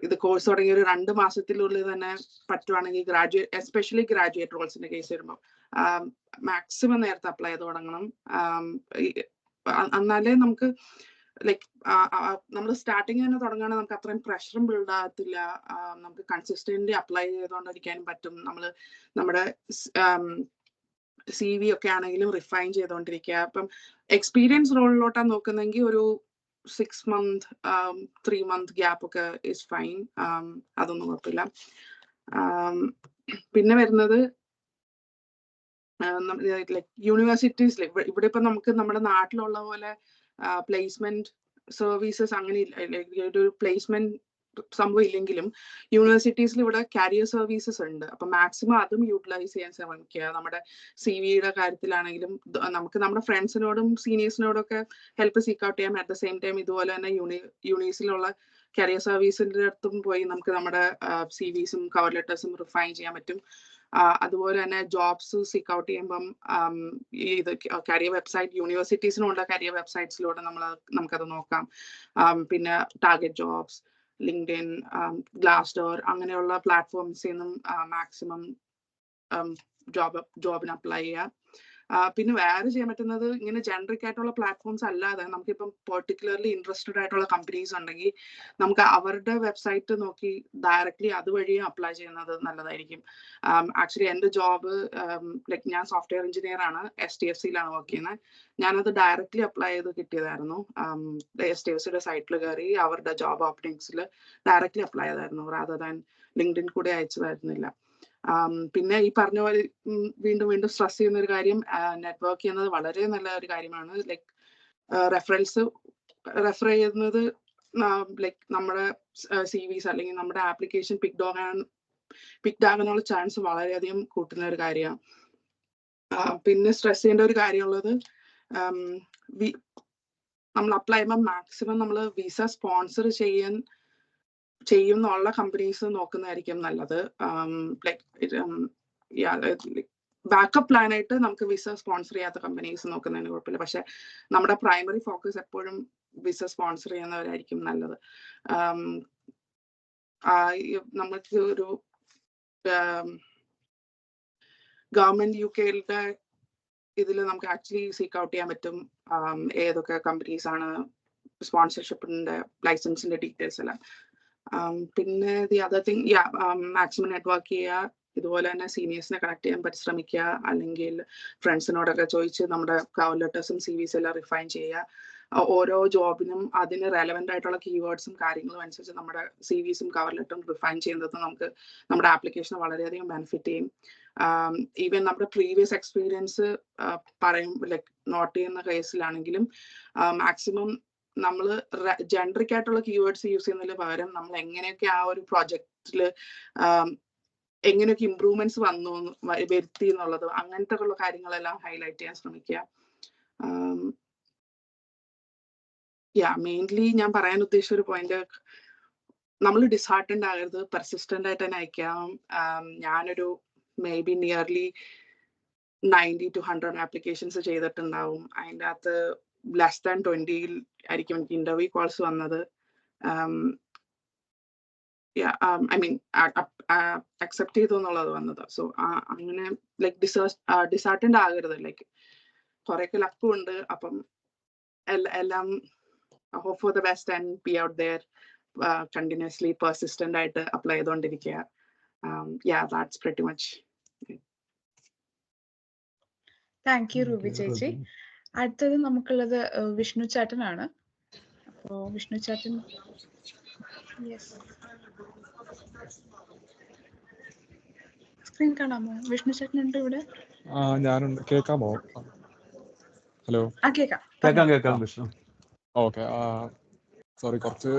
ഇത് കോഴ്സ് തുടങ്ങി ഒരു 2 മാസത്തിനുള്ളിൽ തന്നെ പറ്റുവാണെങ്കിൽ എസ്പെഷ്യലി ഗ്രാജുവേറ്റ് റോൾസിന്റെ കേസ് വരുമ്പോൾ മാക്സിമം നേരത്തെ അപ്ലൈ ചെയ്ത് തുടങ്ങണം. എന്നാലേ നമുക്ക് ലൈക്ക് നമ്മൾ സ്റ്റാർട്ടിങ് തന്നെ തുടങ്ങുകയാണെങ്കിൽ നമുക്ക് അത്രയും പ്രഷറും ബിൽഡ് ആകത്തില്ല. നമുക്ക് കൺസിസ്റ്റന്റ്ലി അപ്ലൈ ചെയ്തുകൊണ്ടിരിക്കാനും പറ്റും. നമ്മുടെ CV ഒക്കെ ആണെങ്കിലും റിഫൈൻ ചെയ്തുകൊണ്ടിരിക്കുക. അപ്പം എക്സ്പീരിയൻസ് റോളിലോട്ടാണ് നോക്കുന്നെങ്കിൽ ഒരു 6 month 3 month ഗ്യാപ്പ് ഒക്കെ ഇസ് ഫൈൻ. അതൊന്നും കുഴപ്പമില്ല. പിന്നെ വരുന്നത് ലൈക്ക് യൂണിവേഴ്സിറ്റീസിൽ ഇവിടെ ഇപ്പൊ നമുക്ക് നമ്മുടെ നാട്ടിലുള്ള പോലെ പ്ലേസ്മെന്റ് സർവീസസ് അങ്ങനെ ഒരു പ്ലേസ്മെന്റ് സംഭവം ഇല്ലെങ്കിലും യൂണിവേഴ്സിറ്റീസിൽ ഇവിടെ കാരിയർ സർവീസസ് ഉണ്ട്. അപ്പൊ മാക്സിമം അതും യൂട്ടിലൈസ് ചെയ്യാൻ ശ്രമിക്കുക. നമ്മുടെ CV-യുടെ കാര്യത്തിലാണെങ്കിലും നമുക്ക് നമ്മുടെ ഫ്രണ്ട്സിനോടും സീനിയേഴ്സിനോടും ഒക്കെ ഹെൽപ്പ് സീക്ക് ഔട്ട് ചെയ്യാം. അറ്റ് ദ സെയിം ടൈം ഇതുപോലെ തന്നെ യൂണീസിലുള്ള കരിയർ സർവീസിന്റെ അടുത്തും പോയി നമുക്ക് നമ്മുടെ CVസും കവർ ലെറ്റേഴ്സും റിഫൈൻ ചെയ്യാൻ പറ്റും. അതുപോലെ തന്നെ ജോബ്സ് സീക്ക് ഔട്ട് ചെയ്യുമ്പം ഇത് കരിയർ വെബ്സൈറ്റ് യൂണിവേഴ്സിറ്റീസിനുള്ള കരിയർ വെബ്സൈറ്റ്സിലൂടെ നമുക്കത് നോക്കാം. പിന്നെ ടാർഗറ്റ് ജോബ്സ്, ലിങ്ക്ഡിൻ, ഗ്ലാസ്ഡോർ അങ്ങനെയുള്ള പ്ലാറ്റ്ഫോംസിൽ നിന്നും മാക്സിമം ജോബിന് അപ്ലൈ ചെയ്യുക. പിന്നെ വേറെ ചെയ്യാൻ പറ്റുന്നത് ഇങ്ങനെ ജനറിക് ആയിട്ടുള്ള പ്ലാറ്റ്ഫോംസ് അല്ലാതെ നമുക്കിപ്പം പെർട്ടിക്കുലർലി ഇൻട്രസ്റ്റഡ് ആയിട്ടുള്ള കമ്പനീസ് ഉണ്ടെങ്കിൽ നമുക്ക് അവരുടെ വെബ്സൈറ്റ് നോക്കി ഡയറക്റ്റ്ലി അതുവഴിയും അപ്ലൈ ചെയ്യുന്നത് നല്ലതായിരിക്കും. ആക്ച്വലി എൻ്റെ ജോബ് ലൈക്ക് ഞാൻ സോഫ്റ്റ്വെയർ എഞ്ചിനീയർ ആണ്, STFC-യിലാണ് വർക്ക് ചെയ്യുന്നത്. ഞാനത് ഡയറക്റ്റ്ലി അപ്ലൈ ചെയ്ത് കിട്ടിയതായിരുന്നു. STFC-യുടെ സൈറ്റിൽ കയറി അവരുടെ ജോബ് ഓപ്പണിങ്സിൽ ഡയറക്റ്റ്ലി അപ്ലൈ ചെയ്തായിരുന്നു, റാദർ ദാൻ ലിങ്ക്ഡിൻ കൂടെ അയച്ചതായിരുന്നില്ല. പിന്നെ ഈ പറഞ്ഞ പോലെ വീണ്ടും സ്ട്രെസ് ചെയ്യുന്ന ഒരു കാര്യം, നെറ്റ്വർക്ക് ചെയ്യുന്നത് വളരെ നല്ല ഒരു കാര്യമാണ്. ലൈക്ക് റെഫർ ചെയ്യുന്നത് ലൈക്ക് നമ്മുടെ CVs അല്ലെങ്കിൽ നമ്മുടെ ആപ്ലിക്കേഷൻ പിക്ഡ് ആകാനുള്ള ചാൻസ് വളരെയധികം കൂട്ടുന്ന ഒരു കാര്യമാണ്. പിന്നെ സ്ട്രെസ് ചെയ്യേണ്ട ഒരു കാര്യമുള്ളത് നമ്മൾ അപ്ലൈ ചെയ്യുമ്പോൾ മാക്സിമം നമ്മൾ വിസ സ്പോൺസർ ചെയ്യും എന്നുള്ള കമ്പനീസ് നോക്കുന്നതായിരിക്കും നല്ലത്. ബാക്കപ്പ് പ്ലാൻ ആയിട്ട് നമുക്ക് വിസ സ്പോൺസർ ചെയ്യാത്ത കമ്പനീസ് നോക്കുന്നതിന് കുഴപ്പമില്ല. പക്ഷെ നമ്മുടെ പ്രൈമറി ഫോക്കസ് എപ്പോഴും വിസ സ്പോൺസർ ചെയ്യുന്നവരായിരിക്കും നല്ലത്. നമുക്ക് ഒരു ഗവൺമെന്റ് UK-യുടെ ഇതിൽ നമുക്ക് ആക്ച്വലി സീക്ക് ഔട്ട് ചെയ്യാൻ പറ്റും ഏതൊക്കെ കമ്പനീസ് ആണ് സ്പോൺസർഷിപ്പിന്റെ ലൈസൻസിന്റെ ഡീറ്റെയിൽസ് എല്ലാം. പിന്നെ the other thing maximum network ചെയ്യുക, ഇതുപോലെ തന്നെ സീനിയേഴ്സിനെ കണക്ട് ചെയ്യാൻ പരിശ്രമിക്കുക, അല്ലെങ്കിൽ ഫ്രണ്ട്സിനോടൊക്കെ ചോദിച്ച് നമ്മുടെ കവർ ലെറ്റേഴ്സും CVs എല്ലാം റിഫൈൻ ചെയ്യുക. ഓരോ ജോബിനും അതിന് റെലവെന്റ് ആയിട്ടുള്ള കീവേഡ്സും കാര്യങ്ങളും അനുസരിച്ച് നമ്മുടെ CVസും കവർ ലെറ്ററും റിഫൈൻ ചെയ്യുന്നത് നമുക്ക് നമ്മുടെ ആപ്ലിക്കേഷന് വളരെയധികം ബെനിഫിറ്റ് ചെയ്യും. ഈവൻ നമ്മുടെ പ്രീവിയസ് എക്സ്പീരിയൻസ് ലൈക്ക് നോട്ട് ചെയ്യുന്ന കേസിലാണെങ്കിലും മാക്സിമം നമ്മൾ ജനറിക് ആയിട്ടുള്ള കീവേഡ്സ് യൂസ് ചെയ്യുന്നതിന് പകരം നമ്മൾ എങ്ങനെയൊക്കെ ആ ഒരു പ്രോജക്റ്റിൽ എങ്ങനെയൊക്കെ ഇമ്പ്രൂവ്മെന്റ്സ് വരുത്തി എന്നുള്ളത്, അങ്ങനത്തെ ഉള്ള കാര്യങ്ങളെല്ലാം ഹൈലൈറ്റ് ചെയ്യാൻ ശ്രമിക്കുക. മെയിൻലി ഞാൻ പറയാൻ ഉദ്ദേശിച്ച ഒരു പോയിന്റ്, നമ്മൾ ഡിസ്ഹാർട്ടൻഡ് ആകരുത്, പെർസിസ്റ്റന്റ് ആയിട്ട് തന്നെ അയക്കാം. ഞാനൊരു may be nearly 90 to 100 applications ചെയ്തിട്ടുണ്ടാവും. അതിൻ്റെ അകത്ത് ലെസ് ദാൻ 20 ആയിരിക്കും എനിക്ക് ഇന്റർവ്യൂ കോൾസ് വന്നത്. ഐ മീൻ അക്സെപ്റ്റ് ചെയ്തു എന്നുള്ളത് വന്നത്. സോ അങ്ങനെ ലൈക്ക് ഡിസാർട്ടൻഡ് ആകരുത്. ലൈക്ക് കുറെയൊക്കെ ലക്കും ഉണ്ട്. അപ്പം എല്ലാം hope for the best and be out there continuously persistent ആയിട്ട് അപ്ലൈ ചെയ്തുകൊണ്ടിരിക്കുക. That's pretty much it. Thank you Ruby ചേച്ചി. അടുത്തത് നമുക്കുള്ളത് വിഷ്ണു ചേട്ടനാണ്. അപ്പോൾ വിഷ്ണു ചേട്ടൻ, സ്ക്രീൻ കാണാമോ? വിഷ്ണു ചേട്ടൻ ഉണ്ട് ഇവിടെ? ഞാനുണ്ട്. കേൾക്കാമോ? ഹലോ, കേൾക്കാം വിഷ്ണു. ഓക്കെ. സോറി, കുറച്ച്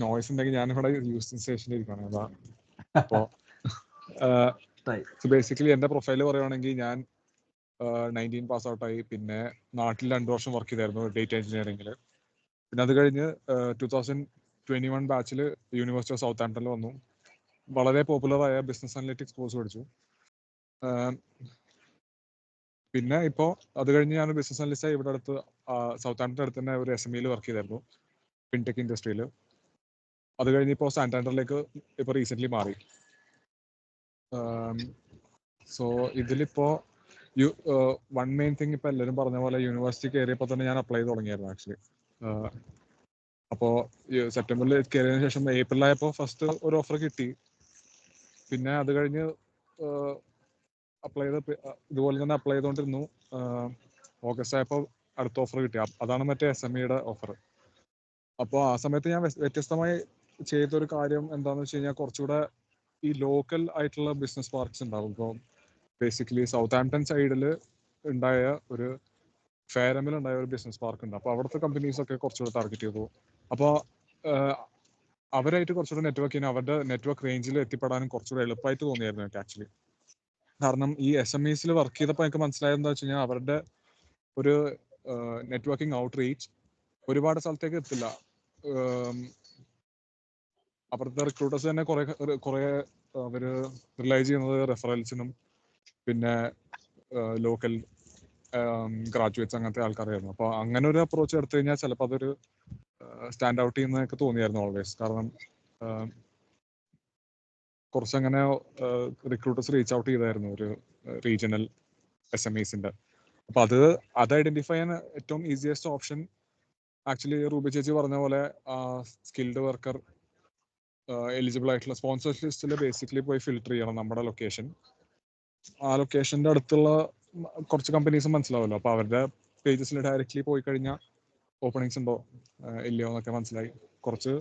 നോയ്സ് ഉണ്ടെങ്കിൽ ഞാനിവിടെ യൂസിങ് സ്റ്റേഷനിൽ ഇരിക്കുകയാണ്. അതാ. അപ്പോൾ ബേസിക്കലി എൻ്റെ പ്രൊഫൈല് പറയുകയാണെങ്കിൽ ഞാൻ 19 പാസ് ഔട്ടായി. പിന്നെ നാട്ടിൽ 2 വർഷം വർക്ക് ചെയ്തായിരുന്നു ഡേറ്റ എഞ്ചിനീയറിംഗിൽ. പിന്നെ അത് കഴിഞ്ഞ് 2021 ബാച്ചിൽ യൂണിവേഴ്സിറ്റി ഓഫ് സൗത്ത് ആംപ്ടണിൽ വന്നു. വളരെ പോപ്പുലറായ ബിസിനസ് അനലിറ്റിക്സ് കോഴ്സ് പഠിച്ചു. പിന്നെ ഇപ്പോൾ അത് കഴിഞ്ഞ് ഞാൻ ബിസിനസ് അനലിസ്റ്റായി ഇവിടെ അടുത്ത് സൗത്ത് ആംപ്ടൺ അടുത്ത് തന്നെ ഒരു SMEയിൽ വർക്ക് ചെയ്തായിരുന്നു, ഫിൻടെക് ഇൻഡസ്ട്രിയിൽ. അത് കഴിഞ്ഞ് ഇപ്പോൾ സാന്റാൻഡറിലേക്ക് ഇപ്പോൾ റീസെൻ്റ്ലി മാറി. സോ ഇതിലിപ്പോൾ വൺ മെയിൻ തിങ്, ഇപ്പോൾ എല്ലാവരും പറഞ്ഞ പോലെ യൂണിവേഴ്സിറ്റി കയറിയപ്പോൾ തന്നെ ഞാൻ അപ്ലൈ ചെയ്ത് തുടങ്ങിയായിരുന്നു ആക്ച്വലി. അപ്പോൾ സെപ്റ്റംബറിൽ കയറിയതിനു ശേഷം ഏപ്രിലായപ്പോൾ ഫസ്റ്റ് ഒരു ഓഫർ കിട്ടി. പിന്നെ അത് കഴിഞ്ഞ് അപ്ലൈ ചെയ്ത് ഇതുപോലെ തന്നെ അപ്ലൈ ചെയ്തുകൊണ്ടിരുന്നു. ഓഗസ്റ്റ് ആയപ്പോൾ അടുത്ത ഓഫർ കിട്ടി. അതാണ് മറ്റേ SMEയുടെ ഓഫർ. അപ്പോൾ ആ സമയത്ത് ഞാൻ വ്യത്യസ്തമായി ചെയ്തൊരു കാര്യം എന്താണെന്ന് വെച്ച് കഴിഞ്ഞാൽ, കുറച്ചുകൂടെ ഈ ലോക്കൽ ആയിട്ടുള്ള ബിസിനസ് പാർക്സ് ഉണ്ടാവും. ഇപ്പോൾ ബേസിക്കലി സൗത്ത് ആംപ്ടൺ സൈഡിൽ ഉണ്ടായ ഒരു ഫെയറമിൽ ഉണ്ടായ ഒരു ബിസിനസ് പാർക്ക് ഉണ്ട്. അപ്പോൾ അവിടുത്തെ കമ്പനീസൊക്കെ കുറച്ചുകൂടെ ടാർഗറ്റ് ചെയ്തു. അപ്പോൾ അവരായിട്ട് കുറച്ചുകൂടെ നെറ്റ്വർക്ക് ചെയ്യാനും അവരുടെ നെറ്റ്വർക്ക് റേഞ്ചിൽ എത്തിപ്പെടാനും കുറച്ചുകൂടെ എളുപ്പമായിട്ട് തോന്നിയായിരുന്നു എനിക്ക് ആക്ച്വലി. കാരണം ഈ SMEസിൽ വർക്ക് ചെയ്തപ്പോൾ എനിക്ക് മനസ്സിലായത് എന്താ വെച്ച് കഴിഞ്ഞാൽ, അവരുടെ ഒരു നെറ്റ്വർക്കിംഗ് ഔട്ട് റീച്ച് ഒരുപാട് സ്ഥലത്തേക്ക് എത്തില്ല. അവിടുത്തെ റിക്രൂട്ടേഴ്സ് തന്നെ കുറെ അവർ റിലൈ ചെയ്യുന്നത് റെഫറൽസിനും പിന്നെ ലോക്കൽ ഗ്രാജുവേറ്റ്സ് അങ്ങനത്തെ ആൾക്കാരായിരുന്നു. അപ്പോൾ അങ്ങനെ ഒരു അപ്രോച്ച് എടുത്തു കഴിഞ്ഞാൽ ചിലപ്പോൾ അതൊരു സ്റ്റാൻഡ് ഔട്ട് ചെയ്യുന്നതൊക്കെ തോന്നിയായിരുന്നു ഓൾവേസ്. കാരണം കുറച്ചങ്ങനെ റിക്രൂട്ടേഴ്സ് റീച്ച് ഔട്ട് ചെയ്തായിരുന്നു ഒരു റീജിയണൽ SMEസിൻ്റെ. അപ്പോൾ അത് ഐഡന്റിഫൈ ചെയ്യാൻ ഏറ്റവും ഈസിയസ്റ്റ് ഓപ്ഷൻ ആക്ച്വലി റൂബി ചേച്ചി പറഞ്ഞ പോലെ സ്കിൽഡ് വർക്കർ എലിജിബിൾ ആയിട്ടുള്ള സ്പോൺസേഴ്സ് ലിസ്റ്റിൽ ബേസിക്കലി പോയി ഫിൽട്ടർ ചെയ്യണം നമ്മുടെ ലൊക്കേഷൻ. ആ ലൊക്കേഷൻ്റെ അടുത്തുള്ള കുറച്ച് കമ്പനീസ് മനസ്സിലാവുമല്ലോ. അപ്പോൾ അവരുടെ പേജസിൽ ഡയറക്റ്റ്ലി പോയി കഴിഞ്ഞാൽ ഓപ്പണിങ്സ് ഉണ്ടോ ഇല്ലയോ എന്നൊക്കെ മനസ്സിലായി. കുറച്ച്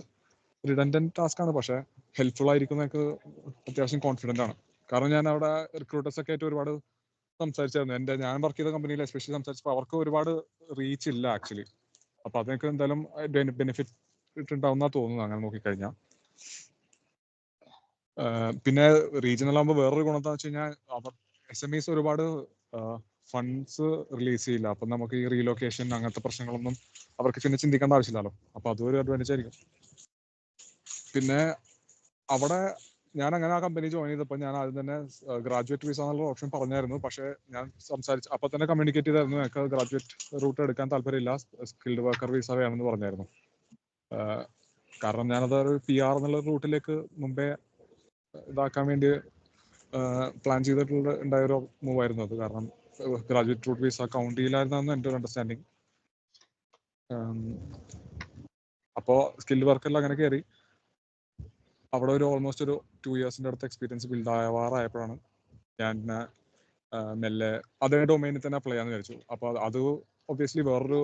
റിഡൻഡന്റ് ടാസ്ക് ആണ്, പക്ഷേ ഹെൽപ്ഫുൾ ആയിരിക്കും എന്നൊക്കെ അത്യാവശ്യം കോൺഫിഡൻ്റ് ആണ്. കാരണം ഞാൻ അവിടെ റിക്രൂട്ടേഴ്സ് ഒക്കെ ആയിട്ട് ഒരുപാട് സംസാരിച്ചായിരുന്നു. ഞാൻ വർക്ക് ചെയ്ത കമ്പനിയിൽ എസ്പെഷ്യലി സംസാരിച്ചപ്പോൾ അവർക്ക് ഒരുപാട് റീച്ച് ഇല്ല ആക്ച്വലി. അപ്പോൾ അതൊക്കെ എന്തായാലും ബെനിഫിറ്റ് ഉണ്ടാവുന്ന തോന്നുന്നു അങ്ങനെ നോക്കിക്കഴിഞ്ഞാൽ. പിന്നെ റീജിയണൽ ആകുമ്പോൾ വേറൊരു ഗുണം എന്താണെന്ന് വെച്ച് കഴിഞ്ഞാൽ SMEs ഒരുപാട് ഫണ്ട്സ് റിലീസ് ചെയ്യില്ല. അപ്പം നമുക്ക് ഈ റീലൊക്കേഷൻ അങ്ങനത്തെ പ്രശ്നങ്ങളൊന്നും അവർക്ക് പിന്നെ ചിന്തിക്കേണ്ട ആവശ്യമില്ലല്ലോ. അപ്പോൾ അതും ഒരു അഡ്വാൻറ്റേജ് ആയിരിക്കും. പിന്നെ അവിടെ ഞാൻ അങ്ങനെ ആ കമ്പനി ജോയിൻ ചെയ്തപ്പോൾ ഞാൻ ആദ്യം തന്നെ ഗ്രാജുവേറ്റ് വിസ എന്നുള്ള ഓപ്ഷൻ പറഞ്ഞായിരുന്നു. പക്ഷേ ഞാൻ സംസാരിച്ച് അപ്പം തന്നെ കമ്മ്യൂണിക്കേറ്റ് ചെയ്തായിരുന്നു എനിക്ക് ഗ്രാജുവേറ്റ് റൂട്ട് എടുക്കാൻ താല്പര്യമില്ല, സ്കിൽഡ് വർക്കർ വിസ വേണമെന്ന് പറഞ്ഞായിരുന്നു. കാരണം ഞാനത് ഒരു PR എന്നുള്ള റൂട്ടിലേക്ക് മുമ്പേ ഇതാക്കാൻ വേണ്ടി പ്ലാൻ ചെയ്തിട്ടുള്ള ഉണ്ടായൊരു മൂവായിരുന്നു അത്. കാരണം ഗ്രാജുവേറ്റ് റൂട്ട് വിസ കൗണ്ട് ചെയ്യില്ലായിരുന്നാണ് എൻ്റെ ഒരു അണ്ടർസ്റ്റാൻഡിങ്. അപ്പോൾ സ്കിൽഡ് വർക്കെല്ലാം അങ്ങനെ കയറി അവിടെ ഒരു ഓൾമോസ്റ്റ് ഒരു 2 ഇയേഴ്സിൻ്റെ അടുത്ത് എക്സ്പീരിയൻസ് ബിൽഡ് ആവാറായപ്പോഴാണ് ഞാൻ മെല്ലെ അതേ ഡൊമൈനിൽ തന്നെ അപ്ലൈ ചെയ്യാമെന്ന് വിചാരിച്ചു. അപ്പോൾ അത് ഒബ്വിയസ്ലി വേറൊരു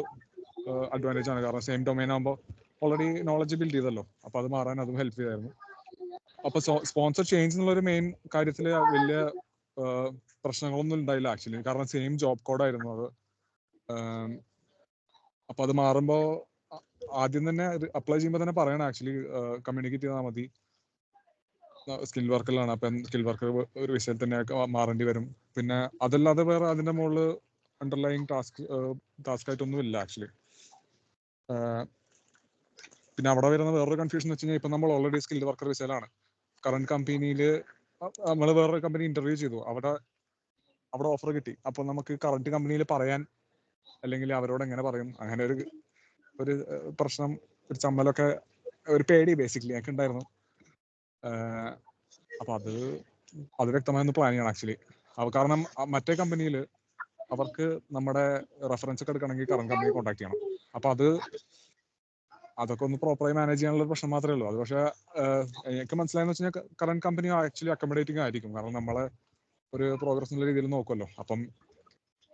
അഡ്വാൻറ്റേജ് ആണ്. കാരണം സെയിം ഡൊമൈൻ ആകുമ്പോൾ ഓൾറെഡി നോളജ് ബിൽഡ് ചെയ്തല്ലോ. അപ്പോൾ അത് മാറാൻ അതും ഹെൽപ്പ് ചെയ്തായിരുന്നു. അപ്പോൾ സ്പോൺസർ ചേഞ്ച് എന്നുള്ളൊരു മെയിൻ കാര്യത്തിൽ വലിയ പ്രശ്നങ്ങളൊന്നും ഉണ്ടായില്ല ആക്ച്വലി. കാരണം സെയിം ജോബ് കോഡായിരുന്നു അത്. അപ്പോൾ അത് മാറുമ്പോൾ ആദ്യം തന്നെ അപ്ലൈ ചെയ്യുമ്പോൾ തന്നെ പറയണം ആക്ച്വലി, കമ്മ്യൂണിക്കേറ്റ് ചെയ്താൽ മതി സ്കിൽ വർക്കിലാണ്. അപ്പം സ്കിൽ വർക്കർ ഒരു വിഷയം തന്നെ മാറേണ്ടി വരും. പിന്നെ അതല്ലാതെ വേറെ അതിൻ്റെ മുകളിൽ അണ്ടർലൈങ് ടാസ്ക് ആയിട്ടൊന്നുമില്ല ആക്ച്വലി. പിന്നെ അവിടെ വരുന്ന വേറൊരു കൺഫ്യൂഷൻ എന്ന് വെച്ച് കഴിഞ്ഞാൽ ഇപ്പം നമ്മൾ ഓൾറെഡി സ്കിൽഡ് വർക്കർ വിസയിലാണ്. കറണ്ട് കമ്പനിയിൽ നമ്മൾ വേറൊരു കമ്പനി ഇന്റർവ്യൂ ചെയ്തു, അവിടെ ഓഫർ കിട്ടി. അപ്പോൾ നമുക്ക് കറണ്ട് കമ്പനിയിൽ പറയാൻ അല്ലെങ്കിൽ അവരോട് എങ്ങനെ പറയും, അങ്ങനെ ഒരു പ്രശ്നം, ഒരു ചമ്മലൊക്കെ, ഒരു പേടി ബേസിക്കലി എനിക്ക് ഉണ്ടായിരുന്നു. അപ്പോൾ അത് വ്യക്തമായി ഒന്ന് പ്ലാൻ ചെയ്യണം ആക്ച്വലി. കാരണം മറ്റേ കമ്പനിയിൽ അവർക്ക് നമ്മുടെ റെഫറൻസ് ഒക്കെ എടുക്കണമെങ്കിൽ കറണ്ട് കമ്പനിയെ കോൺടാക്ട് ചെയ്യണം. അപ്പോൾ അതൊക്കെ ഒന്ന് പ്രോപ്പറായി മാനേജ് ചെയ്യാനുള്ള പ്രശ്നം മാത്രമേ ഉള്ളൂ. അത് പക്ഷേ എനിക്ക് മനസ്സിലായെന്ന് വെച്ച് കഴിഞ്ഞാൽ കറണ്ട് കമ്പനി ആക്ച്വലി അക്കോമഡേറ്റിംഗ് ആയിരിക്കും. കാരണം നമ്മളെ ഒരു പ്രോഗ്രസ് എന്നുള്ള രീതിയിൽ നോക്കുമല്ലോ. അപ്പം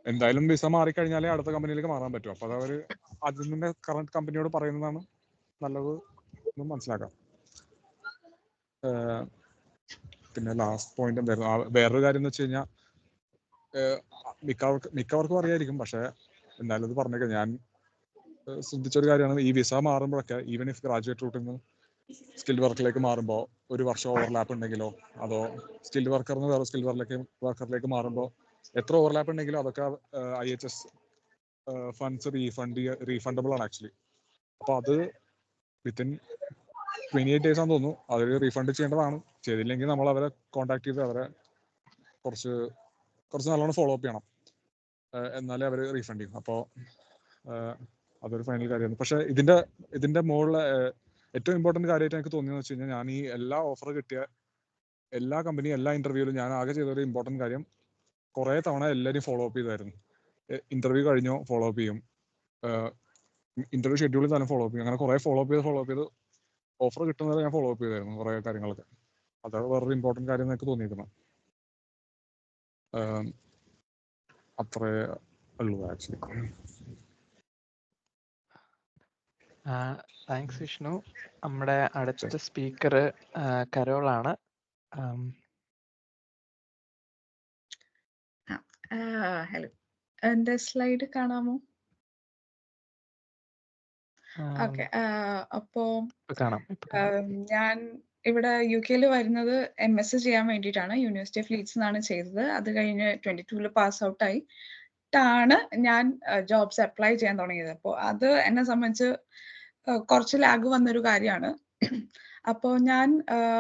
എന്തായാലും വിസ മാറിക്കഴിഞ്ഞാലേ അടുത്ത കമ്പനിയിലേക്ക് മാറാൻ പറ്റും. അപ്പോൾ അവർ ആദ്യം തന്നെ കറണ്ട് കമ്പനിയോട് പറയുന്നതാണ് നല്ലത് എന്ന് മനസ്സിലാക്കാം. പിന്നെ ലാസ്റ്റ് പോയിന്റ് എന്തായിരുന്നു, വേറൊരു കാര്യം എന്ന് വെച്ച് കഴിഞ്ഞാൽ മിക്കവർക്കും അറിയായിരിക്കും, പക്ഷേ എന്തായാലും ഇത് പറഞ്ഞേക്കാം. ഞാൻ ശ്രദ്ധിച്ചൊരു കാര്യമാണ്, ഈ വിസ മാറുമ്പോഴൊക്കെ ഈവൻ ഇഫ് ഗ്രാജുവേറ്റ് റൂട്ടിൽ നിന്ന് സ്കിൽഡ് വർക്കിലേക്ക് മാറുമ്പോൾ ഒരു വർഷം ഓവർലാപ്പ് ഉണ്ടെങ്കിലോ, അതോ സ്കിൽഡ് വർക്കറിന് വേറെ സ്കിൽഡ് വർക്കറിലേക്ക് മാറുമ്പോൾ എത്ര ഓവർലാപ്പ് ഉണ്ടെങ്കിലോ അതൊക്കെ IHS ഫണ്ട്സ് റീഫണ്ടബിൾ ആണ് ആക്ച്വലി. അപ്പോൾ അത് വിത്തിൻ 28 days ആണെന്ന് തോന്നുന്നു അവർ റീഫണ്ട് ചെയ്യേണ്ടതാണ്. ചെയ്തില്ലെങ്കിൽ നമ്മൾ അവരെ കോൺടാക്ട് ചെയ്ത് അവരെ കുറച്ച് നല്ലോണം ഫോളോ അപ്പ് ചെയ്യണം, എന്നാലേ അവർ റീഫണ്ട് ചെയ്യും. അപ്പോൾ അതൊരു ഫൈനൽ കാര്യമാണ്. പക്ഷേ ഇതിന്റെ മുകളിൽ ഏറ്റവും ഇമ്പോർട്ടൻറ്റ് കാര്യമായിട്ട് എനിക്ക് തോന്നിയെന്ന് വെച്ച് കഴിഞ്ഞാൽ, ഞാൻ ഈ എല്ലാ ഓഫർ കിട്ടിയ എല്ലാ കമ്പനി എല്ലാ ഇന്റർവ്യൂവിലും ഞാൻ ആകെ ചെയ്തൊരു ഇമ്പോർട്ടൻറ്റ് കാര്യം, കുറേ തവണ എല്ലാവരും ഫോളോ അപ്പ് ചെയ്തായിരുന്നു. ഇന്റർവ്യൂ കഴിഞ്ഞോ ഫോളോ അപ്പ് ചെയ്യും, ഇന്റർവ്യൂ ഷെഡ്യൂൾ തന്നെ ഫോളോ അപ്പ് ചെയ്യും. അങ്ങനെ കുറേ ഫോളോ അപ്പ് ചെയ്ത് ഓഫർ കിട്ടുന്നത് ഞാൻ ഫോളോ അപ്പ് ചെയ്തായിരുന്നു കുറേ കാര്യങ്ങളൊക്കെ. അതാണ് വേറൊരു ഇമ്പോർട്ടൻറ്റ് കാര്യം എനിക്ക് തോന്നിയിരിക്കുന്നത്. അത്രേ ഉള്ളൂ ആക്ച്വലി. താങ്ക്സ് വിഷ്ണു. നമ്മുടെ അടുത്ത സ്പീക്കർ കരോളാണ്. ഹലോ, എന്റെ സ്ലൈഡ് കാണാമോ? ഓക്കെ. അപ്പോ കാണാം. ഞാൻ ഇവിടെ UK വരുന്നത് MS ചെയ്യാൻ വേണ്ടിയിട്ടാണ്. യൂണിവേഴ്സിറ്റി ഓഫ് ലീഡ്സ് നിന്നാണ് ചെയ്തത്. അത് കഴിഞ്ഞ് 22 പാസ് ഔട്ടായി ഞാൻ ജോബ്സ് അപ്ലൈ ചെയ്യാൻ തുടങ്ങിയത്. അപ്പോൾ അത് എന്നെ സംബന്ധിച്ച് കുറച്ച് ലാഗ് വന്നൊരു കാര്യമാണ്. അപ്പോൾ ഞാൻ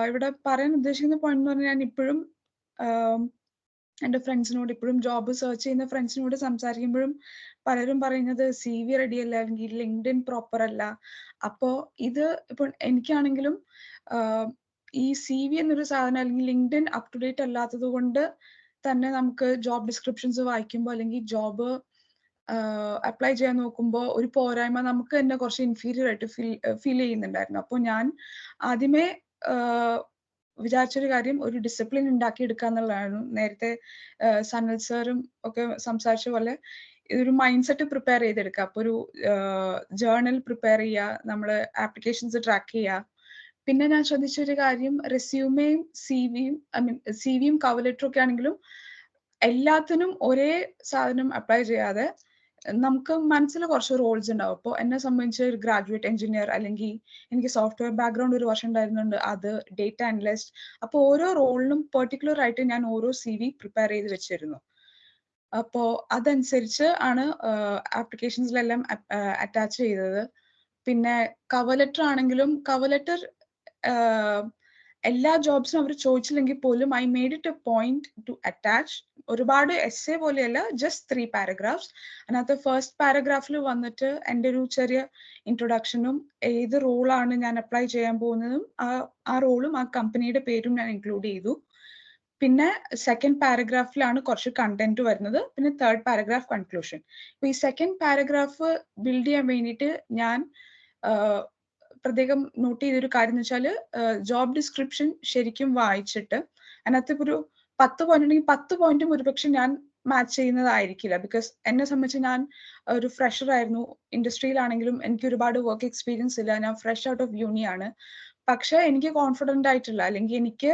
ഇവിടെ പറയാൻ ഉദ്ദേശിക്കുന്ന പോയിന്റ് എന്ന് പറഞ്ഞാൽ, ഞാൻ ഇപ്പോഴും എൻ്റെ ഫ്രണ്ട്സിനോട്, ഇപ്പോഴും ജോബ് സെർച്ച് ചെയ്യുന്ന ഫ്രണ്ട്സിനോട് സംസാരിക്കുമ്പോഴും പലരും പറയുന്നത് CV റെഡി അല്ല, അല്ലെങ്കിൽ ലിങ്ക്ഡിൻ പ്രോപ്പർ അല്ല. അപ്പോൾ ഇത് ഇപ്പോൾ എനിക്കാണെങ്കിലും ഈ CV എന്നൊരു സാധനം, അല്ലെങ്കിൽ ലിങ്ക്ഡിൻ അപ് ടു ഡേറ്റ് അല്ലാത്തത് കൊണ്ട് തന്നെ നമുക്ക് ജോബ് ഡിസ്ക്രിപ്ഷൻസ് വായിക്കുമ്പോൾ അല്ലെങ്കിൽ ജോബ് അപ്ലൈ ചെയ്യാൻ നോക്കുമ്പോൾ ഒരു പോരായ്മ നമുക്ക് തന്നെ കുറച്ച് ഇൻഫീരിയർ ആയിട്ട് ഫീൽ ചെയ്യുന്നുണ്ടായിരുന്നു. അപ്പോൾ ഞാൻ ആദ്യമേ വിചാരിച്ചൊരു കാര്യം ഒരു ഡിസിപ്ലിൻ ഉണ്ടാക്കിയെടുക്കുക എന്നുള്ളതാണ്. നേരത്തെ സനൽ സാറും ഒക്കെ സംസാരിച്ച പോലെ ഇതൊരു മൈൻഡ് സെറ്റ് പ്രിപ്പയർ ചെയ്തെടുക്കുക. അപ്പോൾ ഒരു ജേർണൽ പ്രിപ്പയർ ചെയ്യുക, നമ്മൾ ആപ്ലിക്കേഷൻസ് ട്രാക്ക് ചെയ്യുക. പിന്നെ ഞാൻ ശ്രദ്ധിച്ചൊരു കാര്യം, റെസ്യൂമേയും സിവിയും കവർ ലെറ്ററും ഒക്കെ ആണെങ്കിലും എല്ലാത്തിനും ഒരേ സാധനം അപ്ലൈ ചെയ്യാതെ നമുക്ക് മനസ്സിൽ കുറച്ച് റോൾസ് ഉണ്ടാവും. അപ്പോൾ എന്നെ സംബന്ധിച്ച് ഒരു ഗ്രാജുവേറ്റ് എഞ്ചിനീയർ, അല്ലെങ്കിൽ എനിക്ക് സോഫ്റ്റ്വെയർ ബാക്ക്ഗ്രൗണ്ട് ഒരു വർഷം ഉണ്ടായിരുന്നുണ്ട്, അത് ഡേറ്റ അനലിസ്റ്റ്. അപ്പോൾ ഓരോ റോളിനും പെർട്ടിക്കുലർ ആയിട്ട് ഞാൻ ഓരോ CV പ്രിപ്പയർ ചെയ്ത് വെച്ചിരുന്നു. അപ്പോ അതനുസരിച്ച് ആണ് ആപ്ലിക്കേഷൻസിലെല്ലാം അറ്റാച്ച് ചെയ്തത്. പിന്നെ കവർ ലെറ്റർ ആണെങ്കിലും കവർ ലെറ്റർ എല്ലാ ജോബ്സും അവർ ചോദിച്ചില്ലെങ്കിൽ പോലും I made it A point two attach. ഒരുപാട് എസ്സേ പോലെയല്ല, ജസ്റ്റ് 3 പാരഗ്രാഫ്സ്. അതിനകത്ത് ഫസ്റ്റ് പാരഗ്രാഫിൽ വന്നിട്ട് എൻ്റെ ഒരു ചെറിയ ഇൻട്രൊഡക്ഷനും ഏത് റോളാണ് ഞാൻ അപ്ലൈ ചെയ്യാൻ പോകുന്നതും ആ റോളും ആ കമ്പനിയുടെ പേരും ഞാൻ ഇൻക്ലൂഡ് ചെയ്തു. പിന്നെ സെക്കൻഡ് പാരഗ്രാഫിലാണ് കുറച്ച് കണ്ടന്റ് വരുന്നത്. പിന്നെ തേർഡ് പാരഗ്രാഫ് കൺക്ലൂഷൻ. അപ്പൊ ഈ സെക്കൻഡ് പാരഗ്രാഫ് ബിൽഡ് ചെയ്യാൻ വേണ്ടിയിട്ട് ഞാൻ പ്രത്യേകം നോട്ട് ചെയ്തൊരു കാര്യം എന്ന് വെച്ചാൽ ജോബ് ഡിസ്ക്രിപ്ഷൻ ശരിക്കും വായിച്ചിട്ട് അതിനകത്ത് ഒരു 10 പോയിന്റ് ഉണ്ടെങ്കിൽ 10 പോയിന്റും ഒരുപക്ഷെ ഞാൻ മാച്ച് ചെയ്യുന്നതായിരിക്കില്ല. ബിക്കോസ് എന്നെ സംബന്ധിച്ച് ഞാൻ ഒരു ഫ്രഷർ ആയിരുന്നു. ഇൻഡസ്ട്രിയിലാണെങ്കിലും എനിക്ക് ഒരുപാട് വർക്ക് എക്സ്പീരിയൻസ് ഇല്ല. ഞാൻ ഫ്രഷ് ഔട്ട് ഓഫ് യൂണിയാണ്. പക്ഷെ എനിക്ക് കോൺഫിഡന്റ് ആയിട്ടുള്ള അല്ലെങ്കിൽ എനിക്ക്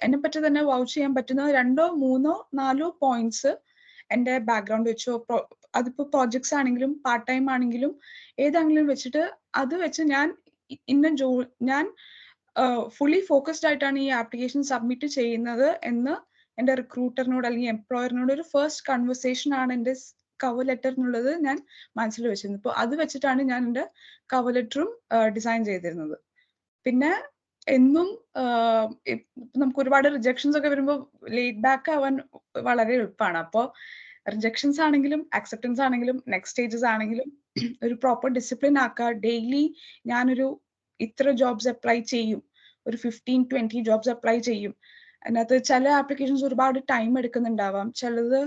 എന്നെ പറ്റി തന്നെ വൗച്ച് ചെയ്യാൻ പറ്റുന്ന 2, 3, 4 പോയിന്റ്സ് എൻ്റെ ബാക്ക്ഗ്രൗണ്ട് വെച്ചോ, അതിപ്പോ പ്രോജക്ട്സ് ആണെങ്കിലും പാർട്ട് ടൈം ആണെങ്കിലും ഏതാണെങ്കിലും വെച്ചിട്ട് അത് വെച്ച് ഞാൻ ഞാൻ ഫുള്ളി ഫോക്കസ്ഡ് ആയിട്ടാണ് ഈ ആപ്ലിക്കേഷൻ സബ്മിറ്റ് ചെയ്യുന്നത് എന്ന് എൻ്റെ റിക്രൂട്ടറിനോട് അല്ലെങ്കിൽ എംപ്ലോയറിനോട് ഒരു ഫസ്റ്റ് കൺവെർസേഷൻ ആണ് എൻ്റെ കവർ ലെറ്റർ എന്നുള്ളത് ഞാൻ മനസ്സിൽ വെച്ചിരുന്നത്. അപ്പോൾ അത് വെച്ചിട്ടാണ് ഞാൻ എൻ്റെ കവർ ലെറ്ററും ഡിസൈൻ ചെയ്തിരുന്നത്. പിന്നെ എന്നും നമുക്ക് ഒരുപാട് റിജക്ഷൻസ് ഒക്കെ വരുമ്പോൾ ലേറ്റ് ബാക്ക് ആവാൻ വളരെ എളുപ്പമാണ്. അപ്പോൾ റിജക്ഷൻസ് ആണെങ്കിലും അക്സെപ്റ്റൻസ് ആണെങ്കിലും നെക്സ്റ്റ് സ്റ്റേജസ് ആണെങ്കിലും ഒരു പ്രോപ്പർ ഡിസിപ്ലിൻ ആക്കുക. ഡെയിലി ഞാനൊരു ഇത്ര ജോബ്സ് അപ്ലൈ ചെയ്യും, ഒരു 15-20 ജോബ്സ് അപ്ലൈ ചെയ്യും. അതിനകത്ത് ചില ആപ്ലിക്കേഷൻസ് ഒരുപാട് ടൈം എടുക്കുന്നുണ്ടാവാം, ചിലത്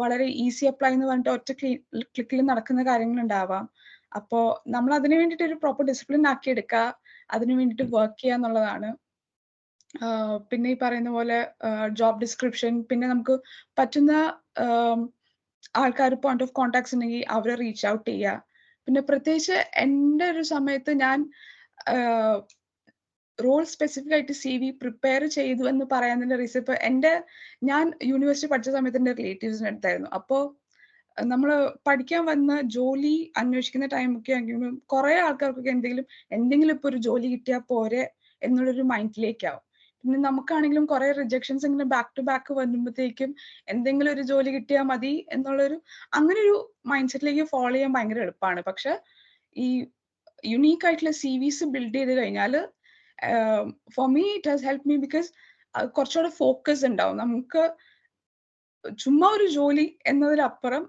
വളരെ ഈസി അപ്ലൈ എന്ന് പറഞ്ഞിട്ട് ഒറ്റ ക്ലിക്കിൽ നടക്കുന്ന കാര്യങ്ങളുണ്ടാവാം. അപ്പോൾ നമ്മൾ അതിന് വേണ്ടിയിട്ട് ഒരു പ്രോപ്പർ ഡിസിപ്ലിൻ ആക്കി എടുക്കുക, അതിനു വേണ്ടിയിട്ട് വർക്ക് ചെയ്യുക എന്നുള്ളതാണ്. പിന്നെ ഈ പറയുന്ന പോലെ ജോബ് ഡിസ്ക്രിപ്ഷൻ, പിന്നെ നമുക്ക് പറ്റുന്ന ആൾക്കാർ പോയിന്റ് ഓഫ് കോണ്ടാക്ട്സ് ഉണ്ടെങ്കിൽ അവരെ റീച്ച് ഔട്ട് ചെയ്യുക. പിന്നെ പ്രത്യേകിച്ച് എൻ്റെ ഒരു സമയത്ത് ഞാൻ റോൾ സ്പെസിഫിക് ആയിട്ട് CV പ്രിപ്പയർ ചെയ്തു എന്ന് പറയാനുള്ള റീസൺ, ഇപ്പൊ ഞാൻ യൂണിവേഴ്സിറ്റി പഠിച്ച സമയത്ത് എൻ്റെ റിലേറ്റീവ്സിൻ്റെ അടുത്തായിരുന്നു. അപ്പോൾ നമ്മൾ പഠിക്കാൻ വന്ന ജോലി അന്വേഷിക്കുന്ന ടൈമൊക്കെ ആണെങ്കിലും കുറെ ആൾക്കാർക്കൊക്കെ എന്തെങ്കിലും ഇപ്പൊ ഒരു ജോലി കിട്ടിയാൽ പോരെ എന്നുള്ളൊരു മൈൻഡിലേക്കാവും. പിന്നെ നമുക്കാണെങ്കിലും കുറെ റിജക്ഷൻസ് ഇങ്ങനെ ബാക്ക് ടു ബാക്ക് വരുമ്പോഴത്തേക്കും എന്തെങ്കിലും ഒരു ജോലി കിട്ടിയാൽ മതി എന്നുള്ളൊരു അങ്ങനെ ഒരു മൈൻഡ് സെറ്റിലേക്ക് ഫോളോ ചെയ്യാൻ ഭയങ്കര എളുപ്പമാണ്. പക്ഷെ ഈ യുണീക്ക് ആയിട്ടുള്ള CVs ബിൽഡ് ചെയ്ത് കഴിഞ്ഞാൽ for me it has help me because കുറച്ചുകൂടെ ഫോക്കസ് ഉണ്ടാവും. നമുക്ക് ചുമ്മാ ഒരു ജോലി എന്നതിലപ്പുറം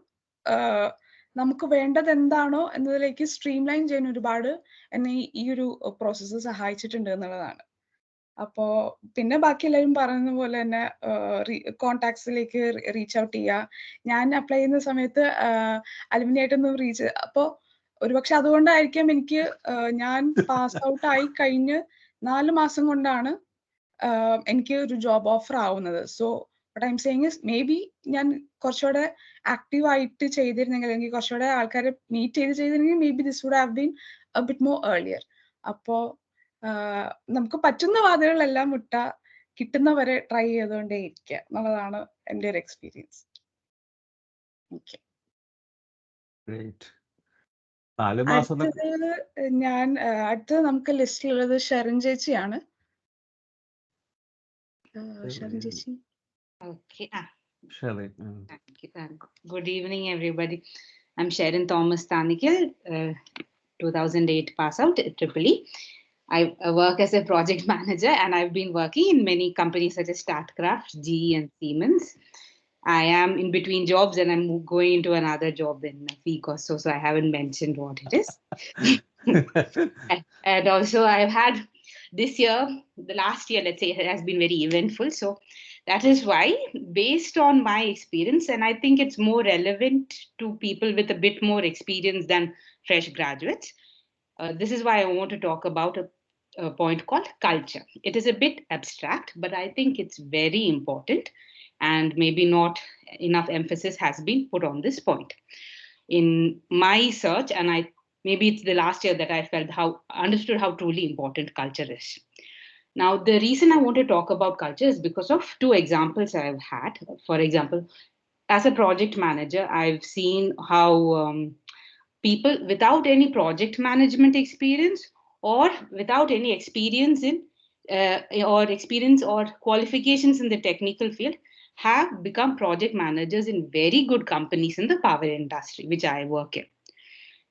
നമുക്ക് വേണ്ടത് എന്താണോ എന്നതിലേക്ക് സ്ട്രീം ലൈൻ ചെയ്യാൻ ഒരുപാട് എന്നെ ഈ ഒരു പ്രോസസ്സ് സഹായിച്ചിട്ടുണ്ട് എന്നുള്ളതാണ്. അപ്പോ പിന്നെ ബാക്കി എല്ലാവരും പറയുന്ന പോലെ തന്നെ കോണ്ടാക്ട്സിലേക്ക് റീച്ച് ഔട്ട് ചെയ്യുക. ഞാൻ അപ്ലൈ ചെയ്യുന്ന സമയത്ത് അലുമിനി ആയിട്ടൊന്നും റീച്ച്, അപ്പോൾ ഒരുപക്ഷെ അതുകൊണ്ടായിരിക്കാം എനിക്ക് ഞാൻ പാസ് ഔട്ട് ആയി കഴിഞ്ഞ് 4 മാസം കൊണ്ടാണ് എനിക്ക് ഒരു ജോബ് ഓഫർ ആവുന്നത്. So what I'm saying is maybe ഞാൻ കുറച്ചുകൂടെ ആക്റ്റീവ് ആയിട്ട് ചെയ്തിരുന്നെങ്കിൽ അല്ലെങ്കിൽ കുറച്ചുകൂടെ ആൾക്കാരെ മീറ്റ് ചെയ്തിരുന്നെങ്കിൽ maybe this would have been a bit more earlier. അപ്പോൾ നമുക്ക് പറ്റുന്ന വാതിലുകളെല്ലാം കിട്ടുന്നവരെ ട്രൈ ചെയ്തുകൊണ്ടേ ഇരിക്കുക എന്നുള്ളതാണ് എൻ്റെ ഒരു എക്സ്പീരിയൻസ്. ഓക്കെ, അടുത്തത് നമുക്ക് ലിസ്റ്റിലുള്ളത് ഷെറിൻ ചേച്ചിയാണ്. ഷെറിൻ ചേച്ചി. Okay. Thank you. Good evening, everybody. I'm Sharon Thomas Tanikil, 2008 pass out at EEE. I work as a project manager, and I've been working in many companies such as Statkraft, GE, and Siemens. I am in between jobs, and I'm going into another job in a week or so I haven't mentioned what it is. And also, I've had this year, the last year, let's say, it has been very eventful. So that is why, based on my experience, and I think it's more relevant to people with a bit more experience than fresh graduates, this is why I want to talk about a point called culture. It is a bit abstract, but I think it's very important, and maybe not enough emphasis has been put on this point. In my search, and maybe it's the last year that I understood how truly important culture is. Now, the reason I want to talk about culture is because of 2 examples I've had. For example, as a project manager, I've seen how people without any project management experience or without any experience in or qualifications in the technical field have become project managers in very good companies in the power industry, which I work in.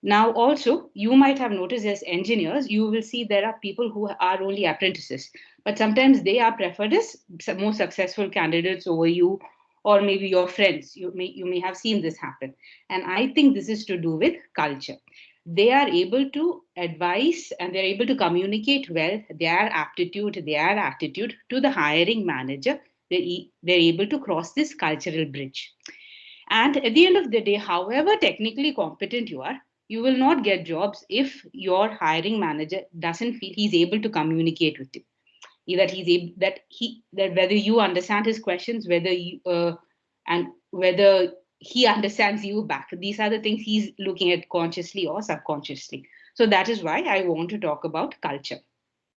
Now, also, you might have noticed as engineers, you will see there are people who are only apprentices, but sometimes they are preferred as more successful candidates over you, or maybe your friends. You may have seen this happen. And I think this is to do with culture. They are able to advise and they're able to communicate well their aptitude, their attitude to the hiring manager. They're able to cross this cultural bridge. And at the end of the day, however technically competent you are, you will not get jobs if your hiring manager doesn't feel he's able to communicate with you. That he's able, that whether you understand his questions, whether you and whether he understands you back. These are the things he's looking at consciously or subconsciously. So that is why I want to talk about culture.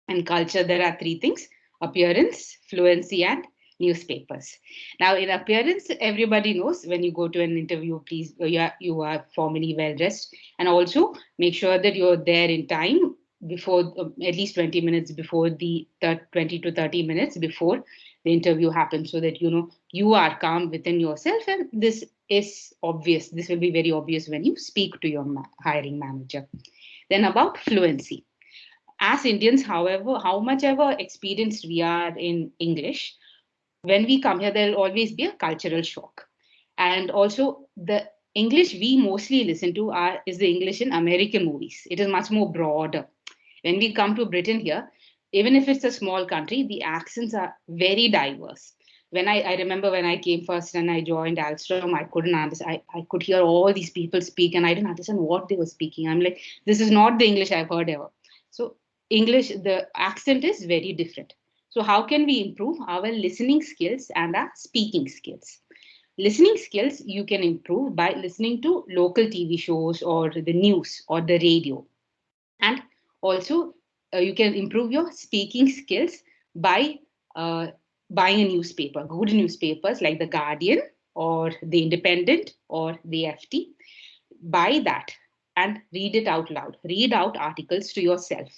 And culture, there are three things: appearance, fluency, and newspapers. Now, in appearance, everybody knows when you go to an interview, please, you are formally well dressed, and also make sure that you're there in time before at least 20 minutes before the 20 to 30 minutes before the interview happens, so that you are calm within yourself. And this is obvious. This will be very obvious when you speak to your hiring manager. Then about fluency. As Indians, however, how much ever experienced we are in English, when we come here, there will always be a cultural shock. And also the English we mostly listen to is the English in American movies. It is much more broader. When we come to Britain here, even if it's a small country, the accents are very diverse. When I remember when I came first and I joined Alstom, I couldn't understand. I could hear all these people speak and I didn't understand what they were speaking. I'm like, this is not the English I've heard ever. So English, the accent is very different. So how can we improve our listening skills and our speaking skills? Listening skills you can improve by listening to local TV shows or the news or the radio. And also you can improve your speaking skills by buying a newspaper, good newspapers like The Guardian or The Independent or The FT. Buy that and read it out loud. Read out articles to yourself.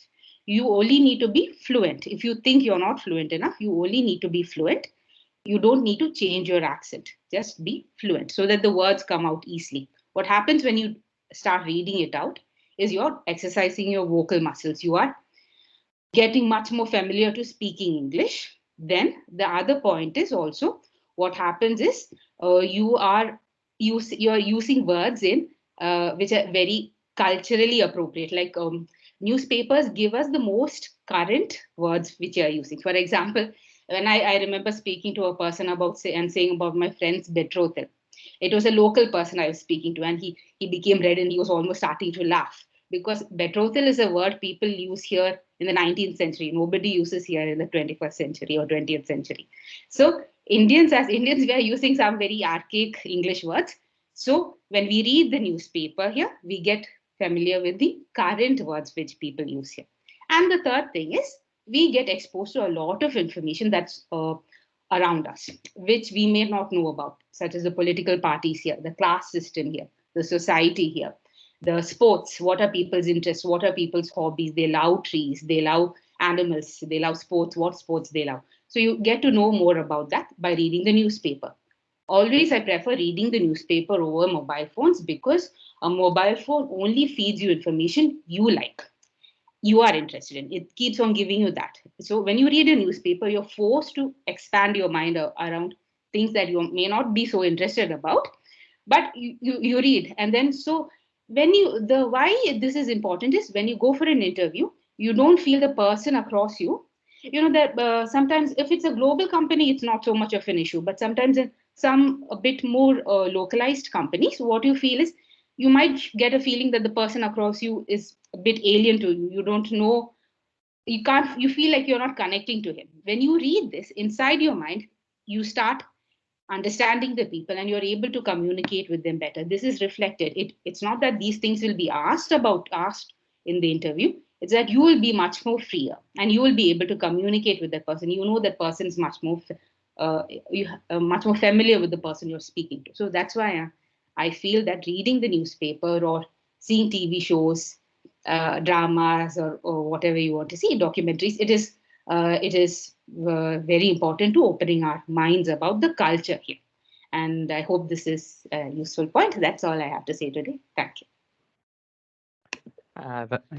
You only need to be fluent. If you think you're not fluent enough, you only need to be fluent. You don't need to change your accent. Just be fluent so that the words come out easily. What happens when you start reading it out is you're exercising your vocal muscles. You are getting much more familiar to speaking English. Then the other point is also what happens is you're using words in which are very culturally appropriate. Like newspapers give us the most current words which you are using. For example, when I remember speaking to a person about saying about my friend's betrothal. It was a local person I was speaking to, and he became red and he was almost starting to laugh, because betrothal is a word people use here in the 19th century. Nobody uses here in the 21st century or 20th century. So Indians, we are using some very archaic English words. So when we read the newspaper here, we get familiar with the current words which people use here. And the third thing is we get exposed to a lot of information that's around us, which we may not know about, such as the political parties here, the class system here, the society here, the sports, what are people's interests, what are people's hobbies, they love trees, they love animals, they love sports, what sports they love. So you get to know more about that by reading the newspaper. Always I prefer reading the newspaper over mobile phones, because a mobile phone only feeds you information you like, you are interested in. It keeps on giving you that. So when you read a newspaper, you're forced to expand your mind around things that you may not be so interested about, but you read. And then so when why this is important is when you go for an interview, you don't feel the person across you. That sometimes if it's a global company, it's not so much of an issue, but sometimes in some a bit more localized companies, what you feel is you might get a feeling that the person across you is a bit alien to you. You don't know, you feel like you're not connecting to him. When you read this inside your mind, you start understanding the people and you're able to communicate with them better. This is reflected. It's not that these things will be asked in the interview. It's that you will be much more freer and you will be able to communicate with that person. You know that person is much more familiar with the person you're speaking to. So that's why I feel that reading the newspaper or seeing TV shows, dramas or whatever you want to see, documentaries, it is it is very important to opening our minds about the culture here. And I hope this is a useful point. That's all I have to say today. Thank you.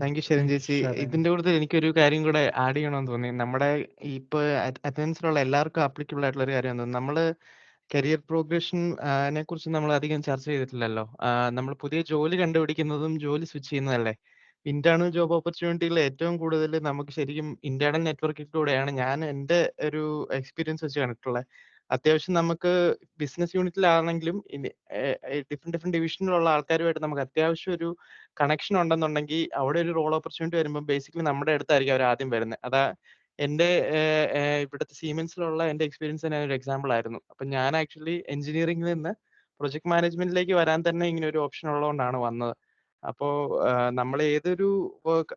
Thank you Sherin ചേച്ചി. ഇതിന്റെ കൂടുതൽ എനിക്കൊരു കാര്യം കൂടെ add ചെയ്യണമെന്ന് തോന്നി. നമ്മുടെ ഇപ്പൊ അറ്റൻഡൻസിലുള്ള എല്ലാവർക്കും ആപ്ലിക്കബിൾ ആയിട്ടുള്ള ഒരു കാര്യം തോന്നുന്നു. നമ്മള് കരിയർ പ്രോഗ്രഷനെ കുറിച്ച് നമ്മൾ അധികം ചർച്ച ചെയ്തിട്ടില്ലല്ലോ. നമ്മൾ പുതിയ ജോലി കണ്ടുപിടിക്കുന്നതും ജോലി സ്വിച്ച് ചെയ്യുന്നതല്ലേ. ഇന്റേണൽ ജോബ് ഓപ്പർച്യൂണിറ്റികൾ ഏറ്റവും കൂടുതൽ നമുക്ക് ശരിക്കും ഇന്റേണൽ നെറ്റ്വർക്കിലൂടെയാണ് ഞാൻ എൻ്റെ ഒരു എക്സ്പീരിയൻസ് വെച്ച് കണ്ടിട്ടുള്ളത്. അത്യാവശ്യം നമുക്ക് ബിസിനസ് യൂണിറ്റിലാണെങ്കിലും ഡിഫറെന്റ് ഡിവിഷനിലുള്ള ആൾക്കാരുമായിട്ട് നമുക്ക് അത്യാവശ്യം ഒരു കണക്ഷൻ ഉണ്ടെന്നുണ്ടെങ്കിൽ അവിടെ ഒരു റോൾ ഓപ്പർച്യൂണിറ്റി വരുമ്പോൾ ബേസിക്കലി നമ്മുടെ അടുത്തായിരിക്കും അവർ ആദ്യം വരുന്നത്. അതാ എൻ്റെ ഇവിടുത്തെ സീമെൻസിലുള്ള എൻ്റെ എക്സ്പീരിയൻസ് തന്നെ ഒരു എക്സാമ്പിൾ ആയിരുന്നു. അപ്പം ഞാൻ ആക്ച്വലി എഞ്ചിനീയറിംഗിൽ നിന്ന് പ്രൊജക്ട് മാനേജ്മെന്റിലേക്ക് വരാൻ തന്നെ ഇങ്ങനെ ഒരു ഓപ്ഷൻ ഉള്ളതുകൊണ്ടാണ് വന്നത്. അപ്പോൾ നമ്മൾ ഏതൊരു വർക്ക്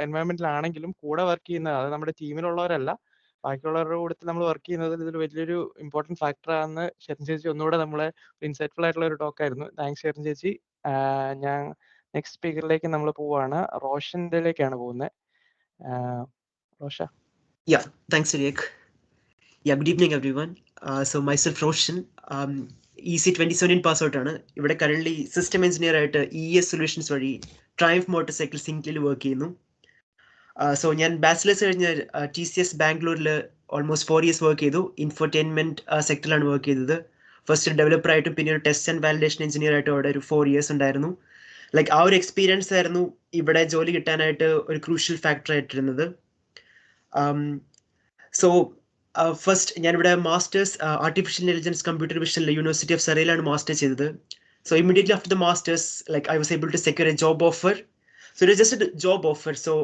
എൻവയോൺമെന്റിലാണെങ്കിലും കൂടെ വർക്ക് ചെയ്യുന്നത്, അത് നമ്മുടെ ടീമിലുള്ളവരല്ല ബാക്കിയുള്ളവരുടെ കൂടെ നമ്മൾ വർക്ക് ചെയ്യുന്നത് ഇതൊരു വലിയൊരു ഇമ്പോർട്ടൻറ്റ് ഫാക്ടറാണെന്ന് ഷെറിൻ ചേച്ചി ഒന്നുകൂടെ നമ്മളെ ഇൻസൈറ്റ്ഫുൾ ആയിട്ടുള്ള ഒരു ടോക്കായിരുന്നു. താങ്ക്സ് ഷെറിൻ ചേച്ചി. ഞാൻ നെക്സ്റ്റ് സ്പീക്കറിലേക്ക് നമ്മൾ പോവാണ്. റോഷനിലേക്കാണ് പോകുന്നത്. Rocher. Yeah, thanks, Riek. Yeah, good evening, everyone. So myself, Roshan. EC 2017 pass out ആണ്. ഇവിടെ കറന്റ് സിസ്റ്റം എഞ്ചിനീയർ ആയിട്ട് ES സൊല്യൂഷൻസ് വഴി ട്രയംഫ് മോട്ടോർ സൈക്കിൾ സിംഗ്ലിൽ വർക്ക് ചെയ്യുന്നു. സോ ഞാൻ ബാച്ചിലേഴ്സ് കഴിഞ്ഞ TCS ബാംഗ്ലൂരിൽ ഓൾമോസ്റ്റ് 4 years വർക്ക് ചെയ്തു. ഇൻഫോർടൈൻമെന്റ് സെക്ടറിലാണ് വർക്ക് ചെയ്തത്. ഫസ്റ്റ് ഡെവലപ്പർ ആയിട്ടും പിന്നെ ഒരു ടെസ്റ്റ് ആൻഡ് വാലിഡേഷൻ എഞ്ചിനീയർ ആയിട്ടും അവിടെ ഒരു 4 years ഉണ്ടായിരുന്നു. ലൈക്ക് ആ ഒരു എക്സ്പീരിയൻസ് ആയിരുന്നു ഇവിടെ ജോലി കിട്ടാനായിട്ട് ഒരു ക്രൂഷ്യൽ ഫാക്ടർ ആയിട്ടിരുന്നത്. സോ ഫസ്റ്റ് ഞാനിവിടെ മാസ്റ്റേഴ്സ് ആർട്ടിഫിഷ്യൽ ഇന്റലിജൻസ് കമ്പ്യൂട്ടർ വിഷനിൽ യൂണിവേഴ്സിറ്റി ഓഫ് സറയിലാണ് മാസ്റ്റേഴ്സ് ചെയ്തത്. So immediately after the masters like I was able to secure a job offer. So it just a job offer. So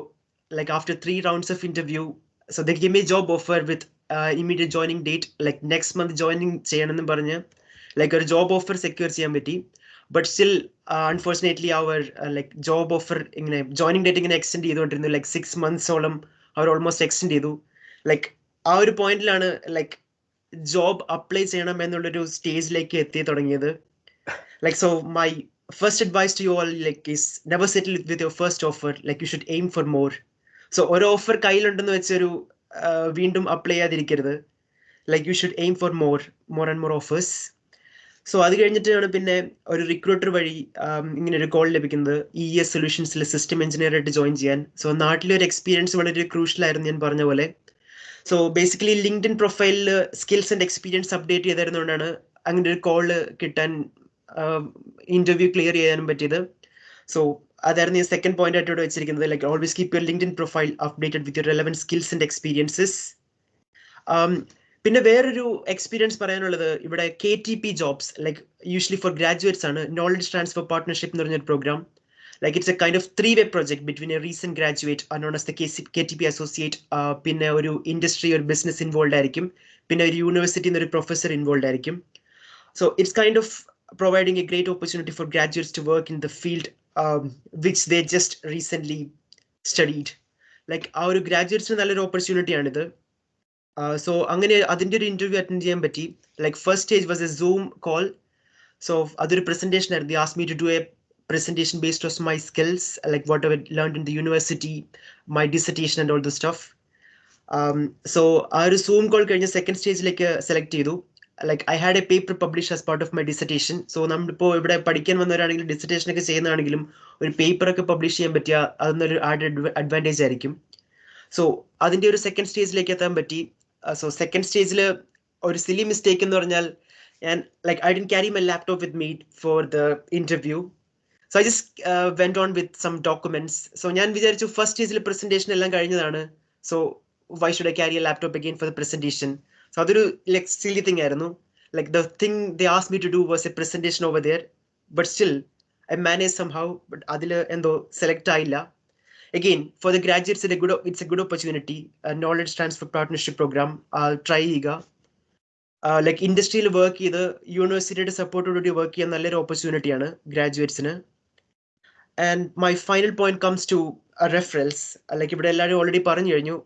like after 3 rounds of interview, so they gave me a job offer with immediate joining date, like next month joining cheyanennu parnja like a job offer secure cheyan patti. But still unfortunately our like job offer ingane joining date ingane extend cheyidondirunnu, like 6 months olam our almost extend ചെയ്തു. like ആ ഒരു പോയിന്റിലാണ് like job apply ചെയ്യണം എന്നുള്ളൊരു സ്റ്റേജിലേക്ക് എത്തി തുടങ്ങിയത്. like so my first advice to you all like is never settle with your first offer. like you should aim for more. So ഒരു offer കയ്യിലുണ്ടെന്ന് വെച്ചൊരു വീണ്ടും അപ്ലൈ ചെയ്യാതിരിക്കരുത്. Like you should aim for more and more offers. So അത് കഴിഞ്ഞിട്ടാണ് പിന്നെ ഒരു recruiter വഴി ഇങ്ങനെ ഒരു കോൾ ലഭിക്കുന്നത് ES സൊല്യൂഷൻസിൽ സിസ്റ്റം എഞ്ചിനീയർ ആയിട്ട് ജോയിൻ ചെയ്യാൻ. സോ നാട്ടിലെ ഒരു എക്സ്പീരിയൻസ് വളരെ ക്രൂഷ്യൽ ആയിരുന്നു ഞാൻ പറഞ്ഞ പോലെ. സോ ബേസിക്കലി ലിങ്ക്ഡിൻ പ്രൊഫൈലിൽ സ്കിൽസ് ആൻഡ് എക്സ്പീരിയൻസ് അപ്ഡേറ്റ് ചെയ്തിരുന്നതുകൊണ്ടാണ് അങ്ങനെ ഒരു കോള് കിട്ടാൻ ഇന്റർവ്യൂ ക്ലിയർ ചെയ്യാനും പറ്റിയത്. സോ അതായിരുന്നു ഈ സെക്കൻഡ് പോയിന്റ് ആയിട്ട് ഇവിടെ വെച്ചിരിക്കുന്നത്. Like always keep your LinkedIn profile updated with your relevant skills and experiences. പിന്നെ വേറൊരു എക്സ്പീരിയൻസ് പറയാനുള്ളത് ഇവിടെ KTP jobs like usually for graduates ആണ്. നോളജ് ട്രാൻസ്ഫർ പാർട്ട്ണർഷിപ്പ് എന്ന് പറഞ്ഞൊരു programme. Like it's a kind of 3-way project between a recent graduate known as the KTP associate, പിന്നെ ഒരു industry ഒരു ബിസിനസ് ഇൻവോൾവ് ആയിരിക്കും, പിന്നെ ഒരു യൂണിവേഴ്സിറ്റിയിൽ നിന്ന് ഒരു പ്രൊഫസർ ഇൻവോൾവ് ആയിരിക്കും. So it's kind of providing a great opportunity for graduates to work in the field which they just recently studied. like ആ ഒരു ഗ്രാജുവേറ്റ്സിന് നല്ലൊരു ഓപ്പർച്യൂണിറ്റി ആണിത്. സോ അങ്ങനെ അതിൻ്റെ ഒരു ഇന്റർവ്യൂ അറ്റൻഡ് ചെയ്യാൻ പറ്റി. Like first stage was a Zoom call. So അതൊരു പ്രസന്റേഷൻ ആയിരുന്നു. Ask me to do a presentation based on my skills, like what I learned in the university, my dissertation and all the stuff. So ആ ഒരു zoom call കഴിഞ്ഞ second സ്റ്റേജിലേക്ക് select ചെയ്തു. like I had a paper published as part of my dissertation. so നമ്മളിപ്പോൾ ഇവിടെ പഠിക്കാൻ വന്നവരാണെങ്കിലും dissertation ഒക്കെ ചെയ്യുന്നതാണെങ്കിലും ഒരു പേപ്പർ ഒക്കെ പബ്ലിഷ് ചെയ്യാൻ പറ്റിയ അതൊന്നൊരു ആഡഡ് അഡ്വാൻറ്റേജ് ആയിരിക്കും. സോ അതിൻ്റെ ഒരു സെക്കൻഡ് സ്റ്റേജിലേക്ക് എത്താൻ പറ്റി. സോ സെക്കൻഡ് സ്റ്റേജിൽ ഒരു സിലി മിസ്റ്റേക്ക് എന്ന് പറഞ്ഞാൽ ഞാൻ like I didn't carry my laptop with me for the interview. so I just went on with some documents. so ഞാൻ വിചാരിച്ചു ഫസ്റ്റ് സ്റ്റേജിൽ പ്രസന്റേഷൻ എല്ലാം കഴിഞ്ഞതാണ്. so why should I carry a laptop again for the presentation? so അതൊരു like silly thing ആയിരുന്നു. like the thing they asked me to do was a presentation over there, but still I managed somehow. but അതിൽ എന്തോ select ആയില്ല. again for the graduates it's a good opportunity, a knowledge transfer partnership program. Try ചെയ്യുക. like ഇൻഡസ്ട്രിയിൽ work ചെയ്ത് യൂണിവേഴ്സിറ്റിയുടെ സപ്പോർട്ടോടുകൂടി work ചെയ്യാൻ നല്ലൊരു ഓപ്പർച്യൂണിറ്റിയാണ് ഗ്രാജുവേറ്റ്സിന്. And my final point comes to referrals. Like ഇവിടെ എല്ലാവരും ഓൾറെഡി പറഞ്ഞു കഴിഞ്ഞു.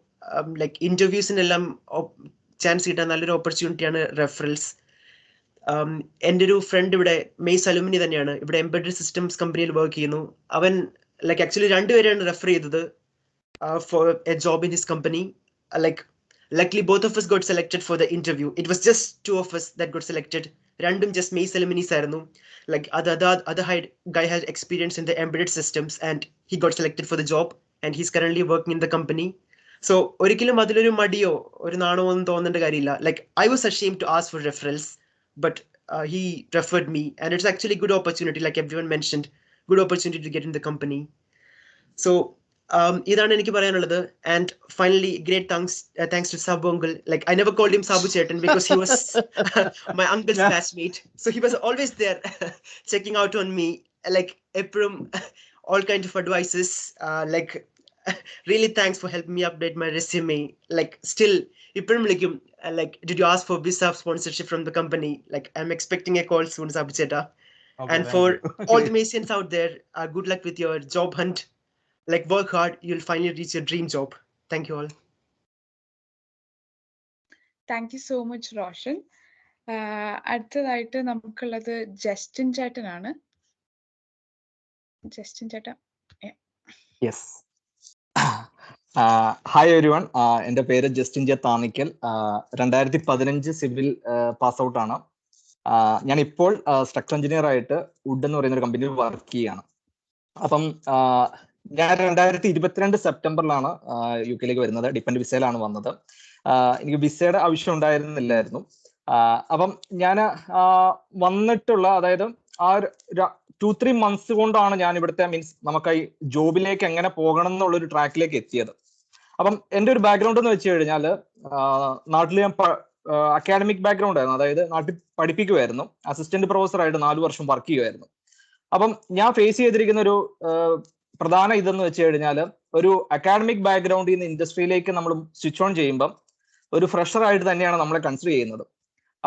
ലൈക്ക് ഇന്റർവ്യൂസിനെല്ലാം ചാൻസ് കിട്ടാൻ നല്ലൊരു ഓപ്പർച്യൂണിറ്റിയാണ് റെഫറൽസ്. എൻ്റെ ഒരു ഫ്രണ്ട് ഇവിടെ മെയ്സ് അലുമിനി തന്നെയാണ്, ഇവിടെ എംബഡഡ് സിസ്റ്റംസ് കമ്പനിയിൽ വർക്ക് ചെയ്യുന്നു. അവൻ ലൈക്ക് ആക്ച്വലി 2 പേരെയാണ് റെഫർ ചെയ്തത് for a job in his company. like luckily both of us got selected for the interview. It was just 2 of us that got selected. Random just me ceremonies ആയിരുന്നു. Like other guy had experience in the embedded systems and he got selected for the job and he's currently working in the company. So ഒരിക്കലും അതിലൊരു മടിയോ ഒരു നാണോ ഒന്നും തോന്നേണ്ട കാര്യമില്ല. Like I was ashamed to ask for referrals, but he referred me and it's actually good opportunity, like everyone mentioned, good opportunity to get in the company. So ഇതാണ് എനിക്ക് പറയാനുള്ളത്. And finally, great thanks to Sabu uncle. Like I never called him Sabu Chetan because he was my uncle's batchmate, so he was always there checking out on me, like Eprom, all kinds of advices, like really thanks for helping me update my resume. Like still Eprom, like did you ask for visa sponsorship from the company? Like I'm expecting a call soon, Sabu Cheta. Okay, And thank for you. all the Masians out there, good luck with your job hunt. Like work hard, you'll finally reach your dream job. Thank you all. Thank you so much Roshan. അടുത്തതായിട്ട് നമുക്കുള്ളത് Justin ചേട്ടനാണ്. Justin ചേട്ടൻ. Yes. Hi everyone, എൻ്റെ പേര് Justin J Thanikkal. 2015 civil pass out ആണ്. ഞാൻ ഇപ്പോൾ structure engineer ആയിട്ട് വുഡ് എന്ന് പറയുന്ന ഒരു കമ്പനിയിൽ വർക്ക് ചെയ്യാണ്. അപ്പം ഞാൻ 2022 സെപ്റ്റംബറിലാണ് യു കെയിലേക്ക് വരുന്നത്. ഡിപ്പെൻഡ് വിസയിലാണ് വന്നത്. എനിക്ക് വിസയുടെ ആവശ്യം ഉണ്ടായിരുന്നില്ലായിരുന്നു. അപ്പം ഞാൻ വന്നിട്ടുള്ള, അതായത് ആ 2-3 months കൊണ്ടാണ് ഞാൻ ഇവിടുത്തെ മീൻസ് നമുക്ക് ഈ ജോബിലേക്ക് എങ്ങനെ പോകണം എന്നുള്ളൊരു ട്രാക്കിലേക്ക് എത്തിയത്. അപ്പം എൻ്റെ ഒരു ബാക്ക്ഗ്രൗണ്ട് എന്ന് വെച്ച് കഴിഞ്ഞാൽ നാട്ടിൽ ഞാൻ അക്കാഡമിക് ബാക്ക്ഗ്രൗണ്ട് ആയിരുന്നു. അതായത് നാട്ടിൽ പഠിപ്പിക്കുമായിരുന്നു. അസിസ്റ്റന്റ് പ്രൊഫസറായിട്ട് 4 വർഷം വർക്ക് ചെയ്യുമായിരുന്നു. അപ്പം ഞാൻ ഫേസ് ചെയ്തിരിക്കുന്ന ഒരു പ്രധാന ഇതെന്ന് വെച്ച് കഴിഞ്ഞാൽ, ഒരു അക്കാഡമിക് ബാക്ക്ഗ്രൗണ്ടിൽ നിന്ന് ഇൻഡസ്ട്രിയിലേക്ക് നമ്മൾ സ്വിച്ച് ഓൺ ചെയ്യുമ്പം ഒരു ഫ്രഷർ ആയിട്ട് തന്നെയാണ് നമ്മളെ കൺസിഡർ ചെയ്യുന്നത്.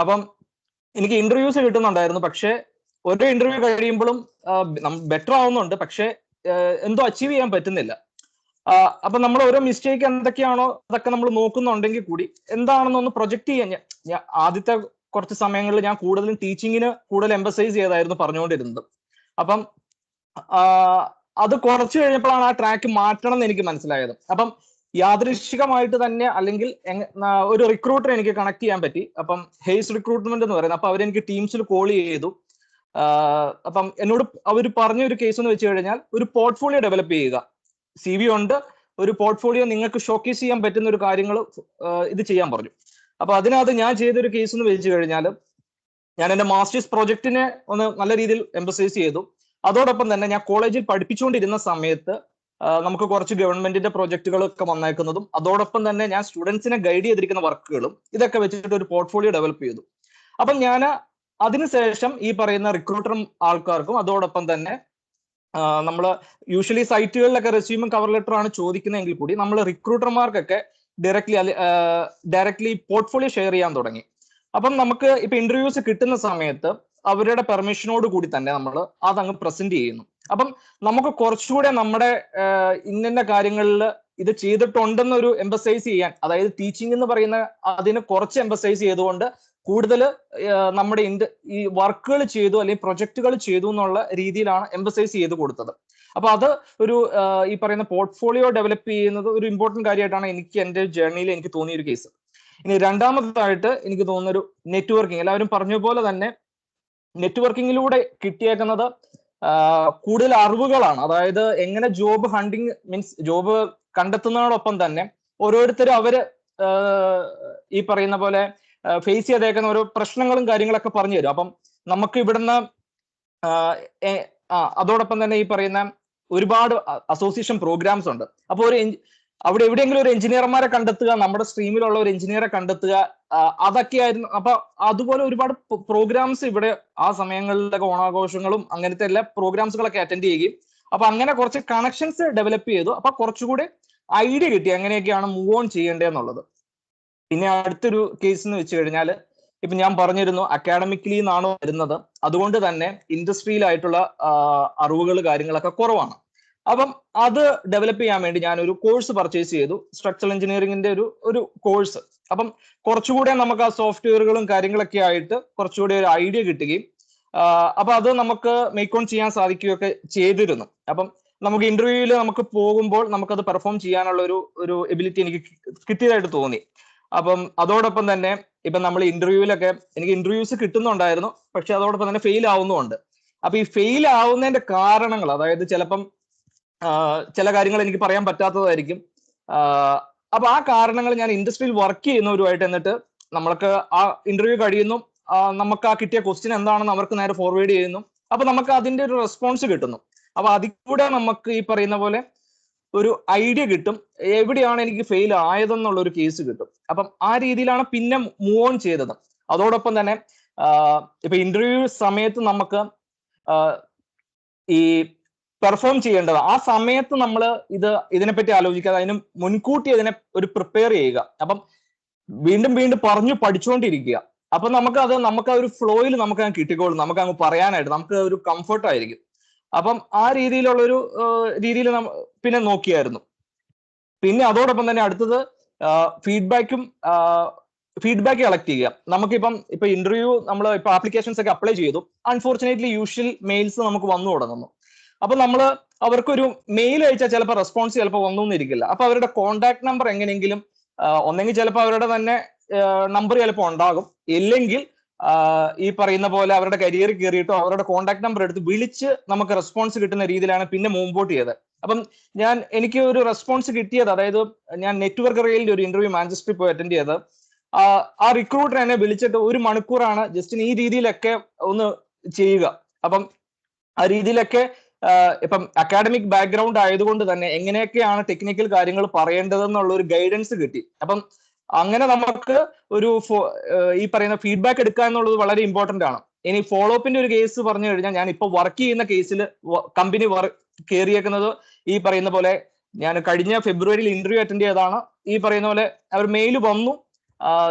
അപ്പം എനിക്ക് ഇന്റർവ്യൂസ് കിട്ടുന്നുണ്ടായിരുന്നു. പക്ഷേ ഓരോ ഇന്റർവ്യൂ കഴിയുമ്പോഴും ബെറ്റർ ആവുന്നുണ്ട്, പക്ഷേ എന്തോ അച്ചീവ് ചെയ്യാൻ പറ്റുന്നില്ല. അപ്പൊ നമ്മൾ ഓരോ മിസ്റ്റേക്ക് എന്തൊക്കെയാണോ അതൊക്കെ നമ്മൾ നോക്കുന്നുണ്ടെങ്കിൽ കൂടി എന്താണെന്നൊന്ന് പ്രൊജക്ട് ചെയ്യാൻ ഞാൻ ആദ്യത്തെ കുറച്ച് സമയങ്ങളിൽ ഞാൻ കൂടുതലും ടീച്ചിങ്ങിന് കൂടുതൽ എംഫസൈസ് ചെയ്തായിരുന്നു പറഞ്ഞുകൊണ്ടിരുന്നത്. അപ്പം അത് കുറച്ച് കഴിഞ്ഞപ്പോഴാണ് ആ ട്രാക്ക് മാറ്റണം എന്ന് എനിക്ക് മനസ്സിലായത്. അപ്പം യാദൃശ്ചികമായിട്ട് തന്നെ, അല്ലെങ്കിൽ ഒരു റിക്രൂട്ടർ എനിക്ക് കണക്ട് ചെയ്യാൻ പറ്റി. അപ്പം ഹെയ്സ് റിക്രൂട്ട്മെന്റ് എന്ന് പറയുന്നത്, അപ്പൊ അവരെനിക്ക് ടീംസിൽ കോൾ ചെയ്തു. അപ്പം എന്നോട് അവർ പറഞ്ഞ ഒരു കേസ് എന്ന് വെച്ച് കഴിഞ്ഞാൽ, ഒരു പോർട്ട്ഫോളിയോ ഡെവലപ്പ് ചെയ്യുക. CV ഉണ്ട്, ഒരു പോർട്ട്ഫോളിയോ നിങ്ങൾക്ക് ഷോക്കേസ് ചെയ്യാൻ പറ്റുന്ന ഒരു കാര്യങ്ങൾ ഇത് ചെയ്യാൻ പറഞ്ഞു. അപ്പൊ അതിനകത്ത് ഞാൻ ചെയ്തൊരു കേസ് എന്ന് വെച്ച് കഴിഞ്ഞാൽ, ഞാൻ എൻ്റെ മാസ്റ്റേഴ്സ് പ്രോജക്റ്റിനെ ഒന്ന് നല്ല രീതിയിൽ എംഫസൈസ് ചെയ്തു. അതോടൊപ്പം തന്നെ ഞാൻ കോളേജിൽ പഠിപ്പിച്ചുകൊണ്ടിരുന്ന സമയത്ത് നമുക്ക് കുറച്ച് ഗവൺമെന്റിന്റെ പ്രോജക്റ്റുകളൊക്കെ വന്നേക്കുന്നതും, അതോടൊപ്പം തന്നെ ഞാൻ സ്റ്റുഡൻസിനെ ഗൈഡ് ചെയ്തിരിക്കുന്ന വർക്കുകളും ഇതൊക്കെ വെച്ചിട്ട് ഒരു പോർട്ട്ഫോളിയോ ഡെവലപ്പ് ചെയ്തു. അപ്പം ഞാൻ അതിനുശേഷം ഈ പറയുന്ന റിക്രൂട്ടർ ആൾക്കാർക്കും, അതോടൊപ്പം തന്നെ നമ്മൾ യൂഷ്വലി സൈറ്റുകളിലൊക്കെ റെസ്യൂമും കവർ ലെറ്റർ ആണ് ചോദിക്കുന്നതെങ്കിൽ കൂടി നമ്മൾ റിക്രൂട്ടർമാർക്കൊക്കെ ഡയറക്ട്ലി പോർട്ട്ഫോളിയോ ഷെയർ ചെയ്യാൻ തുടങ്ങി. അപ്പം നമുക്ക് ഇപ്പൊ ഇന്റർവ്യൂസ് കിട്ടുന്ന സമയത്ത് അവരുടെ പെർമിഷനോട് കൂടി തന്നെ നമ്മൾ അതങ്ങ് പ്രസന്റ് ചെയ്യുന്നു. അപ്പം നമുക്ക് കുറച്ചുകൂടെ നമ്മുടെ ഇന്ന കാര്യങ്ങളിൽ ഇത് ചെയ്തിട്ടുണ്ടെന്നൊരു എംഫസൈസ് ചെയ്യാൻ, അതായത് ടീച്ചിങ് എന്ന് പറയുന്ന അതിന് കുറച്ച് എംഫസൈസ് ചെയ്തുകൊണ്ട് കൂടുതൽ നമ്മുടെ ഈ വർക്കുകൾ ചെയ്തു അല്ലെങ്കിൽ പ്രൊജക്ടുകൾ ചെയ്തു എന്നുള്ള രീതിയിലാണ് എംഫസൈസ് ചെയ്ത് കൊടുത്തത്. അപ്പൊ അത് ഒരു ഈ പറയുന്ന പോർട്ട്ഫോളിയോ ഡെവലപ്പ് ചെയ്യുന്നത് ഒരു ഇമ്പോർട്ടന്റ് കാര്യമായിട്ടാണ് എനിക്ക് എൻ്റെ ജേർണിയിൽ എനിക്ക് തോന്നിയ ഒരു കേസ്. ഇനി രണ്ടാമതായിട്ട് എനിക്ക് തോന്നുന്നൊരു നെറ്റ്വർക്കിംഗ്. എല്ലാവരും പറഞ്ഞ പോലെ തന്നെ നെറ്റ്വർക്കിങ്ങിലൂടെ കിട്ടിയേക്കുന്നത് കൂടുതൽ അറിവുകളാണ്. അതായത് എങ്ങനെ ജോബ് ഹണ്ടിങ് മീൻസ് ജോബ് കണ്ടെത്തുന്നതോടൊപ്പം തന്നെ ഓരോരുത്തരും അവര് ഈ പറയുന്ന പോലെ ഫേസ് ചെയ്തേക്കുന്ന ഓരോ പ്രശ്നങ്ങളും കാര്യങ്ങളൊക്കെ പറഞ്ഞു തരും. അപ്പം നമുക്ക് ഇവിടുന്ന് അതോടൊപ്പം തന്നെ ഈ പറയുന്ന ഒരുപാട് അസോസിയേഷൻ പ്രോഗ്രാംസ് ഉണ്ട്. അപ്പോൾ അവിടെ എവിടെയെങ്കിലും ഒരു എഞ്ചിനീയർമാരെ കണ്ടെത്തുക, നമ്മുടെ സ്ട്രീമിലുള്ള ഒരു എഞ്ചിനീയറെ കണ്ടെത്തുക, അതൊക്കെയായിരുന്നു. അപ്പൊ അതുപോലെ ഒരുപാട് പ്രോഗ്രാംസ് ഇവിടെ ആ സമയങ്ങളിലൊക്കെ ഓണാഘോഷങ്ങളും അങ്ങനത്തെ എല്ലാ പ്രോഗ്രാംസുകളൊക്കെ അറ്റൻഡ് ചെയ്യുകയും, അപ്പൊ അങ്ങനെ കുറച്ച് കണക്ഷൻസ് ഡെവലപ്പ് ചെയ്തു. അപ്പൊ കുറച്ചുകൂടി ഐഡിയ കിട്ടി എങ്ങനെയൊക്കെയാണ് മൂവ് ഓൺ ചെയ്യേണ്ടതെന്നുള്ളത്. പിന്നെ അടുത്തൊരു കേസ് എന്ന് വെച്ച് കഴിഞ്ഞാൽ, ഇപ്പൊ ഞാൻ പറഞ്ഞിരുന്നു അക്കാഡമിക്കലി നിന്നാണ് വരുന്നത്, അതുകൊണ്ട് തന്നെ ഇൻഡസ്ട്രിയിലായിട്ടുള്ള അറിവുകൾ കാര്യങ്ങളൊക്കെ കുറവാണ്. അപ്പം അത് ഡെവലപ്പ് ചെയ്യാൻ വേണ്ടി ഞാൻ ഒരു കോഴ്സ് പർച്ചേസ് ചെയ്തു, സ്ട്രക്ചറൽ എഞ്ചിനീയറിംഗിന്റെ ഒരു കോഴ്സ്. അപ്പം കുറച്ചുകൂടെ നമുക്ക് ആ സോഫ്റ്റ്വെയറുകളും കാര്യങ്ങളൊക്കെ ആയിട്ട് കുറച്ചുകൂടി ഒരു ഐഡിയ കിട്ടുകയും അപ്പൊ അത് നമുക്ക് മേക്ക് ഓൺ ചെയ്യാൻ സാധിക്കുകയൊക്കെ ചെയ്തിരുന്നു. അപ്പം നമുക്ക് ഇന്റർവ്യൂവിൽ നമുക്ക് പോകുമ്പോൾ നമുക്കത് പെർഫോം ചെയ്യാനുള്ള ഒരു എബിലിറ്റി എനിക്ക് കിട്ടിയതായിട്ട് തോന്നി. അപ്പം അതോടൊപ്പം തന്നെ ഇപ്പൊ നമ്മൾ ഇന്റർവ്യൂവിലൊക്കെ എനിക്ക് ഇന്റർവ്യൂസ് കിട്ടുന്നുണ്ടായിരുന്നു, പക്ഷെ അതോടൊപ്പം തന്നെ ഫെയിൽ ആവുന്നുമുണ്ട്. അപ്പൊ ഈ ഫെയിൽ ആവുന്നതിന്റെ കാരണങ്ങൾ, അതായത് ചിലപ്പം ചില കാര്യങ്ങൾ എനിക്ക് പറയാൻ പറ്റാത്തതായിരിക്കും. അപ്പൊ ആ കാരണങ്ങൾ ഞാൻ ഇൻഡസ്ട്രിയിൽ വർക്ക് ചെയ്യുന്നവരുമായിട്ട് എന്നിട്ട് നമ്മൾക്ക് ആ ഇന്റർവ്യൂ കഴിയുന്നു, നമുക്ക് ആ കിട്ടിയ ക്വസ്റ്റ്യൻ എന്താണെന്ന് അവർക്ക് നേരെ ഫോർവേഡ് ചെയ്യുന്നു. അപ്പൊ നമുക്ക് അതിന്റെ ഒരു റെസ്പോൺസ് കിട്ടുന്നു. അപ്പൊ അതിൽ കൂടെ നമുക്ക് ഈ പറയുന്ന പോലെ ഒരു ഐഡിയ കിട്ടും, എവിടെയാണ് എനിക്ക് ഫെയിൽ ആയതെന്നുള്ള ഒരു കേസ് കിട്ടും. അപ്പം ആ രീതിയിലാണ് പിന്നെ മൂവ് ഓൺ ചെയ്തത്. അതോടൊപ്പം തന്നെ ഇപ്പൊ ഇന്റർവ്യൂ സമയത്ത് നമുക്ക് ഈ പെർഫോം ചെയ്യേണ്ടത്, ആ സമയത്ത് നമ്മൾ ഇതിനെപ്പറ്റി ആലോചിക്കാതെ അതിന് മുൻകൂട്ടി അതിനെ ഒരു പ്രിപ്പയർ ചെയ്യുക. അപ്പം വീണ്ടും വീണ്ടും പറഞ്ഞു പഠിച്ചുകൊണ്ടിരിക്കുക. അപ്പൊ നമുക്ക് ആ ഒരു ഫ്ലോയിൽ നമുക്ക് അങ്ങ് കിട്ടിക്കോളും, നമുക്ക് അങ്ങ് പറയാനായിട്ട് നമുക്ക് ഒരു കംഫർട്ട് ആയിരിക്കും. അപ്പം ആ രീതിയിലുള്ളൊരു രീതിയിൽ പിന്നെ നോക്കിയായിരുന്നു. പിന്നെ അതോടൊപ്പം തന്നെ അടുത്തത് ഫീഡ്ബാക്ക് കളക്ട് ചെയ്യുക. നമുക്കിപ്പം ഇന്റർവ്യൂ നമ്മൾ ഇപ്പൊ ആപ്ലിക്കേഷൻസ് ഒക്കെ അപ്ലൈ ചെയ്തു, അൺഫോർച്ചുനേറ്റ്ലി യൂഷ്വൽ മെയിൽസ് നമുക്ക് വന്നു തുടങ്ങുന്നു. അപ്പൊ നമ്മൾ അവർക്കൊരു മെയിൽ അയച്ചാൽ ചിലപ്പോൾ റെസ്പോൺസ് ചിലപ്പോൾ വന്നൊന്നിരിക്കില്ല. അപ്പൊ അവരുടെ കോൺടാക്ട് നമ്പർ എങ്ങനെയെങ്കിലും ഒന്നെങ്കിൽ ചിലപ്പോൾ അവരുടെ തന്നെ നമ്പർ ചിലപ്പോൾ ഉണ്ടാകും, ഇല്ലെങ്കിൽ ഈ പറയുന്ന പോലെ അവരുടെ കരിയർ കയറിയിട്ടോ അവരുടെ കോൺടാക്ട് നമ്പർ എടുത്ത് വിളിച്ച് നമുക്ക് റെസ്പോൺസ് കിട്ടുന്ന രീതിയിലാണ് പിന്നെ മുമ്പോട്ട് ചെയ്തത്. അപ്പം എനിക്ക് ഒരു റെസ്പോൺസ് കിട്ടിയത്, അതായത് ഞാൻ നെറ്റ്വർക്ക് റെയിലിന്റെ ഒരു ഇന്റർവ്യൂ മാഞ്ചസ്റ്ററിൽ പോയി അറ്റൻഡ് ചെയ്തത്. ആ റിക്രൂട്ടർ എന്നെ വിളിച്ചിട്ട് 1 മണിക്കൂറാണ് ജസ്റ്റ് ഈ രീതിയിലൊക്കെ ഒന്ന് ചെയ്യുക. അപ്പം ആ രീതിയിലൊക്കെ ഇപ്പം അക്കാഡമിക് ബാക്ക്ഗ്രൗണ്ട് ആയതുകൊണ്ട് തന്നെ എങ്ങനെയൊക്കെയാണ് ടെക്നിക്കൽ കാര്യങ്ങൾ പറയേണ്ടതെന്നുള്ള ഒരു ഗൈഡൻസ് കിട്ടി. അപ്പം അങ്ങനെ നമുക്ക് ഈ പറയുന്ന ഫീഡ്ബാക്ക് എടുക്കുക എന്നുള്ളത് വളരെ ഇമ്പോർട്ടന്റ് ആണ്. ഇനി ഫോളോ അപ്പിന്റെ ഒരു കേസ് പറഞ്ഞു കഴിഞ്ഞാൽ, ഞാൻ ഇപ്പൊ വർക്ക് ചെയ്യുന്ന കേസിൽ കമ്പനി കയറിയേക്കുന്നത് ഈ പറയുന്ന പോലെ, ഞാൻ കഴിഞ്ഞ ഫെബ്രുവരിയിൽ ഇന്റർവ്യൂ അറ്റൻഡ് ചെയ്തതാണ്. ഈ പറയുന്ന പോലെ അവർ മെയിൽ വന്നു,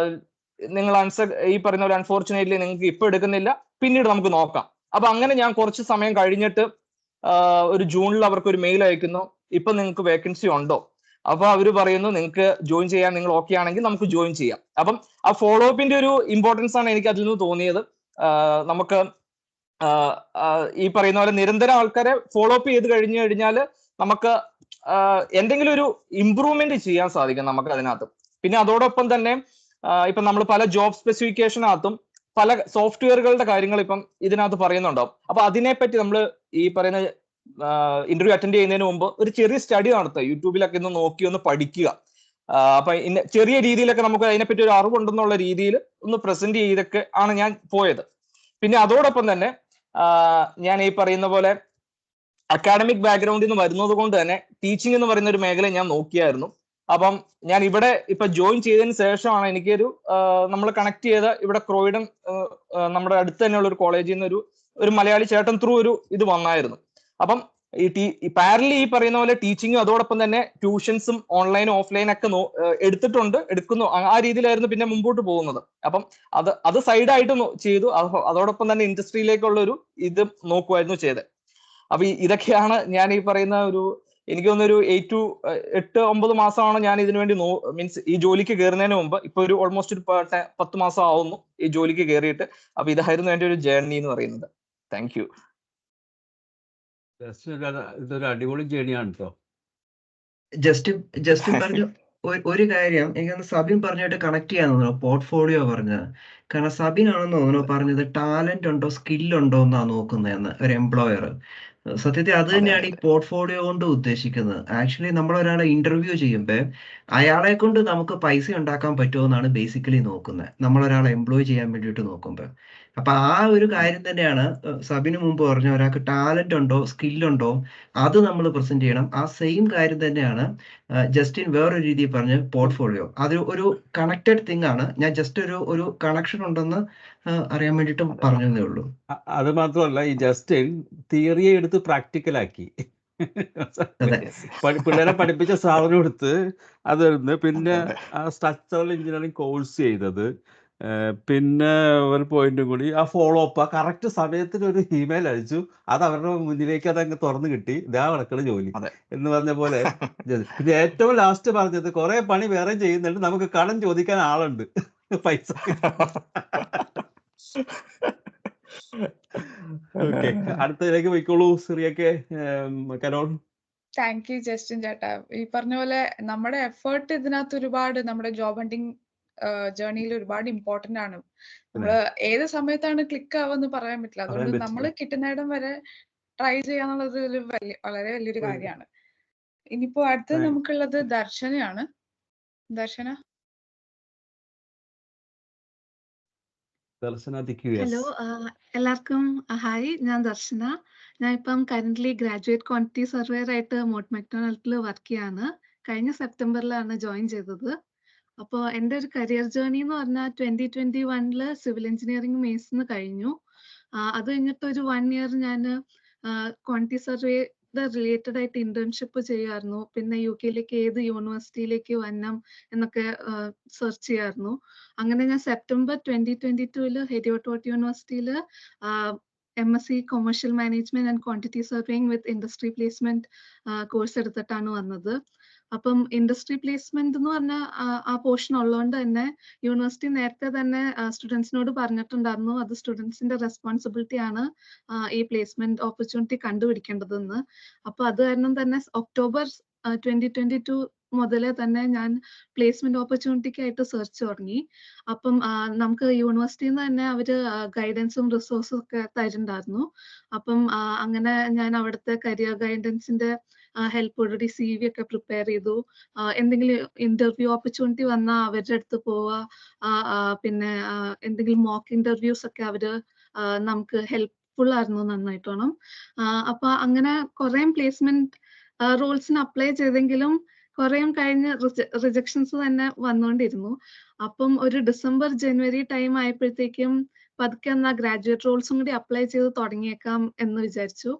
നിങ്ങൾ ഈ പറയുന്ന പോലെ അൺഫോർച്ചുനേറ്റ്ലി നിങ്ങൾക്ക് ഇപ്പൊ എടുക്കുന്നില്ല, പിന്നീട് നമുക്ക് നോക്കാം. അപ്പൊ അങ്ങനെ ഞാൻ കുറച്ച് സമയം കഴിഞ്ഞിട്ട് ഒരു ജൂണിൽ അവർക്ക് ഒരു മെയിൽ അയക്കുന്നു, ഇപ്പൊ നിങ്ങൾക്ക് വേക്കൻസി ഉണ്ടോ? അപ്പൊ അവര് പറയുന്നു നിങ്ങൾക്ക് ജോയിൻ ചെയ്യാൻ നിങ്ങൾ ഓക്കെ ആണെങ്കിൽ നമുക്ക് ജോയിൻ ചെയ്യാം. അപ്പം ആ ഫോളോ അപ്പിന്റെ ഒരു ഇമ്പോർട്ടൻസ് ആണ് എനിക്ക് അതിൽ നിന്ന് തോന്നിയത്. നമുക്ക് ഈ പറയുന്ന പോലെ നിരന്തരം ആൾക്കാരെ ഫോളോ അപ്പ് ചെയ്ത് കഴിഞ്ഞാൽ നമുക്ക് എന്തെങ്കിലും ഒരു ഇമ്പ്രൂവ്മെന്റ് ചെയ്യാൻ സാധിക്കും നമുക്ക് അതിനകത്ത്. പിന്നെ അതോടൊപ്പം തന്നെ ഇപ്പൊ നമ്മൾ പല ജോബ് സ്പെസിഫിക്കേഷനകത്തും പല സോഫ്റ്റ്വെയറുകളുടെ കാര്യങ്ങൾ ഇപ്പം ഇതിനകത്ത് പറയുന്നുണ്ടാവും. അപ്പൊ അതിനെപ്പറ്റി നമ്മൾ ഈ പറയുന്ന ഇന്റർവ്യൂ അറ്റൻഡ് ചെയ്യുന്നതിന് മുമ്പ് ഒരു ചെറിയ സ്റ്റഡി നടത്തുക, യൂട്യൂബിലൊക്കെ ഒന്ന് നോക്കി ഒന്ന് പഠിക്കുക. അപ്പൊ ചെറിയ രീതിയിലൊക്കെ നമുക്ക് അതിനെപ്പറ്റി ഒരു അറിവുണ്ടെന്നുള്ള രീതിയിൽ ഒന്ന് പ്രസന്റ് ചെയ്തൊക്കെ ആണ് ഞാൻ പോയത്. പിന്നെ അതോടൊപ്പം തന്നെ ഞാൻ ഈ പറയുന്ന പോലെ അക്കാഡമിക് ബാക്ക്ഗ്രൗണ്ടിൽ നിന്ന് വരുന്നത് കൊണ്ട് തന്നെ ടീച്ചിങ് എന്ന് പറയുന്ന ഒരു മേഖല ഞാൻ നോക്കിയായിരുന്നു. അപ്പം ഞാൻ ഇവിടെ ഇപ്പൊ ജോയിൻ ചെയ്തതിന് ശേഷമാണ് എനിക്കൊരു നമ്മൾ കണക്ട് ചെയ്ത ഇവിടെ ക്രോയിഡൻ നമ്മുടെ അടുത്ത് തന്നെയുള്ള ഒരു കോളേജിൽ നിന്ന് ഒരു മലയാളി ചേട്ടൻ ത്രൂ ഇത് വന്നായിരുന്നു. അപ്പം ഈ പാരലി ഈ പറയുന്ന പോലെ ടീച്ചിങ്ങും അതോടൊപ്പം തന്നെ ട്യൂഷൻസും ഓൺലൈനും ഓഫ്ലൈനും ഒക്കെ എടുക്കുന്നു. ആ രീതിയിലായിരുന്നു പിന്നെ മുമ്പോട്ട് പോകുന്നത്. അപ്പം അത് സൈഡായിട്ട് ചെയ്തു. അതോടൊപ്പം തന്നെ ഇൻഡസ്ട്രിയിലേക്കുള്ള ഇത് നോക്കുമായിരുന്നു ചെയ്തത്. അപ്പൊ ഇതൊക്കെയാണ് ഞാൻ ഈ പറയുന്ന എനിക്ക് തോന്നുന്നൊരു 8-9 മാസമാണ് ഞാൻ ഇതിനു വേണ്ടി മീൻസ് ഈ ജോലിക്ക് കയറുന്നതിന് മുമ്പ്. ഇപ്പൊ ഓൾമോസ്റ്റ് ഒരു 10 മാസം ആവുന്നു ഈ ജോലിക്ക് കയറിയിട്ട്. അപ്പൊ ഇതായിരുന്നു എന്റെ ഒരു ജേർണി എന്ന് പറയുന്നത്. Thank you. ഇതൊരു അടിപൊളി ജേർണിയാണ് കേട്ടോ. ജസ്റ്റിൻ പറഞ്ഞു ഒരു കാര്യം എനിക്കൊന്ന് സബിൻ പറഞ്ഞായിട്ട് കണക്ട് ചെയ്യാൻ തോന്നുന്നു, പോർട്ട്ഫോളിയോ പറഞ്ഞത്. കാരണം സബിൻ ആണെന്ന് തോന്നുന്നു പറഞ്ഞത് ടാലന്റ് ഉണ്ടോ സ്കില്ലുണ്ടോ എന്നാ നോക്കുന്നതെന്ന് ഒരു എംപ്ലോയർ. സത്യത്തിൽ അത് തന്നെയാണ് ഈ പോർട്ട്ഫോളിയോ കൊണ്ട് ഉദ്ദേശിക്കുന്നത്. ആക്ച്വലി നമ്മൾ ഒരാളെ ഇന്റർവ്യൂ ചെയ്യുമ്പോൾ അയാളെ കൊണ്ട് നമുക്ക് പൈസ ഉണ്ടാക്കാൻ പറ്റുമോ എന്നാണ് ബേസിക്കലി നോക്കുന്നത്, നമ്മളൊരാളെ എംപ്ലോയ് ചെയ്യാൻ വേണ്ടിയിട്ട് നോക്കുമ്പോൾ. അപ്പൊ ആ ഒരു കാര്യം തന്നെയാണ് സബിന് മുമ്പ് പറഞ്ഞ, ഒരാൾക്ക് ടാലന്റ് ഉണ്ടോ സ്കില്ലുണ്ടോ അത് നമ്മൾ പ്രസന്റ് ചെയ്യണം. ആ സെയിം കാര്യം തന്നെയാണ് ജസ്റ്റിൻ വേറൊരു രീതിയിൽ പറഞ്ഞ് പോർട്ട്ഫോളിയോ. അത് ഒരു കണക്റ്റഡ് തിങ് ആണ്. ഞാൻ ജസ്റ്റ് ഒരു കണക്ഷൻ ഉണ്ടെന്ന് അറിയാൻ വേണ്ടിയിട്ടും പറഞ്ഞതേ ഉള്ളൂ. അത് മാത്രമല്ല, ഈ ജസ്റ്റിൻ തിയറിയെ എടുത്ത് പ്രാക്ടിക്കലാക്കി. പിള്ളേരെ പഠിപ്പിച്ച സാധനം എടുത്ത് അതെടുത്ത് പിന്നെ സ്ട്രക്ചറൽ എഞ്ചിനീയറിംഗ് കോഴ്സ് ചെയ്തത്. പിന്നെ ഒരു പോയിന്റും കൂടി, ആ ഫോളോ അപ്പ്, ആ കറക്റ്റ് സമയത്തിന് ഒരു ഇമെയിൽ അയച്ചു, അത് അവരുടെ മുന്നിലേക്ക് അതങ്ങ് തുറന്നു കിട്ടി, ഇതാ നടക്കുന്ന ജോലി എന്ന് പറഞ്ഞ പോലെ. പിന്നെ ഏറ്റവും ലാസ്റ്റ് പറഞ്ഞത്, കുറെ പണി വേറെ ചെയ്യുന്നുണ്ട്, നമുക്ക് കടം ചോദിക്കാൻ ആളുണ്ട്, പൈസ. ഓക്കെ, അടുത്തതിലേക്ക് പോയിക്കോളൂ സിറിയൊക്കെ. കരോൾ. താങ്ക് യു ജസ്റ്റിൻ ചേട്ടാ. ഈ പറഞ്ഞ പോലെ നമ്മുടെ എഫേർട്ട് ഇതിനകത്ത് ഒരുപാട് നമ്മുടെ ജോബ് ഹണ്ടിങ് ജേർണിയിൽ ഒരുപാട് ഇമ്പോർട്ടന്റ് ആണ്. നമ്മള് ഏത് സമയത്താണ് ക്ലിക്ക് ആവുമെന്ന് പറയാൻ പറ്റില്ല. അതുകൊണ്ട് നമ്മൾ കിട്ടുന്നിടം വരെ ട്രൈ ചെയ്യാന്നുള്ളത് ഒരു വളരെ വലിയൊരു കാര്യമാണ്. ഇനിയിപ്പോ അടുത്തത് നമുക്കുള്ളത് ദർശനയാണ്. ദർശന. ഹലോ, എല്ലാവർക്കും ഹായ്. ഞാൻ ദർശന. ഞാൻ ഇപ്പം കറന്റ്ലി ഗ്രാജുവേറ്റ് ക്വാണ്ടിറ്റി സർവേയർ ആയിട്ട് മോട്ട് മെക്ഡൊണാൾഡിൽ വർക്ക് ചെയ്യാണ്. കഴിഞ്ഞ സെപ്റ്റംബറിലാണ് ജോയിൻ ചെയ്തത്. അപ്പോൾ എൻ്റെ ഒരു കരിയർ ജേർണി എന്ന് പറഞ്ഞാൽ 2021 സിവിൽ എഞ്ചിനീയറിംഗ് മെയിൻസിന് കഴിഞ്ഞു. അത് കഴിഞ്ഞിട്ട് ഒരു 1 ഇയർ ഞാൻ ക്വാണ്ടിറ്റി സർവേ റിലേറ്റഡ് ആയിട്ട് ഇന്റേൺഷിപ്പ് ചെയ്യുമായിരുന്നു. പിന്നെ UK-യിലേക്ക് ഏത് യൂണിവേഴ്സിറ്റിയിലേക്ക് വരണം എന്നൊക്കെ സെർച്ച് ചെയ്യായിരുന്നു. അങ്ങനെ ഞാൻ സെപ്റ്റംബർ 2022 ഹെരിയോട്ട് യൂണിവേഴ്സിറ്റിയിൽ MSc commercial management and quantity surveying with industry placement course എടുത്തിട്ടാണ് വന്നത്. അപ്പം ഇൻഡസ്ട്രി പ്ലേസ്മെന്റ് എന്ന് പറഞ്ഞ ആ പോർഷൻ ഉള്ളതുകൊണ്ട് തന്നെ യൂണിവേഴ്സിറ്റി നേരത്തെ തന്നെ സ്റ്റുഡൻസിനോട് പറഞ്ഞിട്ടുണ്ടായിരുന്നു അത് സ്റ്റുഡൻസിന്റെ റെസ്പോൺസിബിലിറ്റി ആണ് ഈ പ്ലേസ്മെന്റ് ഓപ്പർച്യൂണിറ്റി കണ്ടുപിടിക്കേണ്ടതെന്ന്. അപ്പൊ അത് കാരണം തന്നെ ഒക്ടോബർ 2022 മുതലേ തന്നെ ഞാൻ പ്ലേസ്മെന്റ് ഓപ്പർച്യൂണിറ്റിക്ക് ആയിട്ട് സെർച്ച് തുടങ്ങി. അപ്പം നമുക്ക് യൂണിവേഴ്സിറ്റിയിൽ നിന്ന് തന്നെ അവര് ഗൈഡൻസും റിസോഴ്സും ഒക്കെ തരുന്നുണ്ടായിരുന്നു. അപ്പം അങ്ങനെ ഞാൻ അവിടുത്തെ കരിയർ ഗൈഡൻസിന്റെ ഹെൽപ്പോടുകൂടി CV ഒക്കെ പ്രിപ്പയർ ചെയ്തു. എന്തെങ്കിലും ഇന്റർവ്യൂ ഓപ്പർച്യൂണിറ്റി വന്നാൽ അവരുടെ അടുത്ത് പോവുക. പിന്നെ എന്തെങ്കിലും മോക്ക് ഇന്റർവ്യൂസ് ഒക്കെ അവര് നമുക്ക് ഹെൽപ്ഫുൾ ആയിരുന്നു നന്നായിട്ടോണം. അപ്പൊ അങ്ങനെ കുറെ പ്ലേസ്മെന്റ് റോൾസിന് അപ്ലൈ ചെയ്തെങ്കിലും കുറേയും കഴിഞ്ഞ് റിജക്ഷൻസ് തന്നെ വന്നുകൊണ്ടിരുന്നു. അപ്പം ഒരു ഡിസംബർ ജനുവരി ടൈം ആയപ്പോഴത്തേക്കും പതുക്കെ എന്നാ ഗ്രാജുവേറ്റ് റോൾസും കൂടി അപ്ലൈ ചെയ്ത് തുടങ്ങിയേക്കാം എന്ന് വിചാരിച്ചു.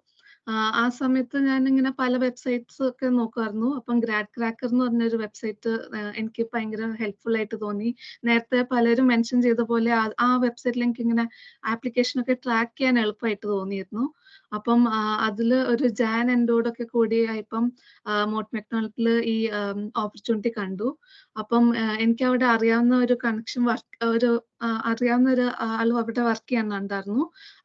ആ സമയത്ത് ഞാൻ ഇങ്ങനെ പല വെബ്സൈറ്റ്സ് ഒക്കെ നോക്കുമായിരുന്നു. അപ്പം ഗ്രാഡ് ക്രാക്കർ എന്ന് പറഞ്ഞൊരു വെബ്സൈറ്റ് എനിക്ക് ഭയങ്കര ഹെൽപ്ഫുൾ ആയിട്ട് തോന്നി. നേരത്തെ പലരും മെൻഷൻ ചെയ്ത പോലെ ആ വെബ്സൈറ്റിൽ എനിക്ക് ഇങ്ങനെ ആപ്ലിക്കേഷൻ ഒക്കെ ട്രാക്ക് ചെയ്യാൻ എളുപ്പമായിട്ട് തോന്നിയിരുന്നു. അപ്പം അതിൽ ഒരു ജാൻ എൻഡോടൊക്കെ കൂടിയായപ്പം മോട്ട് മെക്ഡൊണാൾഡിൽ ഈ ഓപ്പർച്യൂണിറ്റി കണ്ടു. അപ്പം എനിക്ക് അവിടെ അറിയാവുന്ന ഒരു കണക്ഷൻ അറിയാവുന്ന ഒരു ആളും അവിടെ വർക്ക് ചെയ്യാനുണ്ടായിരുന്നു.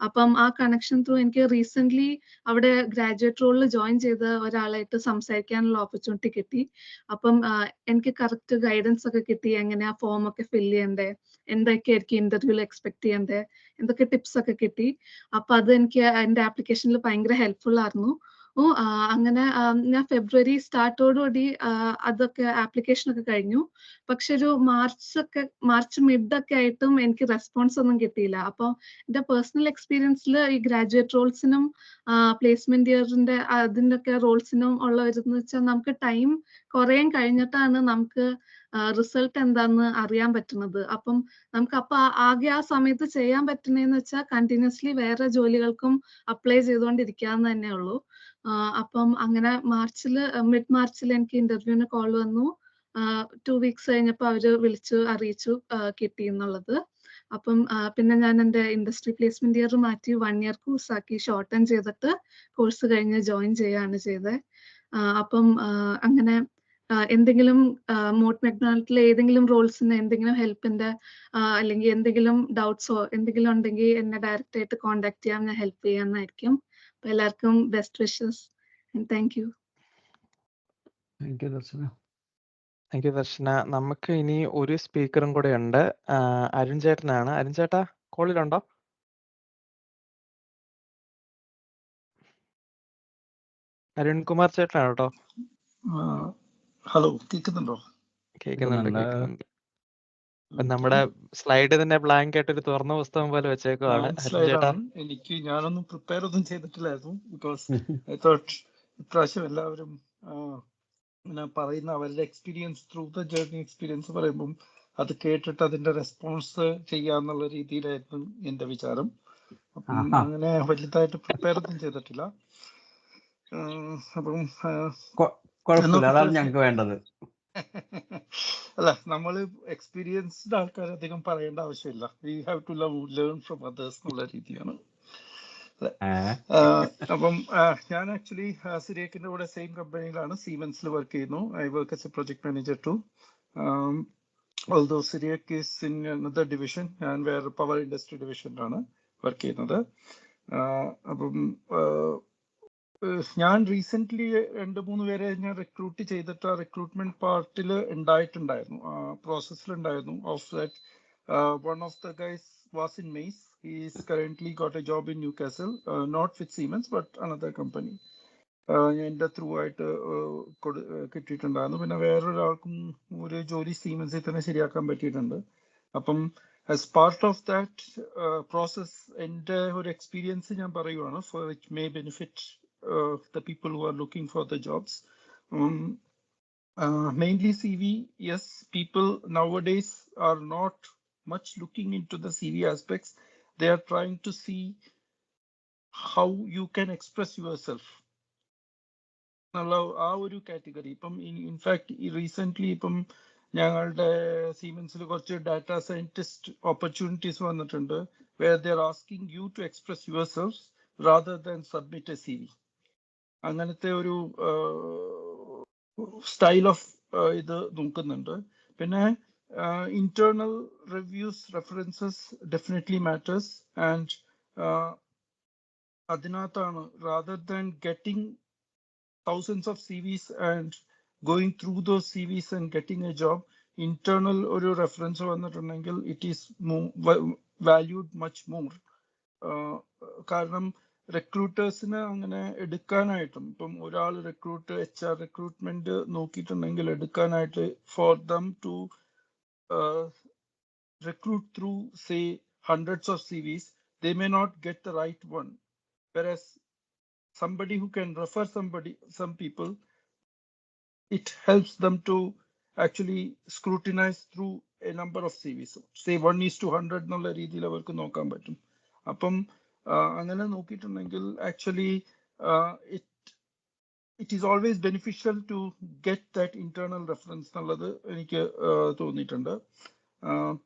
അപ്പം ആ കണക്ഷൻ ത്രൂ എനിക്ക് റീസെന്റ് അവിടെ ഗ്രാജുവേറ്റ് റോളിൽ ജോയിൻ ചെയ്ത ഒരാളായിട്ട് സംസാരിക്കാനുള്ള ഓപ്പർച്യൂണിറ്റി കിട്ടി. അപ്പം എനിക്ക് കറക്റ്റ് ഗൈഡൻസ് ഒക്കെ കിട്ടി. എങ്ങനെയാ ഫോം ഒക്കെ ഫില്ല് ചെയ്യണ്ടേ, എന്തൊക്കെയായിരിക്കും ഇന്റർവ്യൂവിൽ എക്സ്പെക്ട് ചെയ്യണ്ടേ, എന്തൊക്കെ ടിപ്സ് ഒക്കെ കിട്ടി. അപ്പൊ അത് എനിക്ക് എന്റെ ആപ്ലിക്കേഷനിൽ ഭയങ്കര ഹെൽപ്ഫുൾ ആയിരുന്നു. അങ്ങനെ ഞാൻ ഫെബ്രുവരി സ്റ്റാർട്ടോടുകൂടി അതൊക്കെ ആപ്ലിക്കേഷൻ ഒക്കെ കഴിഞ്ഞു. പക്ഷെ ഒരു മാർച്ച് മിഡ് ഒക്കെ ആയിട്ടും എനിക്ക് റെസ്പോൺസ് ഒന്നും കിട്ടിയില്ല. അപ്പോൾ എന്റെ പേഴ്സണൽ എക്സ്പീരിയൻസിൽ ഈ ഗ്രാജുവേറ്റ് റോൾസിനും പ്ലേസ്മെന്റ് ഇയറിന്റെ അതിന്റെ ഒക്കെ റോൾസിനും ഉള്ള ഒരു വെച്ചാൽ നമുക്ക് ടൈം കുറേ കഴിഞ്ഞിട്ടാണ് നമുക്ക് റിസൾട്ട് എന്താന്ന് അറിയാൻ പറ്റുന്നത്. അപ്പം നമുക്ക് അപ്പൊ ആകെ ആ സമയത്ത് ചെയ്യാൻ പറ്റുന്നതെന്ന് വെച്ചാൽ കണ്ടിന്യൂസ്ലി വേറെ ജോലികൾക്കും അപ്ലൈ ചെയ്തുകൊണ്ടിരിക്കാന്ന് തന്നെ ഉള്ളൂ. അപ്പം അങ്ങനെ മിഡ് മാർച്ചിൽ എനിക്ക് ഇന്റർവ്യൂവിന് കോൾ വന്നു. 2 വീക്സ് കഴിഞ്ഞപ്പോൾ അവര് വിളിച്ചു അറിയിച്ചു കിട്ടി എന്നുള്ളത്. അപ്പം പിന്നെ ഞാൻ എൻ്റെ ഇൻഡസ്ട്രി പ്ലേസ്മെന്റ് ഇയർ മാറ്റി 1 ഇയർ കോഴ്സ് ആക്കി ഷോർട്ടൻ ചെയ്തിട്ട് കോഴ്സ് കഴിഞ്ഞ് ജോയിൻ ചെയ്യാണ് ചെയ്തത്. അപ്പം അങ്ങനെ എന്തെങ്കിലും മോട്ട് മെക്ഡൊണാൾഡിലെ ഏതെങ്കിലും റോൾസിന് എന്തെങ്കിലും ഹെൽപ്പിന്റെ അല്ലെങ്കിൽ എന്തെങ്കിലും ഡൗട്ട്സോ എന്തെങ്കിലും ഉണ്ടെങ്കിൽ എന്നെ ഡയറക്റ്റ് ആയിട്ട് കോൺടാക്ട് ചെയ്യാൻ ഞാൻ ഹെൽപ്പ് ചെയ്യാന്നായിരിക്കും. അപ്പൊ എല്ലാവർക്കും best wishes and thank you. Thank you Darshana. നമുക്ക് ഇനി ഒരു സ്പീക്കറും കൂടെ ഉണ്ട്. അരുൺ ചേട്ടനാണ്. അരുൺ ചേട്ടാ കോളിലുണ്ടോ? അരുൺകുമാർ ചേട്ടനാണ് കേട്ടോ. ഹലോ, കേൾക്കുന്നുണ്ടോ? കേൾക്കുന്നുണ്ട്. നമ്മുടെ സ്ലൈഡ് തന്നെ ബ്ലാങ്ക് ആയിട്ട് ഒരു തുറന്ന പുസ്തകം പോലെ വെച്ചേക്കുവാണ്. അരുൺ ചേട്ടാ, ഞാനൊന്നും പ്രിപ്പയർ ഒന്നും ചെയ്തിട്ടില്ലായിരുന്നു. ബിക്കോസ് ഐ തോട്ട് ഇപ്രാവശ്യം എല്ലാവരും പറയുന്ന അവരുടെ experience through the journey experience പറയുമ്പം അത് കേട്ടിട്ട് അതിന്റെ റെസ്പോൺസ് ചെയ്യാന്നുള്ള രീതിയിലായിരുന്നു എന്റെ വിചാരം. അപ്പം അങ്ങനെ വലുതായിട്ട് പ്രിപ്പയർ ഒന്നും ചെയ്തിട്ടില്ല. അപ്പം ഞങ്ങൾക്ക് വേണ്ടത് അല്ല, നമ്മള് എക്സ്പീരിയൻസ്ഡ് ആൾക്കാർ അധികം പറയേണ്ട ആവശ്യമില്ല. We have to learn from others എന്നുള്ള രീതിയാണ്. അപ്പം ഞാൻ ആക്ച്വലി സിറിയക്കിന്റെ കൂടെ സെയിം കമ്പനിയിലാണ്, സീമെൻസിൽ വർക്ക് ചെയ്യുന്നു. I work as a project manager too. Although Cyriac is in another division, ഞാൻ വേറെ പവർ ഇൻഡസ്ട്രി ഡിവിഷനിലാണ് വർക്ക് ചെയ്യുന്നത്. അപ്പം ഞാൻ റീസെന്റ് 2-3 പേരെ ഞാൻ റിക്രൂട്ട് ചെയ്തിട്ട് ആ റിക്രൂട്ട്മെന്റ് പാർട്ടിൽ ഉണ്ടായിട്ടുണ്ടായിരുന്നു, പ്രോസസ്സിൽ ഉണ്ടായിരുന്നു. Of that one of the guys was in Mace. He is currently got a job in Newcastle, not with Siemens but another company. എൻ്റെ ത്രൂ ആയിട്ട് കിട്ടിയിട്ടുണ്ടായിരുന്നു. പിന്നെ വേറൊരാൾക്കും ഒരു ജോലി സീമെൻസിൽ തന്നെ ശരിയാക്കാൻ പറ്റിയിട്ടുണ്ട്. അപ്പം as part of that process എൻ്റെ ഒരു എക്സ്പീരിയൻസ് ഞാൻ പറയുവാണ്, for which may benefit the people who are looking for the jobs. Mainly CV, yes, people nowadays are not much looking into the CV aspects. They are trying to see how you can express yourself. ആ ഒരു category ഇപ്പം in fact recent ഇപ്പം ഞങ്ങളുടെ സീമെൻസിൽ കുറച്ച് data scientist opportunities വന്നിട്ടുണ്ട്, where they are asking you to express yourselves rather than submit a CV. അങ്ങനത്തെ ഒരു style of ഇത് നോക്കുന്നുണ്ട്. പിന്നെ internal reviews, references definitely matters. And അതിനകത്താണ് rather than getting thousands of CVs and going through those CVs and getting a job, internal ഒരു reference വന്നിട്ടുണ്ടെങ്കിൽ it is valued much more. കാരണം റിക്രൂട്ടേഴ്സിന് അങ്ങനെ എടുക്കാനായിട്ടും ഇപ്പം ഒരാൾ HR റിക്രൂട്ട്മെന്റ് നോക്കിയിട്ടുണ്ടെങ്കിൽ എടുക്കാനായിട്ട് for them to recruit through say hundreds of CVs, they may not get the right one, whereas somebody who can refer some people, it helps them to actually scrutinize through a number of CVs. Say 1:100 എന്നുള്ള രീതിയിൽ അവർക്ക് നോക്കാൻ പറ്റും. അപ്പം അങ്ങനെ നോക്കിയിട്ടുണ്ടെങ്കിൽ actually it is always beneficial to get that internal reference എന്നുള്ളത് എനിക്ക് തോന്നിയിട്ടുണ്ട്.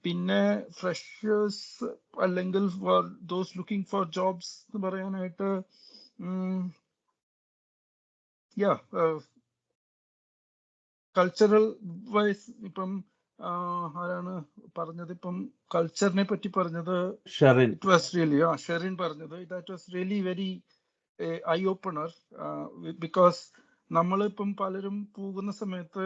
പിന്നെ ഫ്രഷേഴ്സ് അല്ലെങ്കിൽ for those looking for jobs എന്ന് പറയാനായിട്ട് കൾച്ചറൽ വൈസ് ഇപ്പം ആരാണ് പറഞ്ഞത്, ഇപ്പം കൾച്ചറിനെ പറ്റി പറഞ്ഞത് ഇറ്റ് വാസ് റിയലി ഷെറിൻ പറഞ്ഞത്, that was really very eye opener. Because നമ്മളിപ്പം പലരും പോകുന്ന സമയത്ത്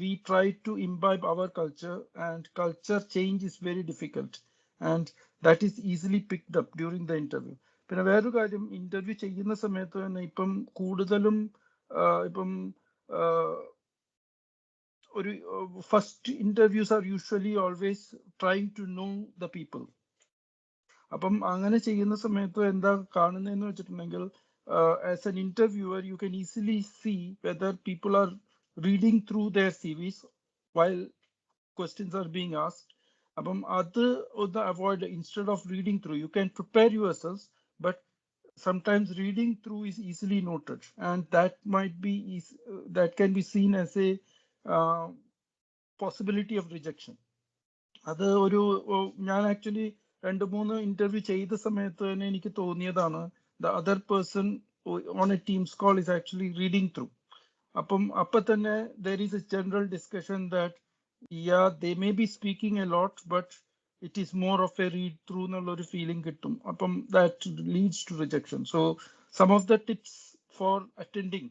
we try to imbibe our culture and culture change is very difficult and that is easily picked up during the interview. പിന്നെ വേറൊരു കാര്യം, interview ചെയ്യുന്ന സമയത്ത് തന്നെ ഇപ്പം കൂടുതലും ഇപ്പം ഒരു first interviews are usually always trying to know the people. അപ്പം അങ്ങനെ ചെയ്യുന്ന സമയത്ത് എന്താ കാണുന്നതെന്ന് വെച്ചിട്ടുണ്ടെങ്കിൽ, as an interviewer you can easily see whether people are reading through their CVs while questions are being asked. അപ്പം അത് ഒന്ന് avoid. Instead of reading through you can prepare yourself, but sometimes reading through is easily noted, and that might be that can be seen as a possibility of rejection. അത് ഒരു ഞാൻ actually 2-3 interview ചെയ്ത സമയത്ത് തന്നെ എനിക്ക് തോന്നിയതാണ്, the other person on a Teams call is actually reading through. അപ്പം തന്നെ there is a general discussion that they may be speaking a lot but it is more of a read through എന്നുള്ളൊരു feeling കിട്ടും. അപ്പം that leads to rejection. So some of the tips for attending,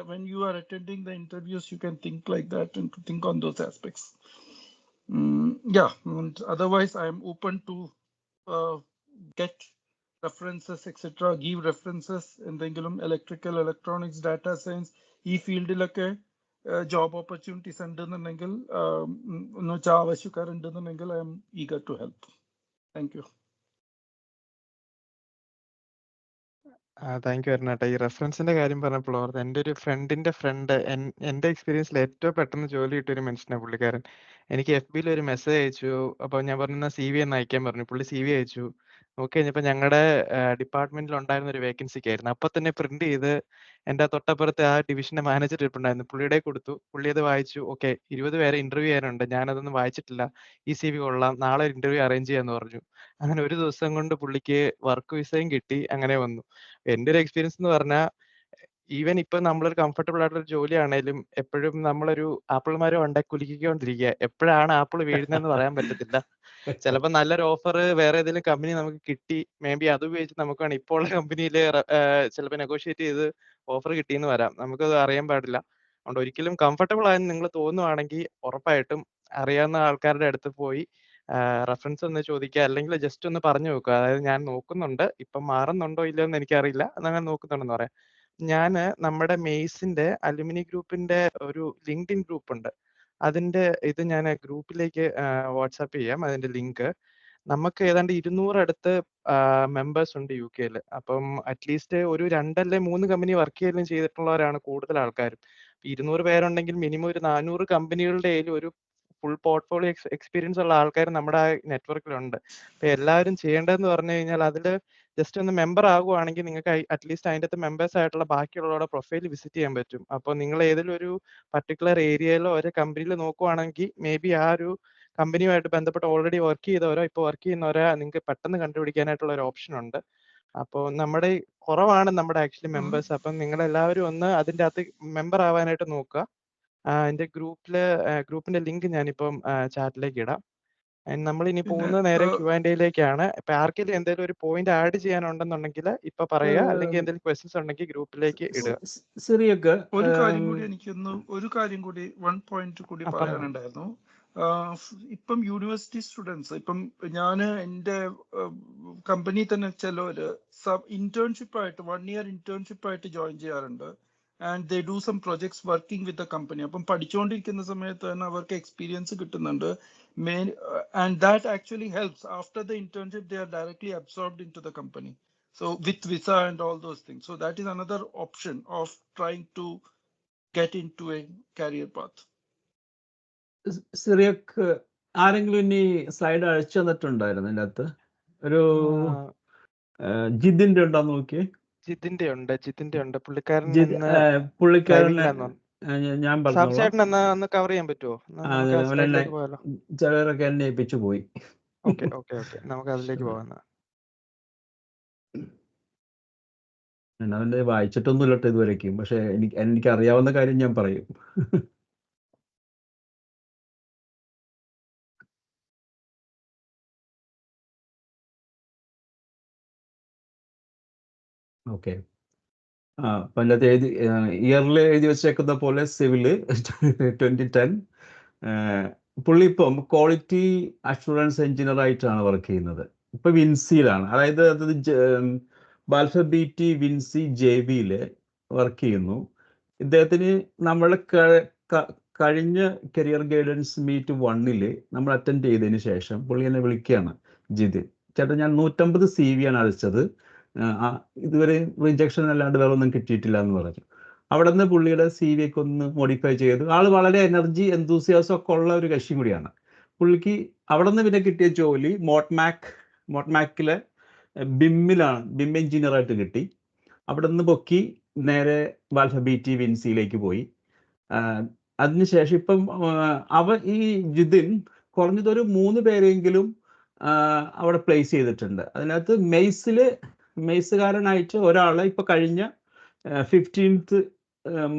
when you are attending the interviews, you can think like that and to think on those aspects. And otherwise I am open to get references etc., give references. എന്തെങ്കിലും electrical, electronics, data science ഈ ഫീൽഡിലൊക്കെ job opportunities ഉണ്ടെന്നുണ്ടെങ്കിൽ, എന്ന് വെച്ചാൽ ആവശ്യക്കാരുണ്ടെന്നുണ്ടെങ്കിൽ I'm eager to help. Thank you. Thank you അരുണേട്ടാ. ഈ റെഫറൻസിന്റെ കാര്യം പറഞ്ഞപ്പോൾ ഓർത്ത് എൻ്റെ ഒരു ഫ്രണ്ടിന്റെ ഫ്രണ്ട് എൻ്റെ എക്സ്പീരിയൻസിൽ ഏറ്റവും പെട്ടെന്ന് ജോലി കിട്ടിയൊരു മനുഷ്യനാണ് പുള്ളിക്കാരൻ. എനിക്ക് FBയിൽ ഒരു മെസ്സേജ് അയച്ചു. അപ്പോൾ ഞാൻ പറഞ്ഞു CV ഒന്ന് അയക്കാൻ പറഞ്ഞു. പുള്ളി CV അയച്ചു. നോക്കി കഴിഞ്ഞപ്പോൾ ഞങ്ങളുടെ ഡിപ്പാർട്ട്മെന്റിൽ ഉണ്ടായിരുന്ന ഒരു വേക്കൻസിക്ക് ആയിരുന്നു. അപ്പൊ തന്നെ പ്രിന്റ് ചെയ്ത് എൻ്റെ തൊട്ടപ്പുറത്തെ ആ ഡിവിഷന്റെ മാനേജർ ഇരിപ്പുണ്ടായിരുന്നു, പുള്ളിയുടെ കൊടുത്തു. പുള്ളി അത് വായിച്ചു. ഓക്കെ, 20 പേരെ ഇന്റർവ്യൂ ചെയ്യാനുണ്ട്, ഞാനതൊന്നും വായിച്ചിട്ടില്ല, ഈ CV കൊള്ളാം, നാളെ ഒരു ഇന്റർവ്യൂ അറേഞ്ച് ചെയ്യാന്ന് പറഞ്ഞു. അങ്ങനെ ഒരു ദിവസം കൊണ്ട് പുള്ളിക്ക് വർക്ക് വിസയും കിട്ടി, അങ്ങനെ വന്നു. എൻ്റെ ഒരു എക്സ്പീരിയൻസ് എന്ന് പറഞ്ഞാൽ ഈവൻ ഇപ്പൊ നമ്മളൊരു കംഫർട്ടബിൾ ആയിട്ടുള്ള ജോലിയാണേലും എപ്പോഴും നമ്മളൊരു ആപ്പിൾ മരം ഉണ്ടാക്കി കുലുക്കിക്കൊണ്ടിരിക്കുക. എപ്പോഴാണ് ആപ്പിൾ വീഴുന്നതെന്ന് പറയാൻ പറ്റത്തില്ല. ചിലപ്പോൾ നല്ലൊരു ഓഫർ വേറെ ഏതെങ്കിലും കമ്പനി നമുക്ക് കിട്ടി, മേ ബി അത് ഉപയോഗിച്ച് നമുക്ക് വേണം ഇപ്പോൾ ഉള്ള കമ്പനിയിൽ ചിലപ്പോൾ നെഗോഷിയേറ്റ് ചെയ്ത് ഓഫർ കിട്ടിയെന്ന് വരാം. നമുക്കത് അറിയാൻ പാടില്ല. അതുകൊണ്ട് ഒരിക്കലും കംഫർട്ടബിൾ ആയെന്ന് നിങ്ങൾ തോന്നുവാണെങ്കിൽ ഉറപ്പായിട്ടും അറിയാവുന്ന ആൾക്കാരുടെ അടുത്ത് പോയി റെഫറൻസ് ഒന്ന് ചോദിക്കുക, അല്ലെങ്കിൽ ജസ്റ്റ് ഒന്ന് പറഞ്ഞു നോക്കുക. അതായത് ഞാൻ നോക്കുന്നുണ്ട്, ഇപ്പം മാറുന്നുണ്ടോ ഇല്ലയോ എന്ന് എനിക്കറിയില്ല, അതങ്ങനെ നോക്കുന്നുണ്ടെന്ന് പറയാം. ഞാൻ നമ്മുടെ മെയ്സിന്റെ അലുമിനി ഗ്രൂപ്പിന്റെ ഒരു ലിങ്ക്ഡിൻ ഗ്രൂപ്പ് ഉണ്ട്. അതിന്റെ ഇത് ഞാൻ ഗ്രൂപ്പിലേക്ക് വാട്സാപ്പ് ചെയ്യാം, അതിന്റെ ലിങ്ക്. നമുക്ക് ഏതാണ്ട് 200 അടുത്ത് മെമ്പേഴ്സ് ഉണ്ട് UK-ൽ. അപ്പം അറ്റ്ലീസ്റ്റ് ഒരു 2 അല്ലെ 3 കമ്പനി വർക്ക് ചെയ്യലും ചെയ്തിട്ടുള്ളവരാണ് കൂടുതൽ ആൾക്കാരും. 200 പേരുണ്ടെങ്കിൽ മിനിമം ഒരു 400 കമ്പനികളുടെ ഒരു ഫുൾ പോർട്ട്ഫോളിയോ എക്സ്പീരിയൻസ് ഉള്ള ആൾക്കാർ നമ്മുടെ ആ നെറ്റ്വർക്കിലുണ്ട്. അപ്പൊ എല്ലാവരും ചെയ്യേണ്ടതെന്ന് പറഞ്ഞു കഴിഞ്ഞാൽ അതിൽ ജസ്റ്റ് ഒന്ന് മെമ്പർ ആകുവാണെങ്കിൽ നിങ്ങൾക്ക് അറ്റ്ലീസ്റ്റ് അതിൻ്റെ അകത്ത് മെമ്പേഴ്സ് ആയിട്ടുള്ള ബാക്കിയുള്ളവരുടെ പ്രൊഫൈൽ വിസിറ്റ് ചെയ്യാൻ പറ്റും. അപ്പോൾ നിങ്ങൾ ഏതെങ്കിലും ഒരു പർട്ടിക്കുലർ ഏരിയയിലോ ഒരു കമ്പനിയിൽ നോക്കുവാണെങ്കിൽ മേ ബി ആ ഒരു കമ്പനിയുമായിട്ട് ബന്ധപ്പെട്ട് ഓൾറെഡി വർക്ക് ചെയ്തവരോ ഇപ്പോൾ വർക്ക് ചെയ്യുന്നവരോ നിങ്ങൾക്ക് പെട്ടെന്ന് കണ്ടുപിടിക്കാനായിട്ടുള്ള ഒരു ഓപ്ഷൻ ഉണ്ട്. അപ്പോൾ നമ്മുടെ കുറവാണ് നമ്മുടെ ആക്ച്വലി മെമ്പേഴ്സ്. അപ്പം നിങ്ങളെല്ലാവരും ഒന്ന് അതിൻ്റെ അകത്ത് മെമ്പർ ആവാനായിട്ട് നോക്കുക. എൻ്റെ ഗ്രൂപ്പിന്റെ ലിങ്ക് ഞാനിപ്പം ചാറ്റിലേക്ക് ഇടാം. നമ്മൾ ഇനി പിന്നെ പോകുന്നത് നേരെ Q&Aയിലേക്കാണ്. ഇപ്പൊ ആർക്കെങ്കിലും എന്തെങ്കിലും ഒരു പോയിന്റ് ആഡ് ചെയ്യാനുണ്ടെന്നുണ്ടെങ്കിൽ ഇപ്പൊ പറയുക, അല്ലെങ്കിൽ എന്തെങ്കിലും ക്വസ്റ്റ്യൻസ് ഉണ്ടെങ്കിൽ ഗ്രൂപ്പിലേക്ക് ഇടുക. സിറിയൊക്കെ ഒരു കാര്യം കൂടി ഒരു കാര്യം കൂടി 1 പോയിന്റ് കൂടി പറഞ്ഞു. പറയാനുണ്ടായിരുന്നു. ഇപ്പം യൂണിവേഴ്സിറ്റി സ്റ്റുഡൻസ്, ഇപ്പം ഞാൻ എൻ്റെ കമ്പനി തന്നെ ചിലവര് ഇന്റേൺഷിപ്പ് ആയിട്ട് 1 year ഇന്റേൺഷിപ്പ് ആയിട്ട് ജോയിൻ ചെയ്യാറുണ്ട്. And they do some projects working with the company. അപ്പം പഠിച്ചുകൊണ്ടിരിക്കുന്ന സമയത്ത് തന്നെ അവർക്ക് എക്സ്പീരിയൻസ് കിട്ടുന്നുണ്ട്. And that actually helps. After the internship, they are directly absorbed into the company. So with visa and all those things. So that is another option of trying to get into a career path. സിറിയക്ക് ആരെങ്കിലും ഇനി slide അയച്ചു തന്നിട്ടുണ്ടായിരുന്നു ഇതിൻ്റെ അകത്ത്? ഒരു ജിതിന്റെ ഉണ്ടോ നോക്കിയേ? ജിതിന്റെ ഉണ്ട്. പുള്ളിക്കാരൻ ഞാൻ സാബുചേട്ടൻ ഒന്ന് കവർ ചെയ്യാൻ പറ്റുമോ? പോയാലോ? ചിലരൊക്കെ എന്നെ ഏൽപ്പിച്ചു പോയി. ഓക്കെ നമുക്ക് അതിലേക്ക് പോകാം. അവന്റെ വായിച്ചിട്ടൊന്നും ഇല്ലട്ടോ ഇതുവരേക്കും, പക്ഷെ എനിക്ക് അറിയാവുന്ന കാര്യം ഞാൻ പറയും. ഓക്കെ, അപ്പം അതിനകത്ത് ഇയറിൽ എഴുതി വെച്ചേക്കുന്ന പോലെ സിവില് 2010. പുള്ളി ഇപ്പം ക്വാളിറ്റി അഷുറൻസ് എഞ്ചിനീയർ ആയിട്ടാണ് വർക്ക് ചെയ്യുന്നത്. ഇപ്പം വിൻസിയിലാണ്, അതായത് ബാൽഫബീറ്റി വിൻസി JB-യിൽ വർക്ക് ചെയ്യുന്നു. ഇദ്ദേഹത്തിന് നമ്മൾ കഴിഞ്ഞ കരിയർ ഗൈഡൻസ് മീറ്റ് 1-ൽ നമ്മൾ അറ്റൻഡ് ചെയ്തതിന് ശേഷം പുള്ളി എന്നെ വിളിക്കുകയാണ്, ജിതിൻ ചേട്ടാ ഞാൻ 150 CV ആണ് അയച്ചത്, ഇതുവരെ റിജക്ഷൻ അല്ലാണ്ട് വേറെ ഒന്നും കിട്ടിയിട്ടില്ല എന്ന് പറഞ്ഞു. അവിടെ നിന്ന് പുള്ളിയുടെ CV ഒക്കെ ഒന്ന് മോഡിഫൈ ചെയ്തു. ആള് വളരെ എനർജി എന്തൂസിയാസം ഒക്കെ ഉള്ള ഒരു കക്ഷി കൂടിയാണ്. പുള്ളിക്ക് അവിടെ നിന്ന് പിന്നെ കിട്ടിയ ജോലി മോട്ട്മാക്കിലെ ബിമ്മിലാണ്, BIM എഞ്ചിനീയറായിട്ട് കിട്ടി. അവിടെ നിന്ന് പൊക്കി നേരെ ബാൽഫബീറ്റി വിൻസിയിലേക്ക് പോയി. അതിനുശേഷം ഇപ്പം ഈ ജിതിൻ കുറഞ്ഞതൊരു 3 പേരെങ്കിലും അവിടെ പ്ലേസ് ചെയ്തിട്ടുണ്ട്. അതിനകത്ത് മെയ്സുകാരനായിട്ട് ഒരാളെ ഇപ്പൊ കഴിഞ്ഞ 15th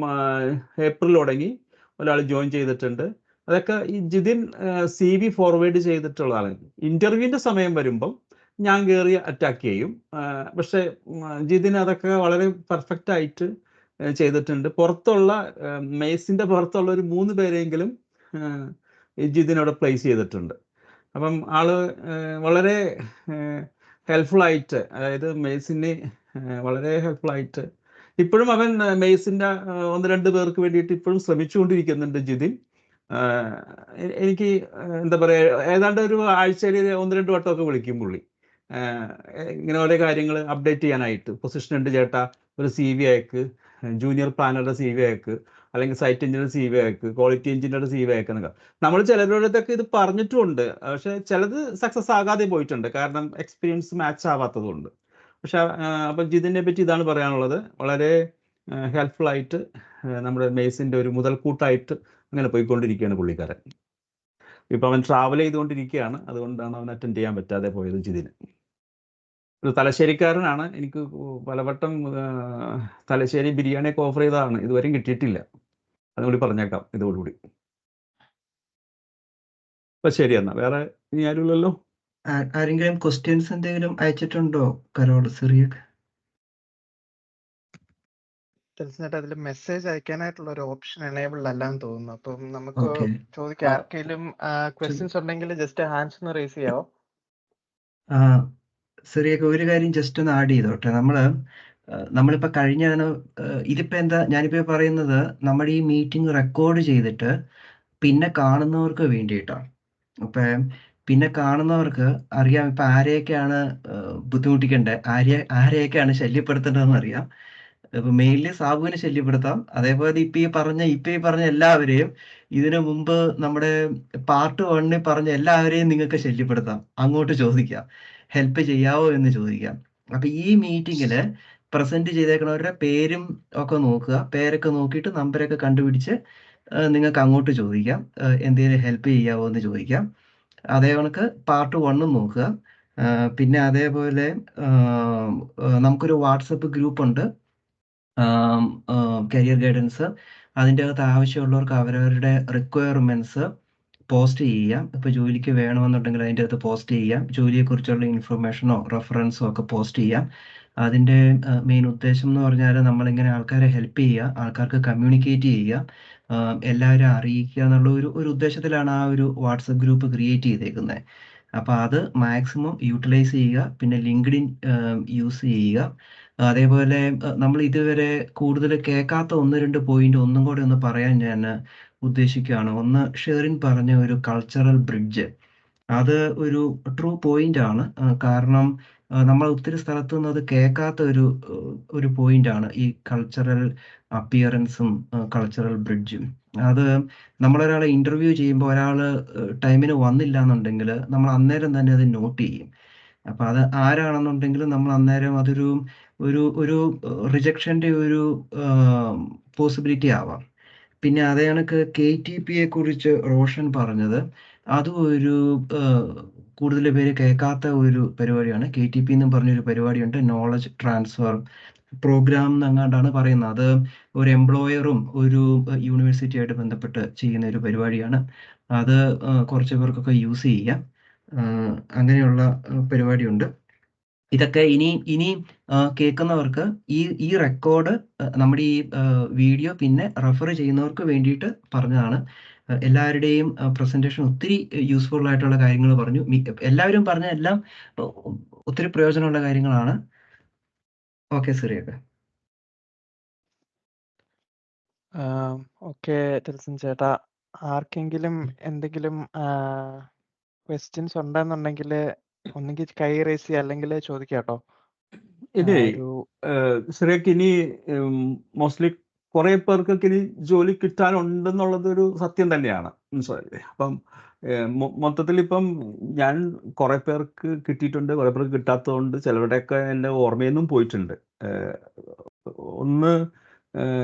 ഏപ്രിൽ തുടങ്ങി ഒരാൾ ജോയിൻ ചെയ്തിട്ടുണ്ട്. അതൊക്കെ ഈ ജിതിൻ CV ഫോർവേഡ് ചെയ്തിട്ടുള്ളതാണ്. ഇന്റർവ്യൂവിന്റെ സമയം വരുമ്പം ഞാൻ കയറി അറ്റാക്ക് ചെയ്യും. പക്ഷെ ജിതിൻ അതൊക്കെ വളരെ പെർഫെക്റ്റ് ആയിട്ട് ചെയ്തിട്ടുണ്ട്. പുറത്തുള്ള മെയ്സിന്റെ പുറത്തുള്ള ഒരു 3 പേരെങ്കിലും ജിതിൻ അവിടെ പ്ലേസ് ചെയ്തിട്ടുണ്ട്. അപ്പം ആള് വളരെ ഹെൽപ്ഫുൾ ആയിട്ട്, അതായത് മെയ്സിന് വളരെ ഹെൽപ്ഫുൾ ആയിട്ട് ഇപ്പോഴും അവൻ മെയ്സിന്റെ 1-2 പേർക്ക് വേണ്ടിയിട്ട് ഇപ്പോഴും ശ്രമിച്ചുകൊണ്ടിരിക്കുന്നുണ്ട് ജിതിൻ. എനിക്ക് എന്താ പറയുക, ഏതാണ്ട് ഒരു ആഴ്ചയിൽ 1-2 വട്ടമൊക്കെ വിളിക്കും പുള്ളി, ഇങ്ങനെ ഓരോ കാര്യങ്ങൾ അപ്ഡേറ്റ് ചെയ്യാനായിട്ട്. പൊസിഷൻ ഉണ്ട് ചേട്ടാ, ഒരു CV അയക്ക്, ജൂനിയർ പ്ലാനറുടെ CV അയക്ക്, അല്ലെങ്കിൽ സൈറ്റ് എഞ്ചിനീയർ CV അയക്ക്, ക്വാളിറ്റി എഞ്ചിനീയറുടെ CV അയക്കുന്നൊക്കെ നമ്മൾ ചിലരോടൊക്കെ ഇത് പറഞ്ഞിട്ടുമുണ്ട്. പക്ഷെ ചിലത് സക്സസ് ആകാതെ പോയിട്ടുണ്ട്, കാരണം എക്സ്പീരിയൻസ് മാച്ച് ആവാത്തതുകൊണ്ട്. പക്ഷെ അപ്പം ജിതിനെ പറ്റി ഇതാണ് പറയാനുള്ളത്. വളരെ ഹെൽപ്ഫുൾ ആയിട്ട് നമ്മുടെ മെയ്സിന്റെ ഒരു മുതൽക്കൂട്ടായിട്ട് അങ്ങനെ പോയിക്കൊണ്ടിരിക്കുകയാണ് പുള്ളിക്കാരൻ. ഇപ്പം അവൻ ട്രാവൽ ചെയ്തുകൊണ്ടിരിക്കുകയാണ്, അതുകൊണ്ടാണ് അവൻ അറ്റൻഡ് ചെയ്യാൻ പറ്റാതെ പോയത് ജിതിന്. ഒരു തലശ്ശേരിക്കാരനാണ്. എനിക്ക് പലവട്ടം തലശ്ശേരി ബിരിയാണിയൊക്കെ ഓഫർ ചെയ്തതാണ്, ഇതുവരെയും കിട്ടിയിട്ടില്ല. അതുകൂടി പറഞ്ഞേക്കാം ഇതോടുകൂടി. അപ്പൊ ശരി, എന്നാ വേറെ ഇനി ആരുമില്ലല്ലോ. ആരെങ്കിലും ക്വസ്റ്റ്യൻസ് എന്തെങ്കിലും അയച്ചിട്ടുണ്ടോ കരോട് സിറിയക്ക്? ചേട്ടാ അതിൽ മെസ്സേജ് അയക്കാനായിട്ടുള്ള ഒരു ഓപ്ഷൻ എനേബിൾഡ് അല്ലാന്ന് തോന്നുന്നു. അപ്പം നമുക്ക് ഓക്കെ, ചോദിക്കാം, ആർക്കെങ്കിലും ക്വസ്റ്റ്യൻസ് ഉണ്ടെങ്കിൽ ജസ്റ്റ് ഹാൻഡ്സ് ഒന്ന് റേസ് ചെയ്യാവോ? സിറിയക്ക് ഒരു കാര്യം ജസ്റ്റ് ഒന്ന് ആഡ് ചെയ്തോട്ടെ. നമ്മളിപ്പോൾ ഇതിപ്പോ എന്താ ഞാനിപ്പോ പറയുന്നത്, നമ്മുടെ ഈ മീറ്റിംഗ് റെക്കോർഡ് ചെയ്തിട്ട് പിന്നെ കാണുന്നവർക്ക് വേണ്ടിയിട്ടാണ്. അപ്പൊ പിന്നെ കാണുന്നവർക്ക് അറിയാം ഇപ്പൊ ആരെയൊക്കെയാണ് ബുദ്ധിമുട്ടിക്കേണ്ടത്, ആരെയൊക്കെയാണ് ശല്യപ്പെടുത്തേണ്ടതെന്ന് അറിയാം. ഇപ്പൊ മെയിൻലി സാബുവിനെ ശല്യപ്പെടുത്താം. അതേപോലെ ഇപ്പൊ ഈ പറഞ്ഞ എല്ലാവരെയും, ഇതിനു മുമ്പ് നമ്മുടെ പാർട്ട് 1 പറഞ്ഞ എല്ലാവരെയും നിങ്ങൾക്ക് ശല്യപ്പെടുത്താം. അങ്ങോട്ട് ചോദിക്കാം, ഹെൽപ്പ് ചെയ്യാവോ എന്ന് ചോദിക്കാം. അപ്പൊ ഈ മീറ്റിങ്ങില് പ്രസന്റ് ചെയ്തേക്കുന്നവരുടെ പേരും ഒക്കെ നോക്കുക. പേരൊക്കെ നോക്കിയിട്ട് നമ്പരൊക്കെ കണ്ടുപിടിച്ച് നിങ്ങൾക്ക് അങ്ങോട്ട് ചോദിക്കാം, എന്തെങ്കിലും ഹെൽപ്പ് ചെയ്യാവോ എന്ന് ചോദിക്കാം. അതേ കണക്ക് പാർട്ട് 1 നോക്കുക. പിന്നെ അതേപോലെ നമുക്കൊരു വാട്സപ്പ് ഗ്രൂപ്പ് ഉണ്ട്, കരിയർ ഗൈഡൻസ്. അതിൻ്റെ അകത്ത് ആവശ്യമുള്ളവർക്ക് അവരവരുടെ റിക്വയർമെന്റ്സ് പോസ്റ്റ് ചെയ്യാം. ഇപ്പൊ ജോലിക്ക് വേണമെന്നുണ്ടെങ്കിൽ അതിൻ്റെ അകത്ത് പോസ്റ്റ് ചെയ്യാം. ജോലിയെക്കുറിച്ചുള്ള ഇൻഫർമേഷനോ റെഫറൻസോ ഒക്കെ പോസ്റ്റ് ചെയ്യാം. അതിൻ്റെ മെയിൻ ഉദ്ദേശം എന്ന് പറഞ്ഞാൽ നമ്മളിങ്ങനെ ആൾക്കാരെ ഹെൽപ്പ് ചെയ്യുക, ആൾക്കാർക്ക് കമ്മ്യൂണിക്കേറ്റ് ചെയ്യുക, എല്ലാവരും അറിയിക്കുക എന്നുള്ള ഒരു ഉദ്ദേശത്തിലാണ് ആ ഒരു വാട്സപ്പ് ഗ്രൂപ്പ് ക്രിയേറ്റ് ചെയ്തേക്കുന്നത്. അപ്പോൾ അത് മാക്സിമം യൂട്ടിലൈസ് ചെയ്യുക. പിന്നെ ലിങ്ക്ഡിൻ യൂസ് ചെയ്യുക. അതേപോലെ നമ്മൾ ഇതുവരെ കൂടുതൽ കേൾക്കാത്ത 1-2 പോയിന്റ് ഒന്നും കൂടെ ഒന്ന് പറയാൻ ഞാൻ ഉദ്ദേശിക്കുകയാണ്. ഒന്ന്, ഷെറിൻ പറഞ്ഞ ഒരു കൾച്ചറൽ ബ്രിഡ്ജ്, അത് ഒരു ട്രൂ പോയിന്റ് ആണ്. കാരണം നമ്മൾ ഒത്തിരി സ്ഥലത്തു നിന്ന് അത് കേൾക്കാത്ത ഒരു പോയിന്റ് ആണ് ഈ കൾച്ചറൽ അപ്പിയറൻസും കൾച്ചറൽ ബ്രിഡ്ജും. അത് നമ്മളൊരാളെ ഇന്റർവ്യൂ ചെയ്യുമ്പോൾ ഒരാൾ ടൈമിന് വന്നില്ല എന്നുണ്ടെങ്കിൽ നമ്മൾ അന്നേരം തന്നെ അത് നോട്ട് ചെയ്യും. അപ്പൊ അത് ആരാണെന്നുണ്ടെങ്കിൽ നമ്മൾ അന്നേരം അതൊരു ഒരു റിജക്ഷന്റെ ഒരു പോസിബിലിറ്റി ആവാം. പിന്നെ അതേ കണക്ക് KTPയെ കുറിച്ച് റോഷൻ പറഞ്ഞത്, അതും ഒരു കൂടുതൽ പേര് കേൾക്കാത്ത ഒരു പരിപാടിയാണ്. KTP എന്നും പറഞ്ഞൊരു പരിപാടിയുണ്ട്, നോളജ് ട്രാൻസ്ഫർ പ്രോഗ്രാം എന്നങ്ങാണ്ടാണ് പറയുന്നത്. അത് ഒരു എംപ്ലോയറും ഒരു യൂണിവേഴ്സിറ്റിയായിട്ട് ബന്ധപ്പെട്ട് ചെയ്യുന്ന ഒരു പരിപാടിയാണ്. അത് കുറച്ച് പേർക്കൊക്കെ യൂസ് ചെയ്യാം. അങ്ങനെയുള്ള പരിപാടിയുണ്ട്. ഇതൊക്കെ ഇനി കേൾക്കുന്നവർക്ക് ഈ റെക്കോർഡ്, നമ്മുടെ ഈ വീഡിയോ പിന്നെ റെഫർ ചെയ്യുന്നവർക്ക് വേണ്ടിയിട്ട് പറഞ്ഞതാണ്. എല്ലാവരുടെയും പ്രസന്റേഷൻ ഒത്തിരി യൂസ്ഫുൾ ആയിട്ടുള്ള കാര്യങ്ങൾ പറഞ്ഞു. എല്ലാവരും പറഞ്ഞ എല്ലാം ഒത്തിരി പ്രയോജനമുള്ള കാര്യങ്ങളാണ്. ഓക്കെ സിറിയൊക്കെ. ഓക്കെ ടെൽസൺ ചേട്ടാ, ആർക്കെങ്കിലും എന്തെങ്കിലും ക്വസ്റ്റ്യൻസ് ഉണ്ടെന്നുണ്ടെങ്കിൽ ഒന്നെങ്കിൽ കൈ റേസ് ചെയ്യുക, അല്ലെങ്കിൽ ചോദിക്കാട്ടോ. ഇനി സിറിയക്ക് ഇനി മോസ്റ്റ്ലി കുറെ പേർക്കൊക്കെ ഇനി ജോലി കിട്ടാനുണ്ടെന്നുള്ളത് ഒരു സത്യം തന്നെയാണ്, മനസ്സിലായില്ലേ? അപ്പം മൊത്തത്തിൽ ഇപ്പം ഞാൻ കുറെ പേർക്ക് കിട്ടിയിട്ടുണ്ട്, കുറെ പേർക്ക് കിട്ടാത്തതുകൊണ്ട് ചിലരുടെയൊക്കെ എൻ്റെ ഓർമ്മയിൽ നിന്നും പോയിട്ടുണ്ട്. ഒന്ന്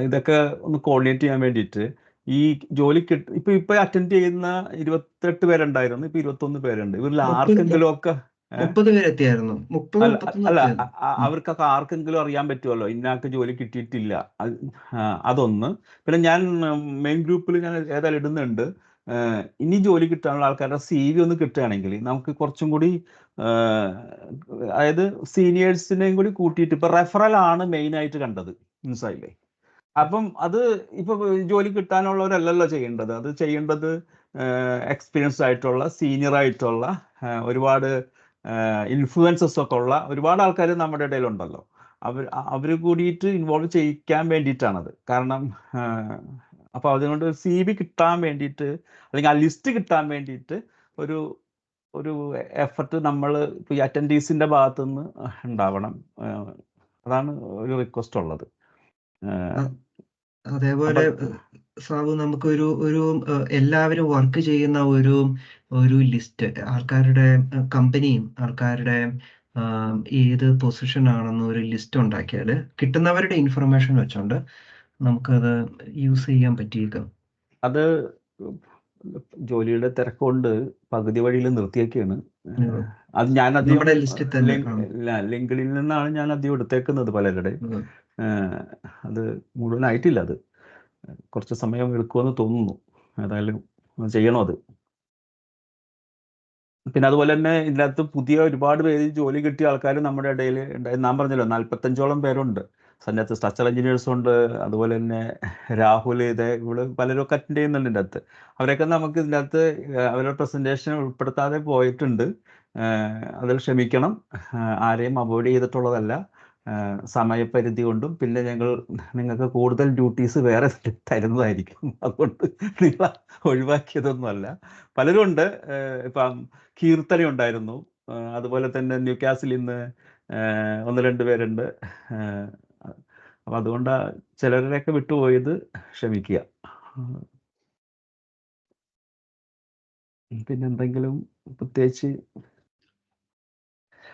ഇതൊക്കെ ഒന്ന് കോർഡിനേറ്റ് ചെയ്യാൻ വേണ്ടിയിട്ട് ഈ ജോലി ഇപ്പൊ അറ്റൻഡ് ചെയ്യുന്ന 28 പേരുണ്ടായിരുന്നു, ഇപ്പൊ 21 പേരുണ്ട്. ഇവരിൽ ആർക്കെങ്കിലും ഒക്കെ 30 പേരെത്തിയായിരുന്നു. അല്ല, അവർക്കൊക്കെ ആർക്കെങ്കിലും അറിയാൻ പറ്റുമല്ലോ ഇന്നാൾക്ക് ജോലി കിട്ടിയിട്ടില്ല. അതൊന്ന്. പിന്നെ ഞാൻ മെയിൻ ഗ്രൂപ്പിൽ ഞാൻ ഏതായാലും ഇടുന്നുണ്ട്, ഇനി ജോലി കിട്ടാനുള്ള ആൾക്കാരുടെ CV ഒന്ന് കിട്ടുകയാണെങ്കിൽ നമുക്ക് കുറച്ചും കൂടി, അതായത് സീനിയേഴ്സിനെയും കൂടി കൂട്ടിയിട്ട്, ഇപ്പൊ റെഫറൽ ആണ് മെയിൻ ആയിട്ട് കണ്ടത്, മനസ്സിലായില്ലേ? അപ്പം അത് ഇപ്പൊ ജോലി കിട്ടാനുള്ളവരല്ലല്ലോ ചെയ്യേണ്ടത്. അത് ചെയ്യേണ്ടത് എക്സ്പീരിയൻസ്ഡ് ആയിട്ടുള്ള, സീനിയർ ആയിട്ടുള്ള, ഒരുപാട് ഇൻഫ്ലുവൻസസ് ഒക്കെ ഉള്ള ഒരുപാട് ആൾക്കാർ നമ്മുടെ ഇടയിലുണ്ടല്ലോ. അവർ കൂടിയിട്ട് ഇൻവോൾവ് ചെയ്യിക്കാൻ വേണ്ടിയിട്ടാണത്. കാരണം അപ്പോൾ അതുകൊണ്ട് CV കിട്ടാൻ വേണ്ടിയിട്ട്, അല്ലെങ്കിൽ ആ ലിസ്റ്റ് കിട്ടാൻ വേണ്ടിയിട്ട് ഒരു എഫർട്ട് നമ്മൾ ഇപ്പോൾ ഈ അറ്റൻഡീസിൻ്റെ ഭാഗത്തുനിന്ന് ഉണ്ടാവണം. അതാണ് ഒരു റിക്വസ്റ്റ് ഉള്ളത്. അതേപോലെ സാബു, നമുക്കൊരു എല്ലാവരും വർക്ക് ചെയ്യുന്ന ഒരു ലിസ്റ്റ്, ആൾക്കാരുടെ കമ്പനിയും ആൾക്കാരുടെ ഏത് പൊസിഷൻ ആണെന്ന് ഒരു ലിസ്റ്റ് ഉണ്ടാക്കിയാൽ കിട്ടുന്നവരുടെ ഇൻഫർമേഷൻ വെച്ചോണ്ട് നമുക്കത് യൂസ് ചെയ്യാൻ പറ്റിയേക്കാം. അത് ജോലിയുടെ തിരക്കുകൊണ്ട് പകുതി വഴിയിൽ നിർത്തിയൊക്കെയാണ്. അത് ഞാൻ അധികം നമ്മുടെ ലിസ്റ്റിൽ തന്നെ ലിങ്ക്ഡിനിൽ നിന്നാണ് ഞാൻ അധികം എടുത്തേക്കുന്നത് പലരുടെയും. അത് മുഴുവനായിട്ടില്ല, അത് കുറച്ച് സമയം എടുക്കുമെന്ന് തോന്നുന്നു. ഏതായാലും ചെയ്യണോ അത്. പിന്നെ അതുപോലെ തന്നെ ഇതിനകത്ത് പുതിയ ഒരുപാട് പേര് ജോലി കിട്ടിയ ആൾക്കാർ നമ്മുടെ ഇടയിൽ ഉണ്ടായി. ഞാൻ പറഞ്ഞല്ലോ 45ഓളം പേരുണ്ട് അതിനകത്ത്. സ്ട്രക്ചർ എഞ്ചിനീയേഴ്സും ഉണ്ട്, അതുപോലെ തന്നെ രാഹുൽ, ഇവിടെ പലരൊക്കെ അറ്റൻഡ് ചെയ്യുന്നുണ്ട് ഇതിൻ്റെ അകത്ത്. അവരൊക്കെ നമുക്ക് ഇതിൻ്റെ അകത്ത് അവരുടെ പ്രസൻറ്റേഷൻ ഉൾപ്പെടുത്താതെ പോയിട്ടുണ്ട്. അതിൽ ക്ഷമിക്കണം, ആരെയും അവോയ്ഡ് ചെയ്തിട്ടുള്ളതല്ല. സമയപരിധി കൊണ്ടും പിന്നെ നിങ്ങൾക്ക് കൂടുതൽ ഡ്യൂട്ടീസ് വേറെ തരുന്നതായിരിക്കും, അതുകൊണ്ട് നിങ്ങൾ ഒഴിവാക്കിയതൊന്നുമല്ല. പലരും ഉണ്ട്. ഇപ്പം കീർത്തന ഉണ്ടായിരുന്നു, അതുപോലെ തന്നെ ന്യൂകാസിൽ ഇന്ന് 1-2 പേരുണ്ട്. അപ്പം അതുകൊണ്ട് ചിലരെയൊക്കെ വിട്ടുപോയത് ക്ഷമിക്കുക. പിന്നെ എന്തെങ്കിലും പ്രത്യേകിച്ച്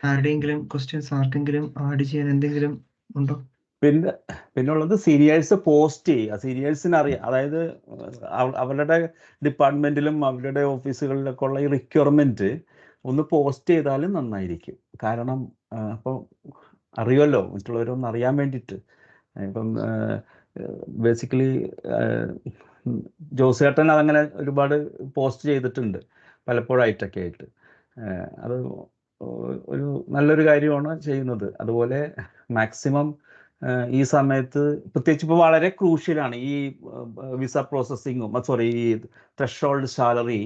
ആരുടെയെങ്കിലും ക്വസ്റ്റ്യൻസ് ആർക്കെങ്കിലും ആഡ് ചെയ്യാൻ എന്തെങ്കിലും ഉണ്ടോ? പിന്നെ ഉള്ളത് സീനിയേഴ്സ് പോസ്റ്റ് ചെയ്യുക. സീനിയേഴ്സിന് അറിയാം, അതായത് അവരുടെ ഡിപ്പാർട്ട്മെന്റിലും അവരുടെ ഓഫീസുകളിലൊക്കെ ഉള്ള ഈ റിക്വയർമെന്റ് ഒന്ന് പോസ്റ്റ് ചെയ്താലും നന്നായിരിക്കും. കാരണം അപ്പോൾ അറിയുമല്ലോ, മറ്റുള്ളവരൊന്ന് അറിയാൻ വേണ്ടിയിട്ട്. ഇപ്പം ബേസിക്കലി ജോസേട്ടൻ അതങ്ങനെ ഒരുപാട് പോസ്റ്റ് ചെയ്തിട്ടുണ്ട് പലപ്പോഴായിട്ടൊക്കെ ആയിട്ട്. അത് ഒരു നല്ലൊരു കാര്യമാണ് ചെയ്യുന്നത്. അതുപോലെ മാക്സിമം ഈ സമയത്ത് പ്രത്യേകിച്ച് ഇപ്പോൾ വളരെ ക്രൂഷ്യലാണ് ഈ വിസ പ്രോസസ്സിങ്ങും, ഈ ത്രെഷോൾഡ് സാലറി,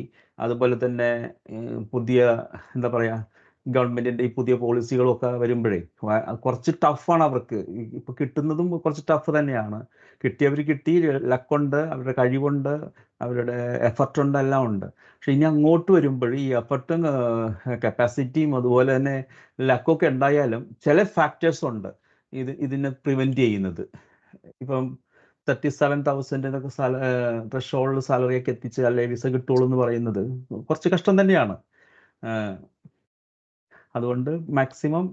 അതുപോലെ തന്നെ പുതിയ എന്താ പറയുക ഗവൺമെൻറ്റിൻ്റെ ഈ പുതിയ പോളിസികളൊക്കെ വരുമ്പോഴേ കുറച്ച് ടഫാണ് അവർക്ക്. ഇപ്പോൾ കിട്ടുന്നതും കുറച്ച് ടഫ് തന്നെയാണ്. കിട്ടിയവർ കിട്ടി, ലക്കുണ്ട്, അവരുടെ കഴിവുണ്ട്, അവരുടെ എഫർട്ടുണ്ട്, എല്ലാം ഉണ്ട്. പക്ഷെ ഇനി അങ്ങോട്ട് വരുമ്പോൾ ഈ എഫർട്ടും കപ്പാസിറ്റിയും അതുപോലെ തന്നെ ലക്കൊക്കെ ഉണ്ടായാലും ചില ഫാക്ടേഴ്സ് ഉണ്ട് ഇതിനെ പ്രിവെൻറ്റ് ചെയ്യുന്നത്. ഇപ്പം 37,000 ത്രെഷോൾഡ് സാലറിയൊക്കെ എത്തിച്ച് അല്ലെങ്കിൽ വിസ കിട്ടുള്ളൂ എന്ന് പറയുന്നത് കുറച്ച് കഷ്ടം തന്നെയാണ്. അതുകൊണ്ട് മാക്സിമം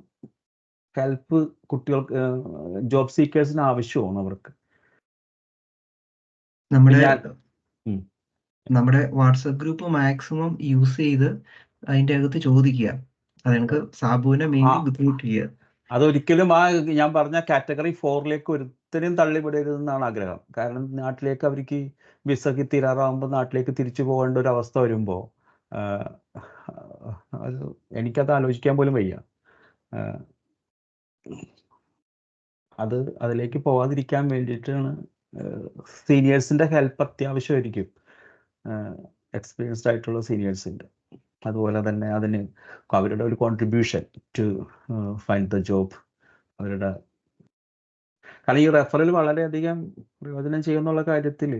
ഹെൽപ്പ് കുട്ടികൾക്ക്, ജോബ് സീക്കേഴ്സിന് ആവശ്യമാണ് അവർക്ക്. നമ്മുടെ വാട്സപ്പ് ഗ്രൂപ്പ് മാക്സിമം യൂസ് ചെയ്ത് അതിൻ്റെ അകത്ത് ചോദിക്കുക. അത് എനിക്ക് സാബുവിനെ മെയിൻലി ബുദ്ധിമുട്ട് ചെയ്യുക. അതൊരിക്കലും ഞാൻ പറഞ്ഞ കാറ്റഗറി 4ലേക്ക് ഒരുത്തരും തള്ളിവിടരുതെന്നാണ് ആഗ്രഹം. കാരണം നാട്ടിലേക്ക് അവർക്ക് വിസക്ക് തീരാറാകുമ്പോൾ നാട്ടിലേക്ക് തിരിച്ചു പോകേണ്ട ഒരു അവസ്ഥ വരുമ്പോൾ എനിക്കത് ആലോചിക്കാൻ പോലും വയ്യ. അതിലേക്ക് പോകാതിരിക്കാൻ വേണ്ടിയിട്ടാണ് സീനിയേഴ്സിൻ്റെ ഹെൽപ്പ് അത്യാവശ്യമായിരിക്കും, എക്സ്പീരിയൻസ്ഡ് ആയിട്ടുള്ള സീനിയേഴ്സിൻ്റെ. അതുപോലെ തന്നെ അതിന് അവരുടെ ഒരു contribution to find the job, അവരുടെ കാരണം ഈ റെഫറൽ വളരെയധികം പ്രയോജനം ചെയ്യുന്നുള്ള കാര്യത്തിൽ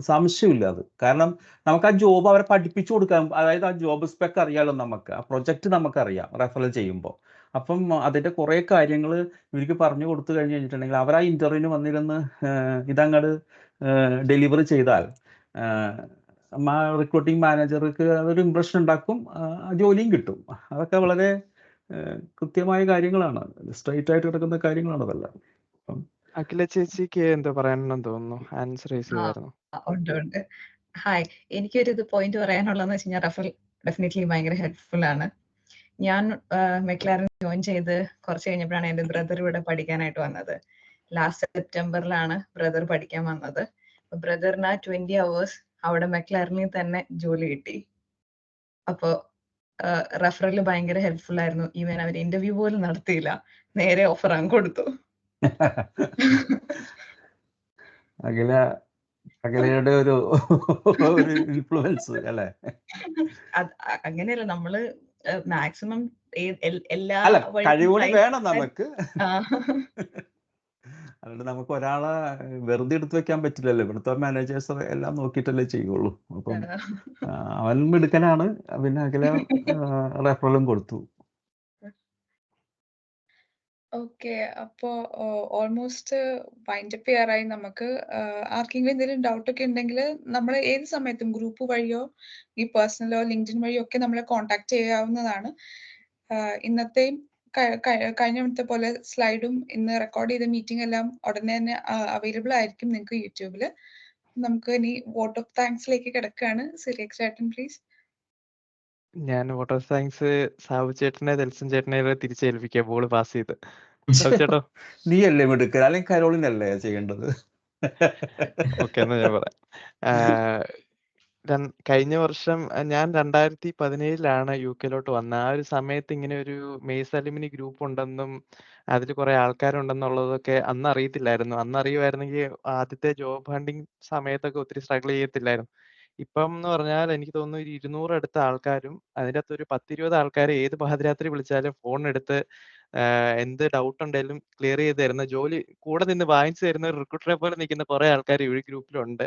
സംശയമില്ല. അത് കാരണം നമുക്ക് ആ ജോബ് അവരെ പഠിപ്പിച്ചു കൊടുക്കാൻ, അതായത് ആ ജോബ് സ്പെക്ക് അറിയാമല്ലോ, നമുക്ക് ആ പ്രൊജക്റ്റ് നമുക്കറിയാം റെഫറൽ ചെയ്യുമ്പോൾ. അപ്പം അതിൻ്റെ കുറേ കാര്യങ്ങൾ ഇവർക്ക് പറഞ്ഞു കൊടുത്തു കഴിഞ്ഞ് കഴിഞ്ഞിട്ടുണ്ടെങ്കിൽ അവർ ആ ഇൻ്റർവ്യൂവിന് വന്നിരുന്ന് ഇതങ്ങോട്ട് ഡെലിവർ ചെയ്താൽ റിക്രൂട്ടിംഗ് മാനേജർക്ക് അതൊരു ഇംപ്രഷൻ ഉണ്ടാക്കും, ജോലിയും കിട്ടും. അതൊക്കെ വളരെ കൃത്യമായ കാര്യങ്ങളാണ്, സ്ട്രൈറ്റ് ആയിട്ട് കിടക്കുന്ന കാര്യങ്ങളാണ് അതെല്ലാം. അഖില ചേച്ചിക്ക് എന്തോ പറയാനുണ്ടെന്ന് തോന്നുന്നു, ആൻസർ ചെയ്തായിരുന്നു. ഉണ്ട്. ഹായ്, എനിക്കൊരു പോയിന്റ് പറയാനുള്ളതെന്ന് വെച്ച് കഴിഞ്ഞാൽ റഫറൽ ഡെഫിനറ്റ്ലി ഭയങ്കര ഹെൽപ്ഫുൾ ആണ്. ഞാൻ മെക്ലാരൻ ജോയിൻ ചെയ്ത് കുറച്ച് കഴിഞ്ഞപ്പോഴാണ് എൻ്റെ ബ്രദർ ഇവിടെ പഠിക്കാനായിട്ട് വന്നത്. ലാസ്റ്റ് സെപ്റ്റംബറിലാണ് ബ്രദർ പഠിക്കാൻ വന്നത്. ബ്രദറിന് 20 hours അവിടെ മെക്ലാരനിൽ തന്നെ ജോലി കിട്ടി. അപ്പോൾ റഫറൽ ഭയങ്കര ഹെൽപ്ഫുൾ ആയിരുന്നു. ഈവൻ അവർ ഇന്റർവ്യൂ പോലും നടത്തിയില്ല, നേരെ ഓഫർ അങ്ങ് കൊടുത്തു. അഖിലയുടെ ഒരു ഇൻഫ്ലുവൻസ് അല്ലേ? അങ്ങനെയല്ല, നമ്മള് മാക്സിമം എല്ലാ കഴിവുകൾ വേണം നമുക്ക്. അതുകൊണ്ട് നമുക്ക് ഒരാളെ വെറുതെ എടുത്തു വെക്കാൻ പറ്റില്ലല്ലോ. ഇവിടുത്തെ മാനേജേഴ്സ് എല്ലാം നോക്കിയിട്ടല്ലേ ചെയ്യുള്ളൂ. അപ്പം അവൻ മിടുക്കനാണ്, പിന്നെ അഖില റെഫറലും കൊടുത്തു. ഓക്കെ, അപ്പോ ഓൾമോസ്റ്റ് വൈൻഡപ്പ് ചെയ്യാറായി. നമുക്ക് ആർക്കെങ്കിലും എന്തെങ്കിലും ഡൗട്ട് ഒക്കെ ഉണ്ടെങ്കിൽ നമ്മൾ ഏത് സമയത്തും ഗ്രൂപ്പ് വഴിയോ ഈ പേഴ്സണലോ ലിങ്ക്ഡിൻ വഴിയോ ഒക്കെ നമ്മളെ കോൺടാക്ട് ചെയ്യാവുന്നതാണ്. ഇന്നത്തെയും കഴിഞ്ഞ തവണത്തെ പോലെ സ്ലൈഡും ഇന്ന് റെക്കോർഡ് ചെയ്ത മീറ്റിംഗ് എല്ലാം ഉടനെ തന്നെ അവൈലബിൾ ആയിരിക്കും നിങ്ങൾക്ക് യൂട്യൂബിൽ. നമുക്ക് ഇനി വോട്ട് ഓഫ് താങ്ക്സിലേക്ക് കിടക്കുകയാണ്. സിറിയക് ചേട്ടൻ പ്ലീസ്. ഞാൻ വാട്ടർ സയൻസ് സാബു ചേട്ടനെ ദൽസൻ ചേട്ടനെ തിരിച്ചേൽപ്പിക്കാം ബോൾ പാസ് ചെയ്ത്. സാബു ചേട്ടോ. നീ അല്ലേ മിടുക്കൻ, അല്ലെങ്കിൽ കരോളിനല്ലേ ചെയ്യേണ്ടത്? ഓക്കെ, എന്നാ ഞാൻ പറയാം. കഴിഞ്ഞ വർഷം ഞാൻ 2017 യുകെയിലോട്ട് വന്നത്. ആ ഒരു സമയത്ത് ഇങ്ങനെ ഒരു മെയ്സ് അലുമിനി ഗ്രൂപ്പ് ഉണ്ടെന്നും അതിൽ കുറെ ആൾക്കാരുണ്ടെന്നുള്ളതൊക്കെ അന്ന് അറിയത്തില്ലായിരുന്നു. അന്ന് അറിയുമായിരുന്നെങ്കിൽ ആദ്യത്തെ ജോബ് ഹണ്ടിങ് സമയത്തൊക്കെ ഒത്തിരി സ്ട്രഗിൾ ചെയ്യത്തില്ലായിരുന്നു. ഇപ്പം എന്ന് പറഞ്ഞാൽ എനിക്ക് തോന്നുന്നു ഒരു 200 അടുത്ത ആൾക്കാരും അതിൻ്റെ അകത്ത് ഒരു 10-20 ആൾക്കാരെ ഏത് പാതിരാത്രി വിളിച്ചാലും ഫോൺ എടുത്ത് എന്ത് ഡൗട്ട് ഉണ്ടെങ്കിലും ക്ലിയർ ചെയ്ത് തരുന്ന, ജോലി കൂടെ നിന്ന് വാങ്ങിച്ചു തരുന്ന ഒരു റിക്രൂട്ടറെ പോലെ നിൽക്കുന്ന കുറെ ആൾക്കാർ ഈ ഗ്രൂപ്പിലുണ്ട്.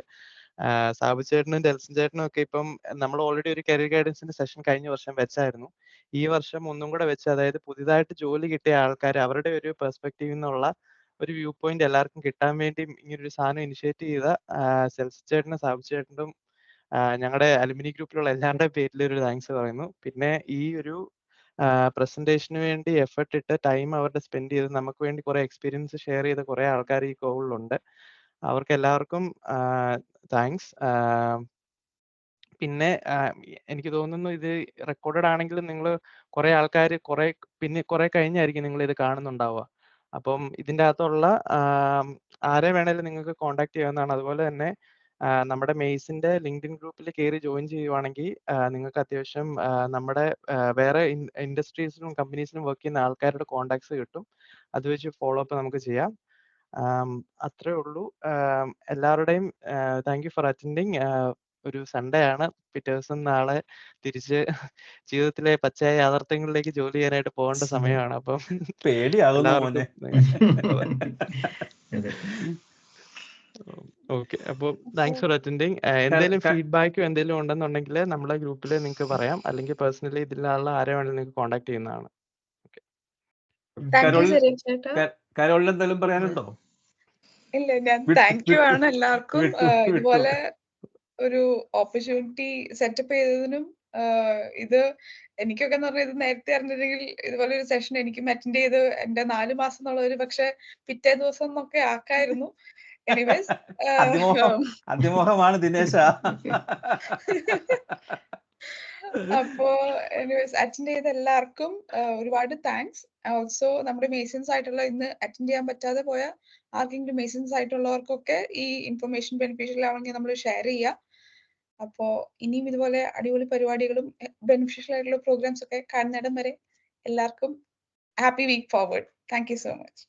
സാബു ചേട്ടനും ഡെൽസൺ ചേട്ടനും ഒക്കെ ഇപ്പം നമ്മൾ ഓൾറെഡി ഒരു കരിയർ ഗൈഡൻസിന്റെ സെഷൻ കഴിഞ്ഞ വർഷം വെച്ചായിരുന്നു. ഈ വർഷം ഒന്നും കൂടെ വെച്ച്, അതായത് പുതിയതായിട്ട് ജോലി കിട്ടിയ ആൾക്കാർ അവരുടെ ഒരു പെർസ്പെക്റ്റീവിൽ നിന്നുള്ള ഒരു വ്യൂ പോയിന്റ് എല്ലാവർക്കും കിട്ടാൻ വേണ്ടി ഇങ്ങനൊരു സാധനം ഇനിഷ്യേറ്റ് ചെയ്ത സെൽസ് ചേട്ടനും സാബു ചേട്ടനും ഞങ്ങളുടെ അലുമിനി ഗ്രൂപ്പിലുള്ള എല്ലാവരുടെയും പേരിൽ ഒരു താങ്ക്സ് പറയുന്നു. പിന്നെ ഈ ഒരു പ്രസന്റേഷന് വേണ്ടി എഫർട്ട് ഇട്ട് ടൈം അവരുടെ സ്പെൻഡ് ചെയ്ത് നമുക്ക് വേണ്ടി കുറെ എക്സ്പീരിയൻസ് ഷെയർ ചെയ്ത കുറെ ആൾക്കാർ ഈ കോളിലുണ്ട്. അവർക്ക് എല്ലാവർക്കും താങ്ക്സ്. പിന്നെ എനിക്ക് തോന്നുന്നു ഇത് റെക്കോർഡഡ് ആണെങ്കിലും നിങ്ങൾ കുറെ ആൾക്കാർ കുറെ കഴിഞ്ഞായിരിക്കും നിങ്ങൾ ഇത് കാണുന്നുണ്ടാവുക. അപ്പം ഇതിൻ്റെ അകത്തുള്ള ആരെ വേണേലും നിങ്ങൾക്ക് കോൺടാക്ട് ചെയ്യാവുന്നതാണ്. അതുപോലെ തന്നെ നമ്മുടെ മെയ്സിന്റെ ലിങ്ക്ഡിൻ ഗ്രൂപ്പിൽ കയറി ജോയിൻ ചെയ്യുവാണെങ്കിൽ നിങ്ങൾക്ക് അത്യാവശ്യം നമ്മുടെ വേറെ ഇൻഡസ്ട്രീസിലും കമ്പനീസിലും വർക്ക് ചെയ്യുന്ന ആൾക്കാരുടെ കോൺടാക്ട്സ് കിട്ടും. അത് വെച്ച് ഫോളോ അപ്പ് നമുക്ക് ചെയ്യാം. അത്രേ ഉള്ളൂ. എല്ലാവരുടെയും താങ്ക് യു ഫോർ അറ്റൻഡിങ്. ഒരു സൺഡേ ആണ്. പിറ്റേ ദിവസം നാളെ തിരിച്ച് ജീവിതത്തിലെ പച്ചയായ യാഥാർത്ഥ്യങ്ങളിലേക്ക് ജോലി ചെയ്യാനായിട്ട് പോകേണ്ട സമയമാണ്. അപ്പം പേടിയാകുന്നു മോനെ. ഓക്കെ, അപ്പോൾ താങ്ക്സ് ഫോർ അറ്റൻഡിങ്. എന്തെങ്കിലും ഫീഡ്ബാക്കോ എന്തെങ്കിലും ഉണ്ടെന്നുണ്ടെങ്കിൽ നമ്മളെ ഗ്രൂപ്പിൽ നിങ്ങൾക്ക് പറയാം, അല്ലെങ്കിൽ പേഴ്സണലി ഇതിലുള്ള ആരെ വേണമെങ്കിലും നിങ്ങൾക്ക് കോൺടാക്ട് ചെയ്യുന്നതാണ്. കരോളിന് എന്തെങ്കിലും പറയാനുണ്ടോ? ഇല്ല, ഞാൻ താങ്ക് യു ആണ് എല്ലാവർക്കും ഇതുപോലെ ഒരു ഓപ്പർച്യൂണിറ്റി സെറ്റപ്പ് ചെയ്തതിനും. ഇത് എനിക്കൊക്കെ എന്ന് പറഞ്ഞാൽ ഇത് നേരത്തെ അറിഞ്ഞിരുന്നെങ്കിൽ ഇതുപോലെ ഒരു സെഷൻ എനിക്കും അറ്റൻഡ് ചെയ്ത് എന്റെ 4 മാസം എന്നുള്ളൊരു പക്ഷെ പിറ്റേ ദിവസം എന്നൊക്കെ ആക്കായിരുന്നു. എനിവേസ് അതിമോഹമാണ് ദിനേശ. അപ്പോ എനിവേസ് അറ്റൻഡ് ചെയ്ത എല്ലാവർക്കും ഒരുപാട് താങ്ക്സ്. ഓൾസോ നമ്മുടെ മേസൻസ് ആയിട്ടുള്ള ഇന്ന് അറ്റൻഡ് ചെയ്യാൻ പറ്റാതെ പോയ ആർക്കെങ്കിലും മേസൻസ് ആയിട്ടുള്ളവർക്കൊക്കെ ഈ ഇൻഫർമേഷൻ ബെനിഫിഷ്യൽ ആണെങ്കിൽ നമ്മൾ ഷെയർ ചെയ്യുക. അപ്പോ ഇനിയും ഇതുപോലെ അടിപൊളി പരിപാടികളും ബെനിഫിഷ്യൽ ആയിട്ടുള്ള പ്രോഗ്രാംസ് ഒക്കെ കാണുന്നിടം വരെ എല്ലാവർക്കും happy week forward. Thank you so much.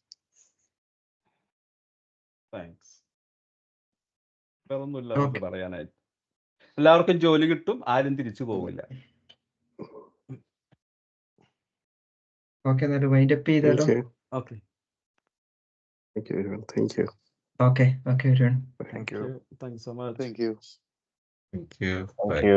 Thanks. വേറൊന്നുമില്ല നമുക്ക് പറയാനായിട്ട്. എല്ലാവർക്കും ജോലി കിട്ടും, ആരും തിരിച്ചു പോകില്ല. ഓക്കെ, എന്നാലും വൈൻഡ് അപ്പ് ചെയ്താലോ? Okay, thank you everyone. Thank you. Okay everyone. Thank you so much. Thank you. Thank you. Bye.